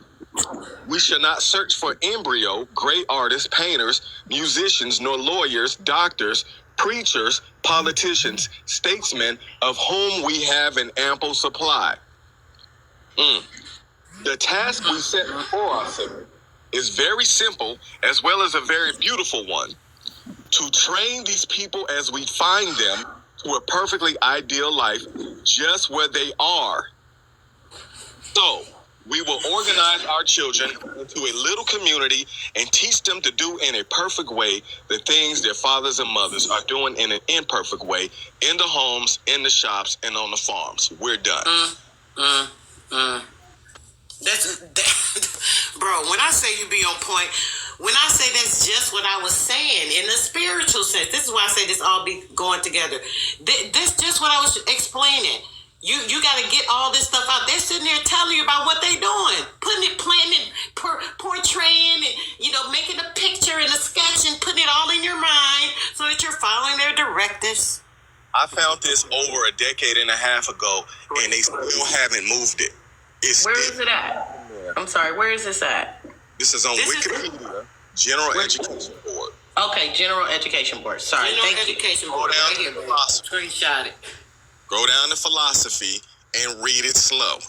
[SPEAKER 7] We shall not search for embryo, great artists, painters, musicians, nor lawyers, doctors, preachers, politicians, statesmen, of whom we have an ample supply. The task we set before us is very simple as well as a very beautiful one. To train these people as we find them to a perfectly ideal life just where they are. So, we will organize our children into a little community and teach them to do in a perfect way the things their fathers and mothers are doing in an imperfect way in the homes, in the shops, and on the farms. We're done.
[SPEAKER 3] Bro, when I say you be on point, when I say that's just what I was saying in the spiritual sense, this is why I say this all be going together. This just what I was explaining. You got to get all this stuff out. They're sitting there telling you about what they doing, putting it, planning, portraying it, making a picture and a sketch and putting it all in your mind so that you're following their directives.
[SPEAKER 7] I found this over a decade and a half ago, and they still haven't moved it.
[SPEAKER 4] Where is it at? I'm sorry, where is this at?
[SPEAKER 7] This is on
[SPEAKER 3] This is-
[SPEAKER 7] Wikipedia, General Education Board.
[SPEAKER 4] Okay, General Education Board. Sorry,
[SPEAKER 3] General
[SPEAKER 4] thank you.
[SPEAKER 3] Education Board
[SPEAKER 7] Go down
[SPEAKER 3] right
[SPEAKER 7] to
[SPEAKER 3] here, baby.
[SPEAKER 7] philosophy.
[SPEAKER 3] Screenshot it.
[SPEAKER 7] Go down to philosophy and read it slow.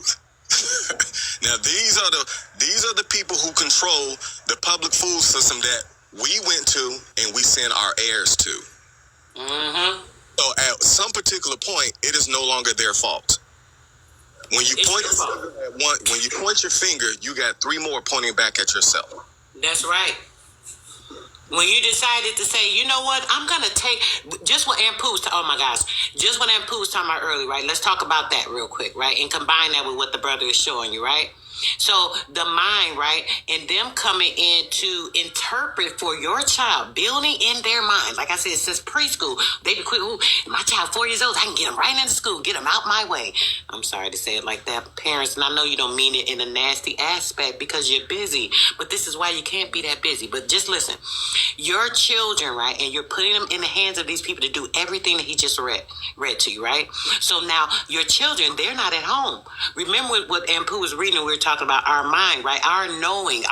[SPEAKER 7] Now these are the people who control the public food system that we went to and we send our heirs to.
[SPEAKER 3] Mm-hmm.
[SPEAKER 7] So at some particular point, it is no longer their fault. When you
[SPEAKER 3] It's
[SPEAKER 7] point
[SPEAKER 3] your fault.
[SPEAKER 7] when you point your finger, you got 3 more pointing back at yourself.
[SPEAKER 3] That's right. When you decided to say, you know what, I'm going to take, just what Aunt Pooh was, oh my gosh, just what Aunt Pooh was talking about earlier, right? Let's talk about that real quick, right? And combine that with what the brother is showing you, right? So the mind, right, and them coming in to interpret for your child, building in their mind. Like I said, since preschool, they be quick, ooh, my child 4 years old, I can get him right into school, get him out my way. I'm sorry to say it like that, parents, and I know you don't mean it in a nasty aspect because you're busy, but this is why you can't be that busy. But just listen, your children, right, and you're putting them in the hands of these people to do everything that he just read to you, right? So now your children, they're not at home. Remember what Aunt Pooh was reading, we were talking about our mind, right? Our knowing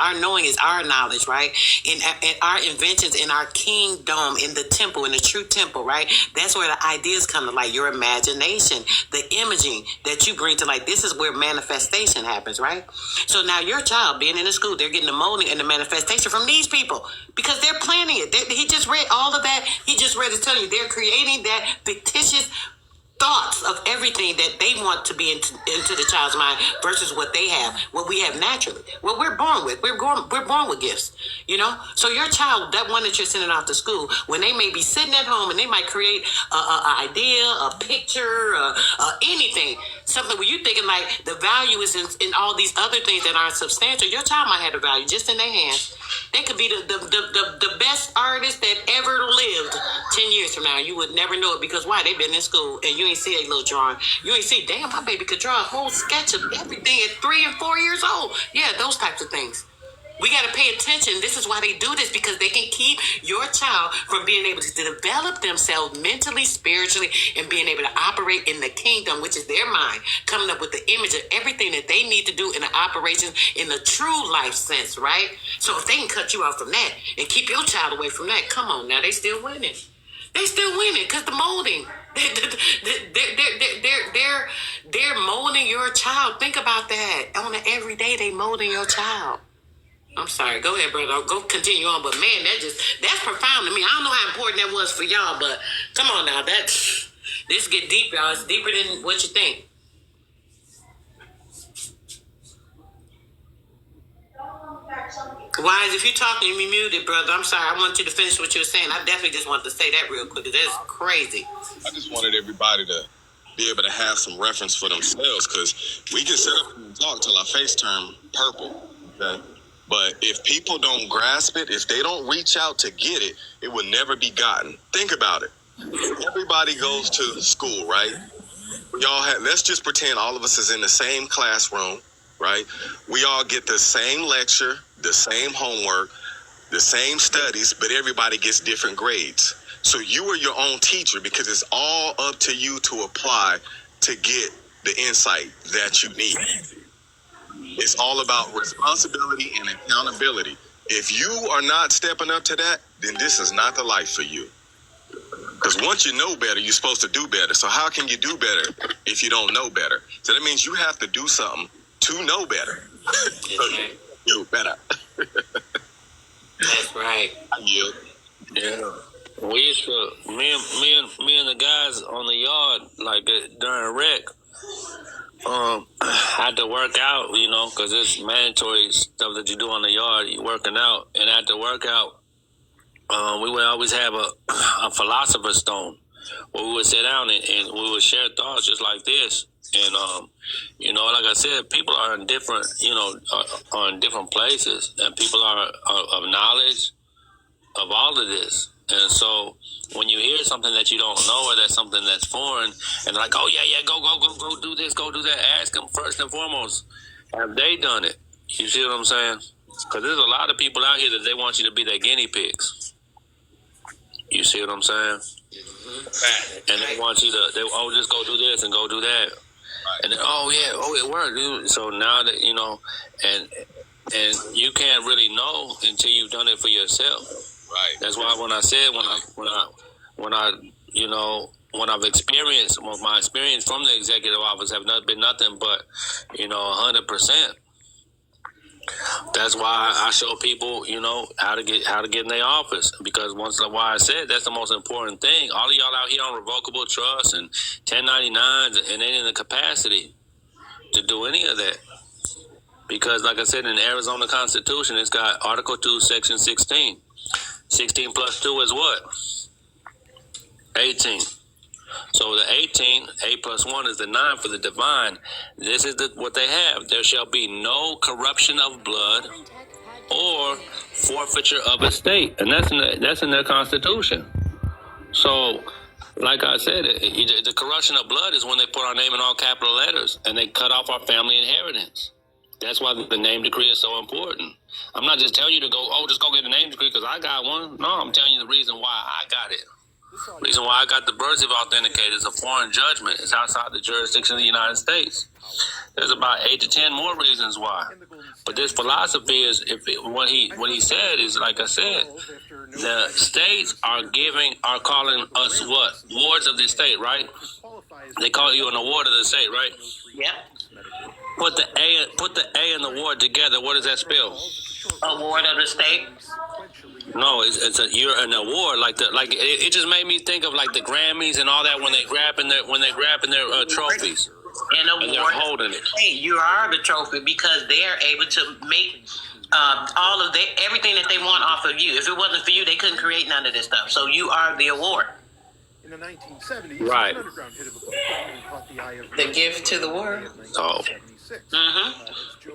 [SPEAKER 3] is our knowledge, right? And our inventions in our kingdom, in the temple, in the true temple, right? That's where the ideas come to light. Your imagination, the imaging that you bring to light. This is where manifestation happens, right? So now your child being in the school, they're getting the molding and the manifestation from these people because they're planning it. He just read all of that. He just read it telling you they're creating that fictitious thoughts of everything that they want to be into the child's mind versus what they have, what we have naturally, what we're born with. We're born with gifts, you know? So your child, that one that you're sending off to school, when they may be sitting at home and they might create an idea, a picture, anything, something where you're thinking like the value is in all these other things that aren't substantial. Your child might have the value just in their hands. They could be the best artist that ever lived 10 years from now. You would never know it because why? They've been in school and you ain't see a little drawing. You ain't see, damn, my baby could draw a whole sketch of everything at 3 and 4 years old. Yeah, those types of things. We got to pay attention. This is why they do this, because they can keep your child from being able to develop themselves mentally, spiritually, and being able to operate in the kingdom, which is their mind, coming up with the image of everything that they need to do in the operations in the true life sense, right? So if they can cut you off from that and keep your child away from that, come on now, they still winning. They still winning because the molding. They're molding your child. Think about that. On an everyday, they molding your child. I'm sorry. Go ahead, brother. I'll go continue on. But man, that's profound to me. I don't know how important that was for y'all, but come on now. This get deep, y'all. It's deeper than what you think. Wise, if you're talking, you muted, brother. I'm sorry. I want you to finish what you were saying. I definitely just wanted to say that real quick. That's crazy.
[SPEAKER 7] I just wanted everybody to be able to have some reference for themselves, because we can sit up and talk till our face turn purple. Okay? But if people don't grasp it, if they don't reach out to get it, it will never be gotten. Think about it. Everybody goes to school, right? Let's just pretend all of us is in the same classroom, right? We all get the same lecture, the same homework, the same studies, but everybody gets different grades. So you are your own teacher, because it's all up to you to apply to get the insight that you need. It's all about responsibility and accountability. If you are not stepping up to that, then this is not the life for you. Because once you know better, you're supposed to do better. So how can you do better if you don't know better? So that means you have to do something to know better. So you do better.
[SPEAKER 3] That's right.
[SPEAKER 7] You.
[SPEAKER 1] Yeah. We used to, me and the guys on the yard, like during rec, had to work out, you know, because it's mandatory stuff that you do on the yard, you working out. And at the workout, we would always have a philosopher's stone where we would sit down and we would share thoughts just like this. And, you know, like I said, people are in different, you know, are in different places, and people are of knowledge of all of this. And so when you hear something that you don't know, or that's something that's foreign, and like, oh, yeah, go do this, go do that, ask them first and foremost, have they done it? You see what I'm saying? Because there's a lot of people out here that they want you to be their guinea pigs. You see what I'm saying? Mm-hmm. And they want you to, just go do this and go do that. And then, it worked, dude. So now that, you know, and and you can't really know until you've done it for yourself.
[SPEAKER 7] Right.
[SPEAKER 1] That's why when I said when I've experienced, well, my experience from the executive office have not been nothing but 100%. That's why I show people, how to get in their office, because why I said that's the most important thing. All of y'all out here on revocable trust and 1099s and ain't in the capacity to do any of that. Because like I said, in the Arizona Constitution, it's got Article 2, Section 16. 16 plus 2 is what? 18. So the 18, 8 plus 1 is the 9 for the divine. This is what they have. There shall be no corruption of blood or forfeiture of estate. And that's in their Constitution. So, like I said, the corruption of blood is when they put our name in all capital letters and they cut off our family inheritance. That's why the name decree is so important. I'm not just telling you to just go get a name decree because I got one. No, I'm telling you the reason why I got it. The reason why I got the birth certificate authenticated is a foreign judgment. It's outside the jurisdiction of the United States. There's about 8 to 10 more reasons why. But this philosophy is, what he said is, like I said, the states are calling us what? Wards of the state, right? They call you an award of the state, right?
[SPEAKER 3] Yep.
[SPEAKER 1] Put the A and the ward together. What does that spell?
[SPEAKER 3] Award of the state.
[SPEAKER 1] No, you're an award it just made me think of like the Grammys and all that when they grabbing their trophies and they're holding it.
[SPEAKER 3] Hey, you are the trophy because they're able to make all of everything that they want off of you. If it wasn't for you, they couldn't create none of this stuff. So you are the award.
[SPEAKER 8] In the 1970s,
[SPEAKER 1] right.
[SPEAKER 8] Underground hit a book and caught the eye of
[SPEAKER 4] The gift to the world.
[SPEAKER 1] Oh.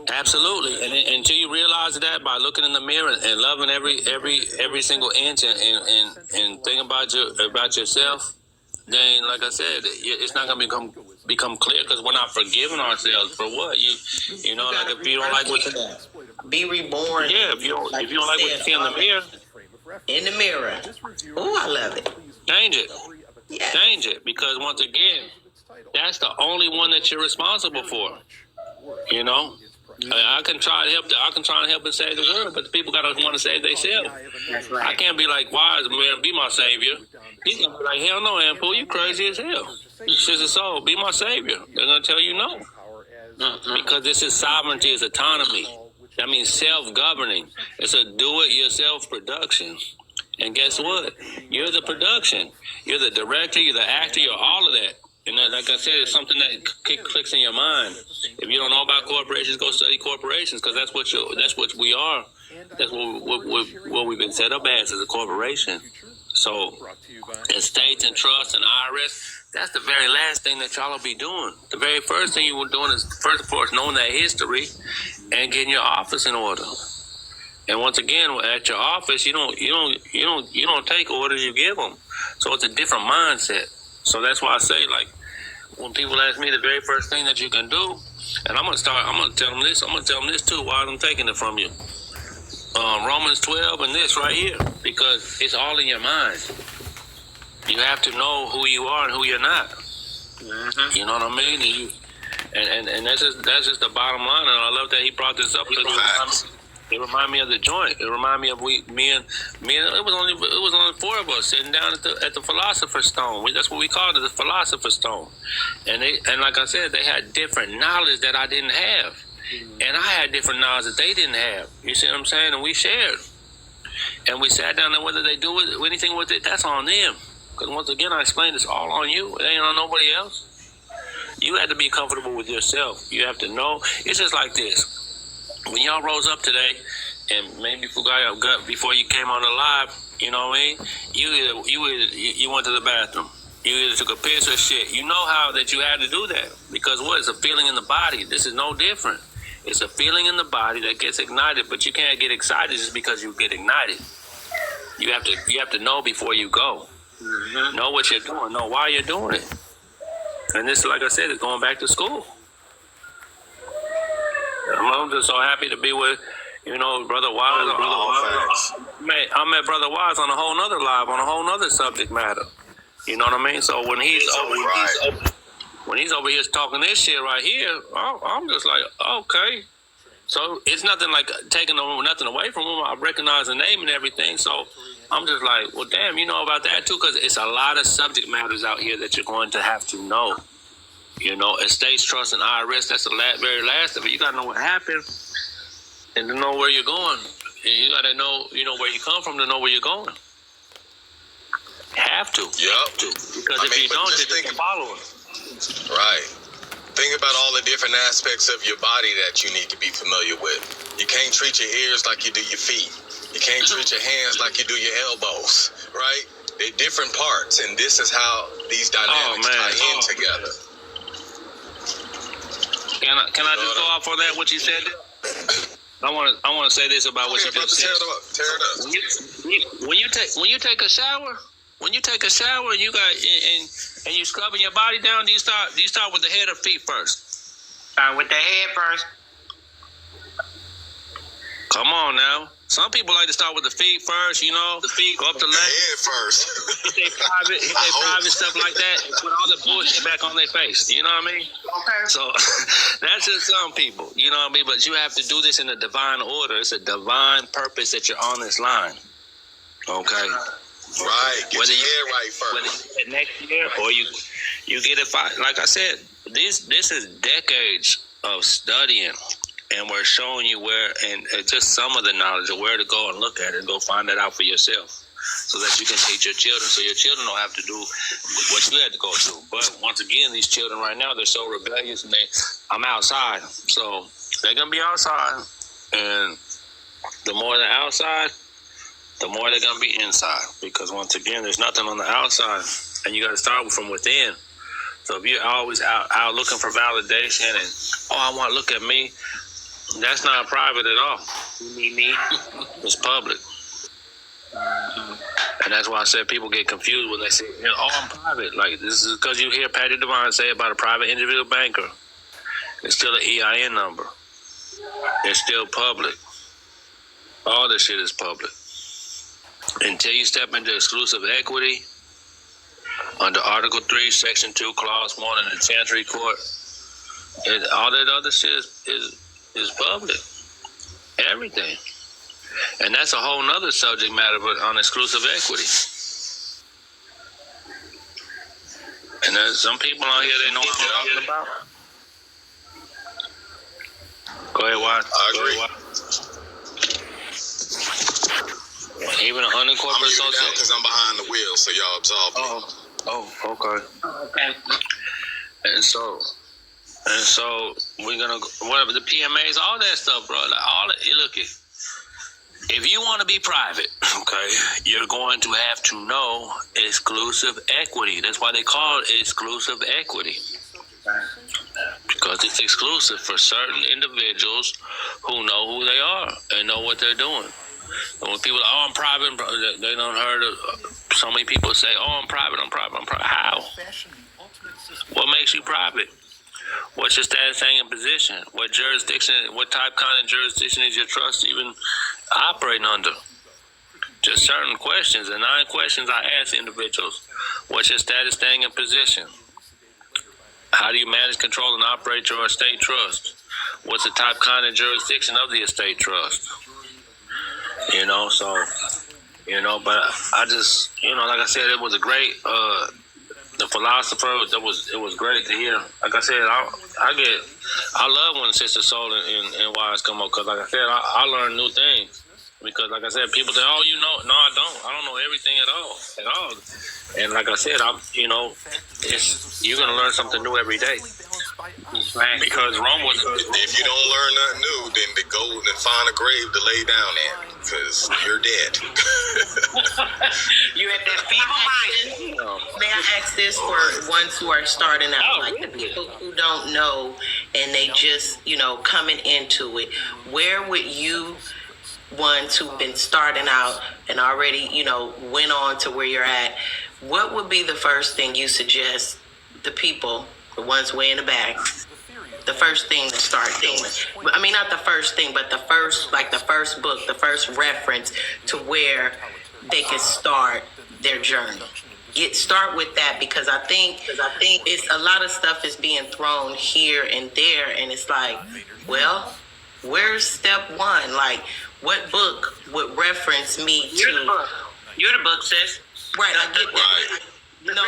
[SPEAKER 1] Absolutely, and until you realize that by looking in the mirror and loving every single inch and think about yourself, then like I said, it's not gonna become clear because we're not forgiving ourselves for what you know. Like if you don't like what you
[SPEAKER 4] be reborn.
[SPEAKER 1] Yeah, if you don't like what you see in the mirror.
[SPEAKER 4] In the mirror. Oh, I love it.
[SPEAKER 1] Change it.
[SPEAKER 4] Yeah.
[SPEAKER 1] Change it, because once again, that's the only one that you're responsible for. I can try to help and save the world, but the people gotta want to save themselves.
[SPEAKER 3] That's right.
[SPEAKER 1] I can't be like, wise man, be my savior. He's gonna be like, hell no, Ampoule, you crazy as hell. Sister Soul, be my savior. They're gonna tell you no, because this is sovereignty, is autonomy. That means self-governing. It's a do-it-yourself production. And guess what? You're the production. You're the director. You're the actor. You're all of that. And like I said, it's something that clicks in your mind. If you don't know about corporations, go study corporations, because that's what we are. That's what we've been set up as a corporation. So, estates and trusts and IRS, that's the very last thing that y'all will be doing. The very first thing you were doing is, first of all, knowing that history and getting your office in order. And once again, at your office, you don't take orders, you give them. So it's a different mindset. So that's why I say, like, when people ask me the very first thing that you can do, and I'm gonna tell them this too while I'm taking it from you. Romans 12 and this right here, because it's all in your mind. You have to know who you are and who you're not. Mm-hmm. You know what I mean? And that's just the bottom line. And I love that he brought this up because it reminded me of the joint. It reminded me of me and it was only four of us sitting down at the Philosopher's Stone. That's what we called it, the Philosopher's Stone. And like I said, they had different knowledge that I didn't have. And I had different knowledge that they didn't have. You see what I'm saying? And we shared. And we sat down, and whether they do anything with it, that's on them. Because once again, I explained, it's all on you. It ain't on nobody else. You have to be comfortable with yourself. You have to know. It's just like this. When y'all rose up today, and maybe before you came on the live, you know what I mean? You went to the bathroom. You either took a piss or shit. You know how that you had to do that. Because what? It's a feeling in the body. This is no different. It's a feeling in the body that gets ignited, but you can't get excited just because you get ignited. You have to know before you go. Mm-hmm. Know what you're doing. Know why you're doing it. And this, like I said, is going back to school. I'm just so happy to be with, Brother Wise. I met Brother Wise on a whole nother live, on a whole nother subject matter. You know what I mean? So when he's over here talking this shit right here, I'm just like, okay. So it's nothing like taking nothing away from them. I recognize the name and everything. So I'm just like, well, damn, you know about that too? Because it's a lot of subject matters out here that you're going to have to know. You know, estates, trust, and IRS, that's the very last of it. You got to know what happened and to know where you're going. And you got to know, where you come from to know where you're going. Have to.
[SPEAKER 7] Yep.
[SPEAKER 1] Because if you don't, you're just following.
[SPEAKER 7] Right. Think about all the different aspects of your body that you need to be familiar with. You can't treat your ears like you do your feet. You can't treat your hands like you do your elbows, right? They're different parts, and this is how these dynamics tie in together.
[SPEAKER 1] Can I just go off on that? What you said? I want to say this about what you just said.
[SPEAKER 7] Tear it up.
[SPEAKER 1] When you take a shower, and you got and you scrubbing your body down, do you start with the head or feet first?
[SPEAKER 3] With the head first.
[SPEAKER 1] Come on now. Some people like to start with the feet first, the feet, go up the leg.
[SPEAKER 7] Head first.
[SPEAKER 1] Hit private stuff like that, and put all the bullshit back on their face. You know what I mean?
[SPEAKER 3] Okay.
[SPEAKER 1] So that's just some people, you know what I mean? But you have to do this in a divine order. It's a divine purpose that you're on this line. Okay?
[SPEAKER 7] Right. Get your head right first.
[SPEAKER 1] Whether you get next year or you get it fine. Like I said, this is decades of studying. And we're showing you where, and just some of the knowledge of where to go and look at it and go find that out for yourself so that you can teach your children so your children don't have to do what you had to go through. But once again, these children right now, they're so rebellious and I'm outside. So they're going to be outside. And the more they're outside, the more they're going to be inside. Because once again, there's nothing on the outside and you got to start from within. So if you're always out looking for validation and, I want to look at me, that's not private at all. You need me. It's public. And that's why I said people get confused when they say, I'm private. Like, this is because you hear Patty Devine say about a private individual banker. It's still an EIN number. It's still public. All this shit is public. Until you step into exclusive equity under Article 3, Section 2, Clause 1 in the Chancery Court, and all that other shit is public. Everything. And that's a whole nother subject matter, but on exclusive equity. And there's some people out here, they know what I'm talking about. Go ahead, Watts.
[SPEAKER 7] I agree.
[SPEAKER 1] Even an unincorporated association.
[SPEAKER 7] Because I'm behind the wheel, so y'all absolve me.
[SPEAKER 1] Okay.
[SPEAKER 3] Okay.
[SPEAKER 1] And so we're gonna whatever the PMAs, all that stuff, bro. Like look, if you want to be private, okay, you're going to have to know exclusive equity. That's why they call it exclusive equity, because it's exclusive for certain individuals who know who they are and know what they're doing. And when people are, I'm private, they don't heard of so many people say, I'm private. How? What makes you private? What's your status, standing, position? What jurisdiction, what kind of jurisdiction is your trust even operating under? Just certain questions. The 9 questions I ask individuals. What's your status, standing, and position? How do you manage, control, and operate your estate trust? What's the type, kind, and jurisdiction of the estate trust? But I just, like I said, it was a great, the philosopher, it was great to hear. Like I said, I love when Sister Soul and Wise come up, because like I said, I learn new things. Because like I said, people say, no, I don't know everything at all. And like I said, you're going to learn something new every day. Because Rome was...
[SPEAKER 7] If you don't learn nothing new, then to go and find a grave to lay down in, because you're dead.
[SPEAKER 3] You at that feeble mind.
[SPEAKER 4] May I ask this for ones who are starting out, like the people who don't know and they just, coming into it, where would you, ones who've been starting out and already, went on to where you're at, what would be the first thing you suggest the people, the ones way in the back, the first thing to start doing? I mean, not the first thing, but the first book, the first reference to where they can start their journey. Start with that, because I think it's a lot of stuff is being thrown here and there, and it's like, well, Where's step one? Like, what book would reference me
[SPEAKER 3] You're the
[SPEAKER 4] to?
[SPEAKER 3] book. You're the book, sis.
[SPEAKER 4] Right, I get that.
[SPEAKER 7] Right.
[SPEAKER 4] No,
[SPEAKER 3] No.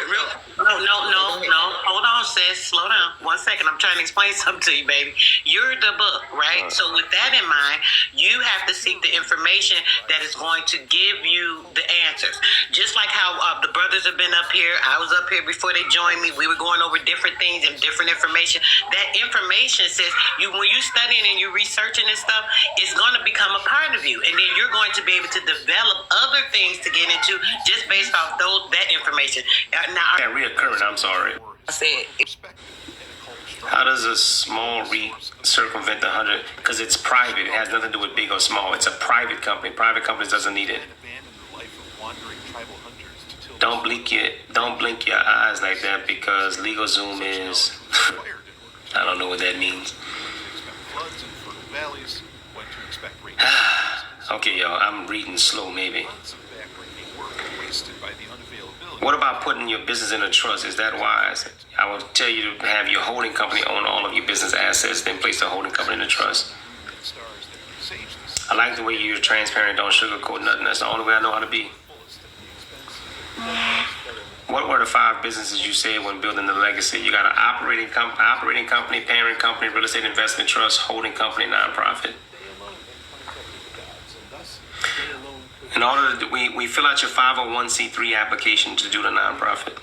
[SPEAKER 3] Hold on, sis. Slow down. 1 second. I'm trying to explain something to you, baby. You're the book, right? So with that in mind, you have to seek the information that is going to give you the answers. Just like how the brothers have been up here. I was up here before they joined me. We were going over different things and different information. That information says when you studying and you researching this stuff, it's going to become a part of you, and then you're going to be able to develop other things to get into just based off that information. Now,
[SPEAKER 9] Yeah, reoccurring, I'm sorry.
[SPEAKER 4] I said,
[SPEAKER 9] How does a small REIT circumvent the 100? Because it's private. It has nothing to do with big or small. It's a private company. Private companies doesn't need it. Don't blink your eyes like that because LegalZoom is. I don't know what that means. Okay, y'all. I'm reading slow, maybe. What about putting your business in a trust? Is that wise? I would tell you to have your holding company own all of your business assets, then place the holding company in a trust. I like the way you're transparent, don't sugarcoat nothing. That's the only way I know how to be. What were the 5 businesses you said when building the legacy? You got an operating company, parent company, real estate investment trust, holding company, nonprofit. In order to, we fill out your 501c3 application to do the nonprofit.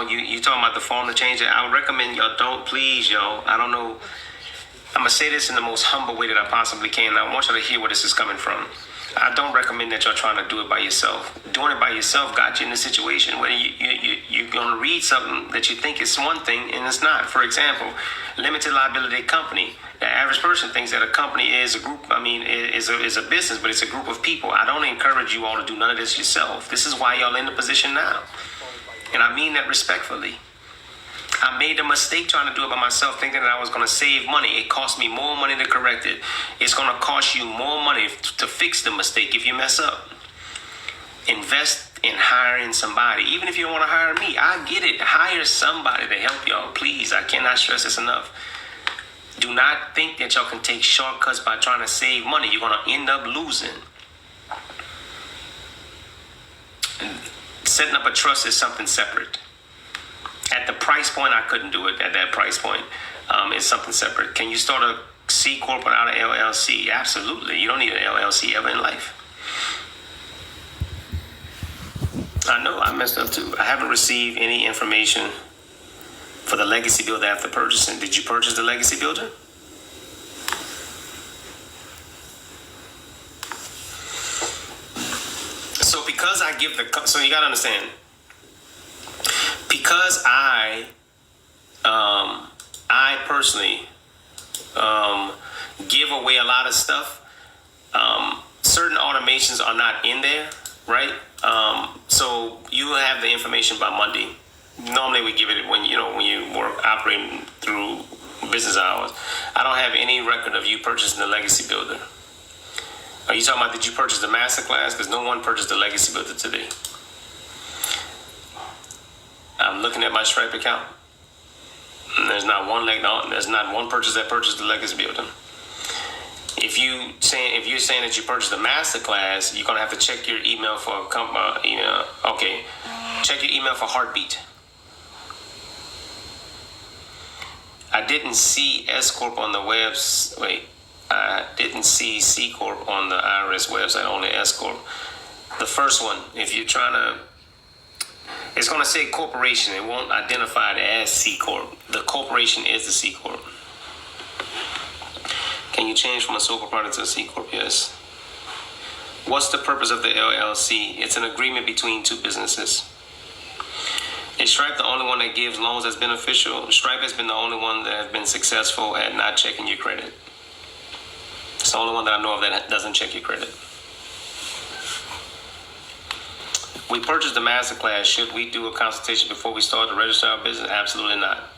[SPEAKER 9] You talking about the form to change it? I would recommend y'all don't, please, y'all. I don't know. I'm going to say this in the most humble way that I possibly can. I want you to hear where this is coming from. I don't recommend that you're trying to do it by yourself. Doing it by yourself got you in a situation where you're going to read something that you think is one thing and it's not. For example, limited liability company. The average person thinks that a company is a group, is a business, but it's a group of people. I don't encourage you all to do none of this yourself. This is why y'all in the position now. And I mean that respectfully. I made a mistake trying to do it by myself, thinking that I was going to save money. It cost me more money to correct it. It's going to cost you more money to fix the mistake if you mess up. Invest in hiring somebody. Even if you don't want to hire me, I get it. Hire somebody to help y'all. Please, I cannot stress this enough. Do not think that y'all can take shortcuts by trying to save money. You're going to end up losing. Setting up a trust is something separate. At the price point, I couldn't do it at that price point. It's something separate. Can you start a C Corp without an LLC? Absolutely. You don't need an LLC ever in life. I know I messed up too. I haven't received any information for the legacy builder after purchasing. Did you purchase the legacy builder? So because I give so you gotta understand, because I personally give away a lot of stuff, certain automations are not in there, right? So you have the information by Monday. Normally we give it when you work operating through business hours. I don't have any record of you purchasing the legacy builder. Are you talking about did you purchase the masterclass? Because no one purchased the legacy builder today. I'm looking at my Stripe account. And there's not one purchase that purchased the legacy builder. If you're saying that you purchased the masterclass, you're gonna have to check your email for Okay, check your email for Heartbeat. I didn't see S Corp on the website. I didn't see C Corp on the IRS website. Only S Corp. The first one, if you're trying to. It's going to say corporation. It won't identify it as C Corp. The corporation is the C Corp. Can you change from a sole proprietor to a C Corp? Yes. What's the purpose of the LLC? It's an agreement between two businesses. Is Stripe the only one that gives loans that's beneficial? Stripe has been the only one that has been successful at not checking your credit. It's the only one that I know of that doesn't check your credit. We purchased the masterclass. Should we do a consultation before we start to register our business? Absolutely not.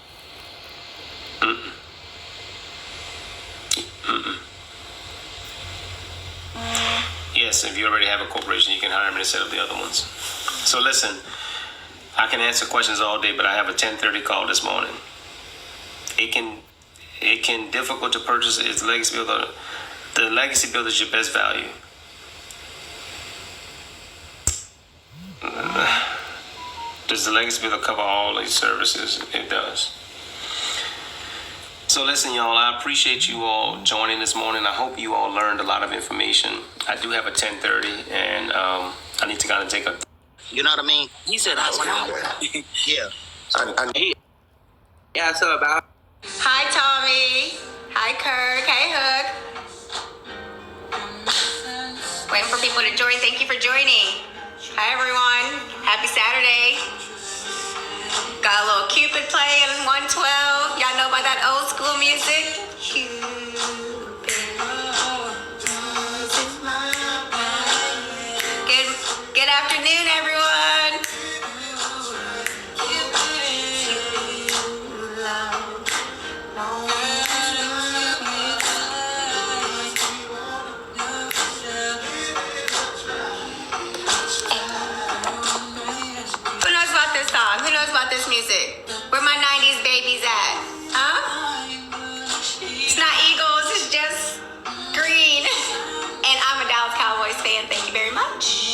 [SPEAKER 9] Yes, if you already have a corporation, you can hire me to set up the other ones. So listen, I can answer questions all day, but I have a 10:30 call this morning. it can difficult to purchase. It's legacy builder. The legacy builder is your best value. Does the legacy builder cover all these services? It does. So listen, y'all, I appreciate you all joining this morning. I hope you all learned a lot of information. I do have a 10:30, and I need to kind of take a...
[SPEAKER 10] You know what I mean?
[SPEAKER 5] He said I was out.
[SPEAKER 10] Yeah.
[SPEAKER 5] Yeah, so about.
[SPEAKER 11] Hi, Tommy. Hi, Kirk. Hey, Hook. Waiting for people to join. Thank you for joining. Hi, everyone. Happy Saturday. Got a little Cupid playing 112. Y'all know about that old school music? Good afternoon, everyone. Who knows about this song? Who knows about this music? Where my 90s babies at? Huh? It's not Eagles, it's just green. And I'm a Dallas Cowboys fan. Thank you very much.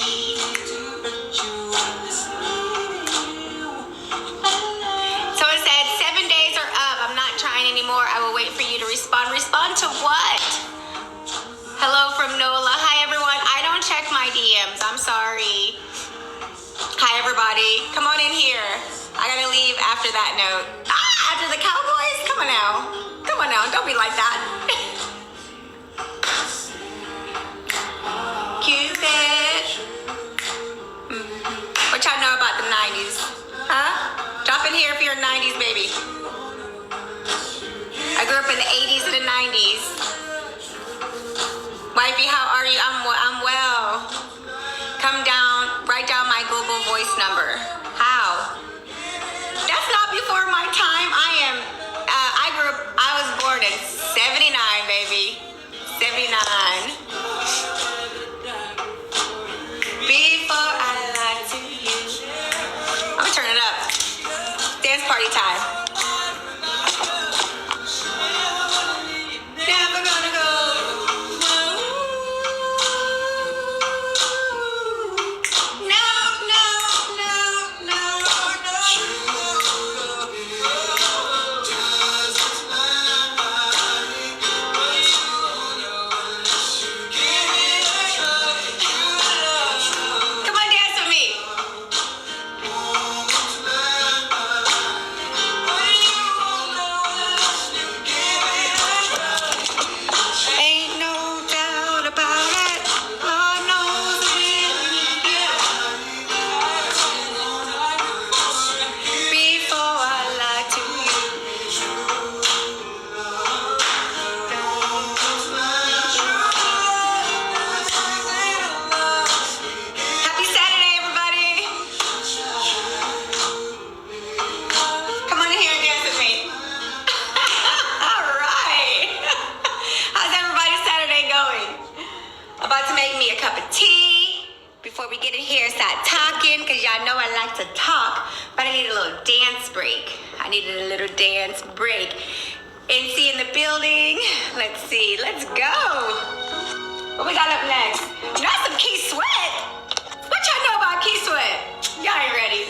[SPEAKER 11] Someone said 7 days are up. I'm not trying anymore. I will wait for you to respond. Respond to what? Hello from Nola. Hi, everyone. I don't check my DMs. I'm sorry. Hi, everybody. Come on in here. I gotta leave after that note. After the Cowboys? Come on now. Come on now. Don't be like that. Cupid. What y'all know about the 90s? Huh? Drop in here if you're a 90s baby. I grew up in the 80s and the 90s. Wifey, how are you? I'm well. Come down, write down my Google Voice number. How? That's not before my time. I was born in 79, baby. 79. Before I lie to you. I'm gonna turn it up. Dance party time. Never gonna go. NC in the building. Let's see. Let's go. What we got up next? Not some Key Sweat. What y'all know about Key Sweat? Y'all ain't ready.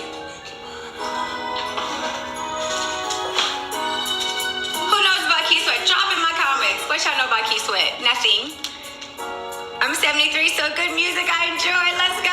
[SPEAKER 11] Who knows about Key Sweat? Drop in my comments. What y'all know about Key Sweat? Nothing. I'm 73, so good music I enjoy. Let's go.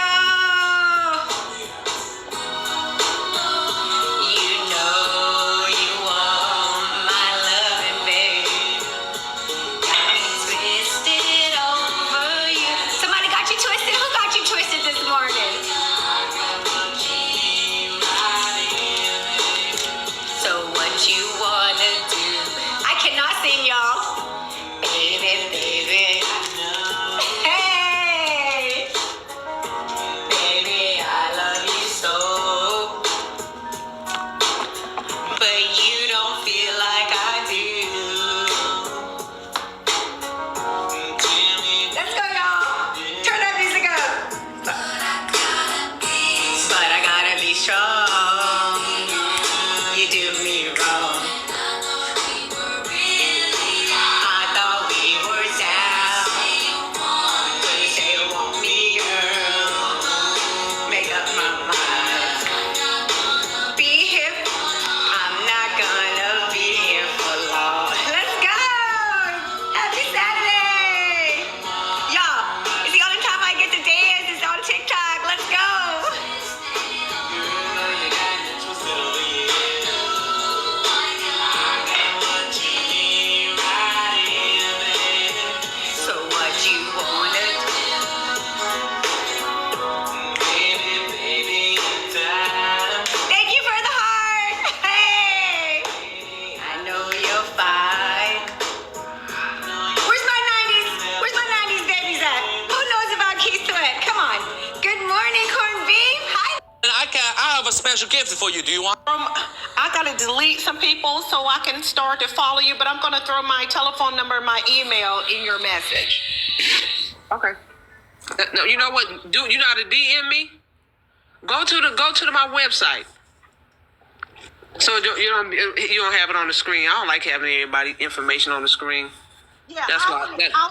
[SPEAKER 12] have a special gift for you. Do you want?
[SPEAKER 13] I gotta delete some people so I can start to follow you, but I'm gonna throw my telephone number and my email in your message.
[SPEAKER 5] Okay. No, you know what? Do you know how to DM me? Go to my website. So you don't have it on the screen. I don't like having everybody information on the screen.
[SPEAKER 13] Yeah,
[SPEAKER 5] That's
[SPEAKER 13] I'll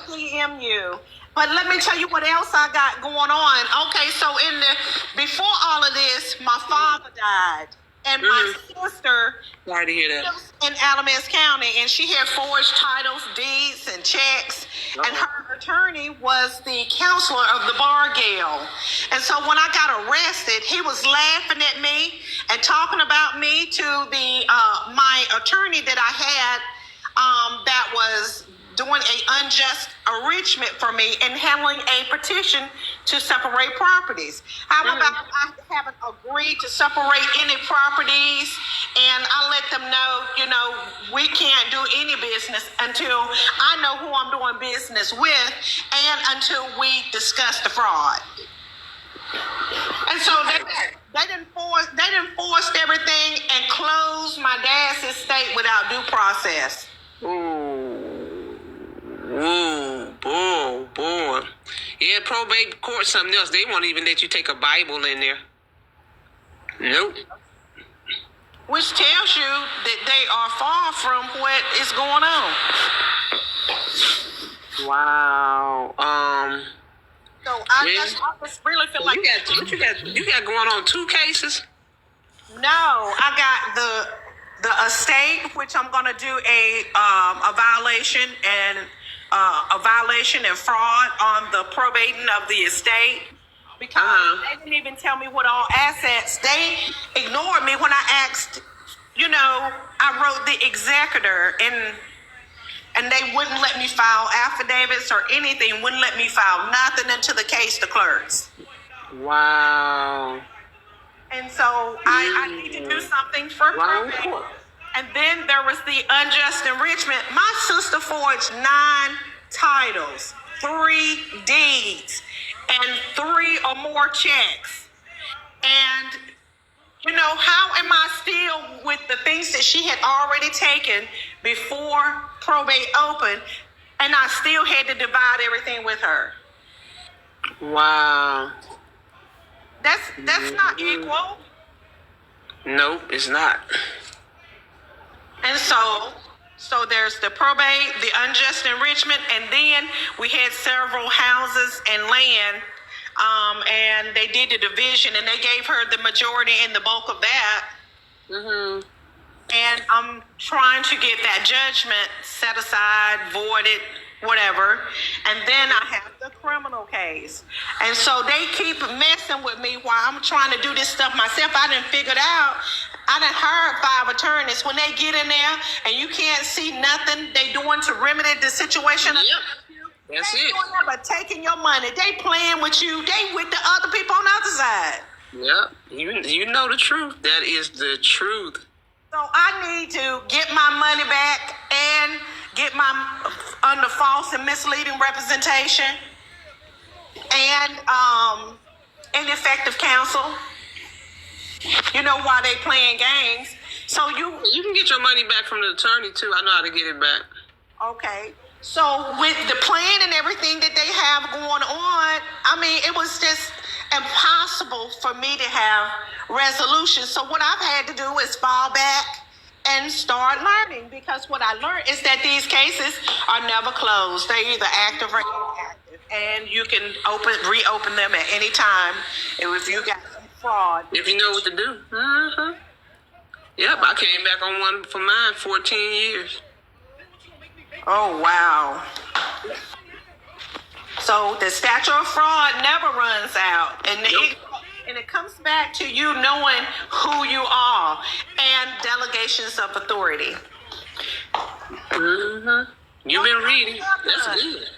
[SPEAKER 13] DM you. But let me tell you what else I got going on. Okay, so before all of this, my father died. And my sister
[SPEAKER 5] Sorry to hear that.
[SPEAKER 13] lives in Alamance County, and she had forged titles, deeds, and checks. And her attorney was the counselor of the bar guild. And so when I got arrested, he was laughing at me and talking about me to the my attorney that I had that was doing an unjust enrichment for me and handling a petition to separate properties. How about I haven't agreed to separate any properties, and I let them know, we can't do any business until I know who I'm doing business with and until we discuss the fraud. And so they didn't force everything and close my dad's estate without due process.
[SPEAKER 5] Ooh, boy. Yeah, probate court something else. They won't even let you take a Bible in there. Nope.
[SPEAKER 13] Which tells you that they are far from what is going on.
[SPEAKER 5] Wow.
[SPEAKER 13] So I just really feel like
[SPEAKER 5] you got going on 2 cases?
[SPEAKER 13] No, I got the estate, which I'm going to do a violation and fraud on the probating of the estate, because they didn't even tell me what all assets. They ignored me when I asked. I wrote the executor, and they wouldn't let me file affidavits or anything. Wouldn't let me file nothing until the case to clerks.
[SPEAKER 5] Wow.
[SPEAKER 13] And so I need to do something for probate. And then there was the unjust enrichment. My sister forged 9 titles, 3 deeds, and 3 or more checks. And, how am I still with the things that she had already taken before probate opened, and I still had to divide everything with her?
[SPEAKER 5] Wow.
[SPEAKER 13] That's not equal.
[SPEAKER 5] Nope, it's not.
[SPEAKER 13] And so there's the probate, the unjust enrichment, and then we had several houses and land, and they did the division, and they gave her the majority and the bulk of that.
[SPEAKER 5] Mm-hmm.
[SPEAKER 13] And I'm trying to get that judgment set aside, voided, whatever. And then I have the criminal case. And so they keep messing with me while I'm trying to do this stuff myself. I done figured out, I done hired 5 attorneys. When they get in there and you can't see nothing they doing to remedy the situation.
[SPEAKER 5] Yep. That's it.
[SPEAKER 13] Doing that, but taking your money. They playing with you. They with the other people on the other side.
[SPEAKER 5] Yep. You know the truth. That is the truth.
[SPEAKER 13] So I need to get my money back and get my under false and misleading representation and ineffective counsel. Why they playing games. So you
[SPEAKER 5] can get your money back from the attorney too. I know how to get it back.
[SPEAKER 13] Okay. So with the plan and everything that they have going on, it was just impossible for me to have resolution. So what I've had to do is fall back and start learning, because what I learned is that these cases are never closed. They're either active or inactive, and you can reopen them at any time if you got some fraud.
[SPEAKER 5] If you know what to do. Mm-hmm. Yep, I came back on one for mine 14 years.
[SPEAKER 13] Oh, wow. So the statute of fraud never runs out. And it comes back to you knowing who you are and delegations of authority.
[SPEAKER 5] Mm-hmm. You've been reading. That's good.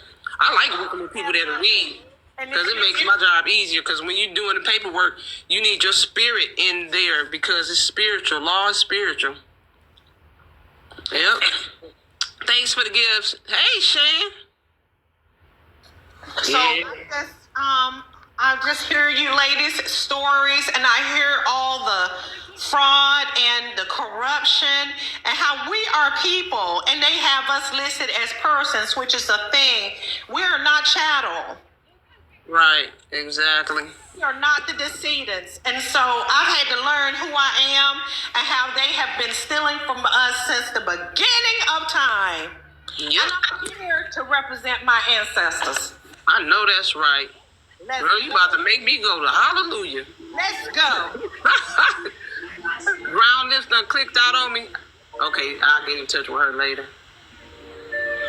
[SPEAKER 5] I like working with people that read, because it makes my job easier. Because when you're doing the paperwork, you need your spirit in there, because it's spiritual. Law is spiritual. Yep. Thanks for the gifts. Hey, Shane.
[SPEAKER 13] So I just hear you ladies' stories, and I hear all the fraud and the corruption, and how we are people, and they have us listed as persons, which is a thing. We are not chattel.
[SPEAKER 5] Right, exactly.
[SPEAKER 13] We are not the decedents. And so I've had to learn who I am and how they have been stealing from us since the beginning of time.
[SPEAKER 5] Yep.
[SPEAKER 13] And I'm here to represent my ancestors.
[SPEAKER 5] I know that's right. Girl, you about to make me go to hallelujah.
[SPEAKER 13] Let's go.
[SPEAKER 5] Brown lips done clicked out on me. Okay, I'll get in touch with her later.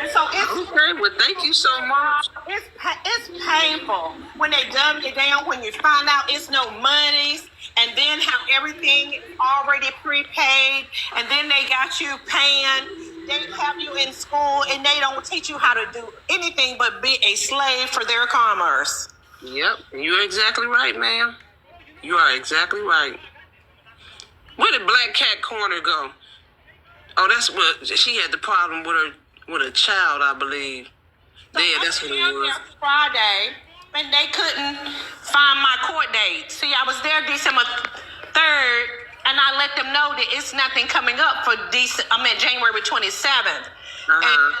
[SPEAKER 13] And so it's
[SPEAKER 5] okay. Well, thank you so much.
[SPEAKER 13] It's painful when they dumb you down, when you find out it's no monies, and then how everything is already prepaid, and then they got you paying. They have you in school, and they don't teach you how to do anything but be a slave for their commerce.
[SPEAKER 5] Yep, you're exactly right, ma'am. You are exactly right. Where did Black Cat Corner go? Oh, that's what she had the problem with a child, I believe.
[SPEAKER 13] So
[SPEAKER 5] yeah, that's what it was.
[SPEAKER 13] Friday, and they couldn't find my court date. See, I was there December 3rd, and I let them know that it's nothing coming up for January 27th. And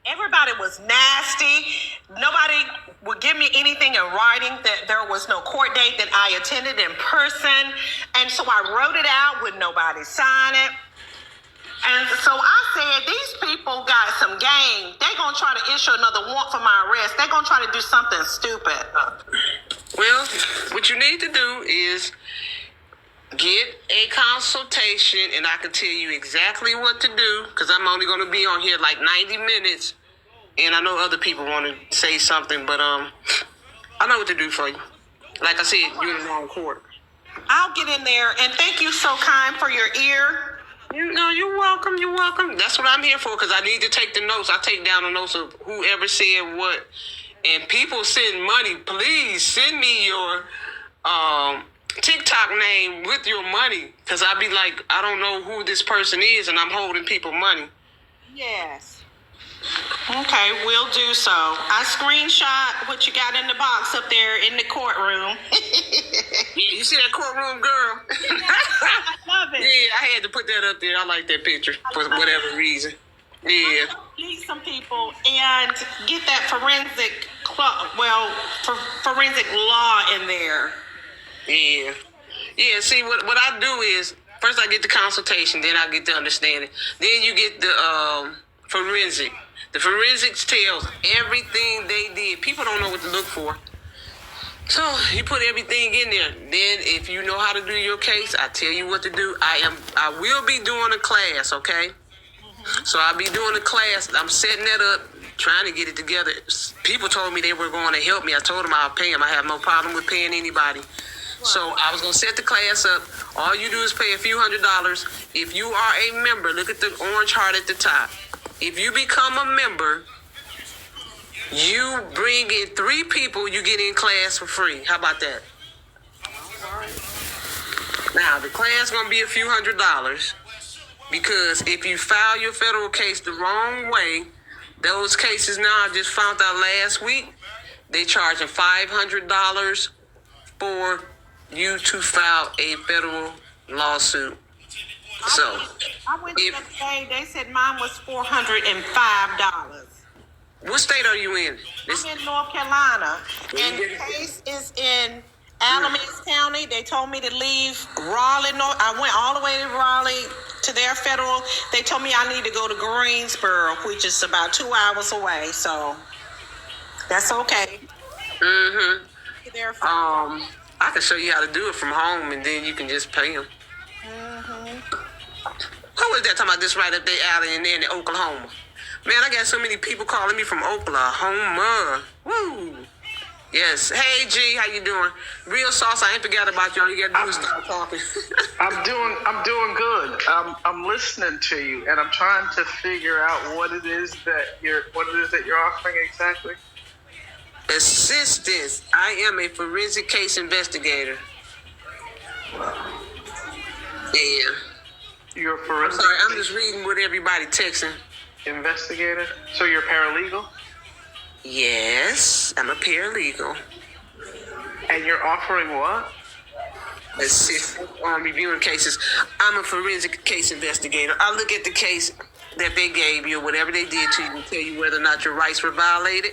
[SPEAKER 13] everybody was nasty. Nobody would give me anything in writing that there was no court date that I attended in person. And so I wrote it out with nobody sign it. And so I said, these people got some game. They're going to try to issue another warrant for my arrest. They're going to try to do something stupid.
[SPEAKER 5] Well, what you need to do is get a consultation, and I can tell you exactly what to do, because I'm only going to be on here like 90 minutes, and I know other people want to say something, but I know what to do for you. Like I said, you're in the wrong court.
[SPEAKER 13] I'll get in there, and thank you so kind for your ear.
[SPEAKER 5] No, you're welcome. You're welcome. That's what I'm here for, because I need to take the notes. I take down the notes of whoever said what. And people send money. Please send me your TikTok name with your money, because I be like, I don't know who this person is, and I'm holding people money.
[SPEAKER 13] Yes. Okay, we'll do so. I screenshot what you got in the box up there in the courtroom.
[SPEAKER 5] Yeah, you see that courtroom, girl?
[SPEAKER 13] I love it.
[SPEAKER 5] Yeah, I had to put that up there. I like that picture for whatever reason. Yeah.
[SPEAKER 13] Need some people and get that forensic law in there.
[SPEAKER 5] Yeah. Yeah, see, what I do is, first I get the consultation, then I get the understanding. Then you get the forensic. The forensics tells everything they did. People don't know what to look for. So you put everything in there. Then if you know how to do your case, I tell you what to do. I will be doing a class, okay? So I'll be doing a class. I'm setting that up, trying to get it together. People told me they were going to help me. I told them I'll pay them. I have no problem with paying anybody. So I was going to set the class up. All you do is pay a few $100s. If you are a member, look at the orange heart at the top. If you become a member, you bring in 3 people, you get in class for free. How about that? Now, the class going to be a few $100s, because if you file your federal case the wrong way, those cases now, I just found out last week, they charging $500 for you to file a federal lawsuit. So,
[SPEAKER 13] I went the other day, they said mine was $405.
[SPEAKER 5] What state are you in?
[SPEAKER 13] I'm in North Carolina, and the case is in Alamance County. They told me to leave Raleigh. I went all the way to Raleigh to their federal. They told me I need to go to Greensboro, which is about 2 hours away. So that's okay.
[SPEAKER 5] I can show you how to do it from home, and then you can just pay them. Who is that talking about this right up there, alley, and then in Oklahoma? Man, I got so many people calling me from Oklahoma. Woo! Yes. Hey, G, how you doing? Real sauce. I ain't forgot about y'all. You got to do is start talking.
[SPEAKER 14] I'm doing good. I'm listening to you, and I'm trying to figure out what it is that you're offering exactly.
[SPEAKER 5] Assistance. I am a forensic case investigator. Yeah.
[SPEAKER 14] You're a forensic.
[SPEAKER 5] I'm sorry, I'm just reading what everybody texting.
[SPEAKER 14] Investigator? So you're a paralegal?
[SPEAKER 5] Yes, I'm a paralegal.
[SPEAKER 14] And you're offering what?
[SPEAKER 5] Assist on reviewing cases. I'm a forensic case investigator. I look at the case that they gave you, whatever they did to you, and tell you whether or not your rights were violated.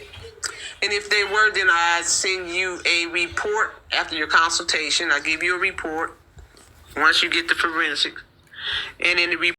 [SPEAKER 5] And if they were, then I send you a report after your consultation. I give you a report once you get the forensic. And in the report,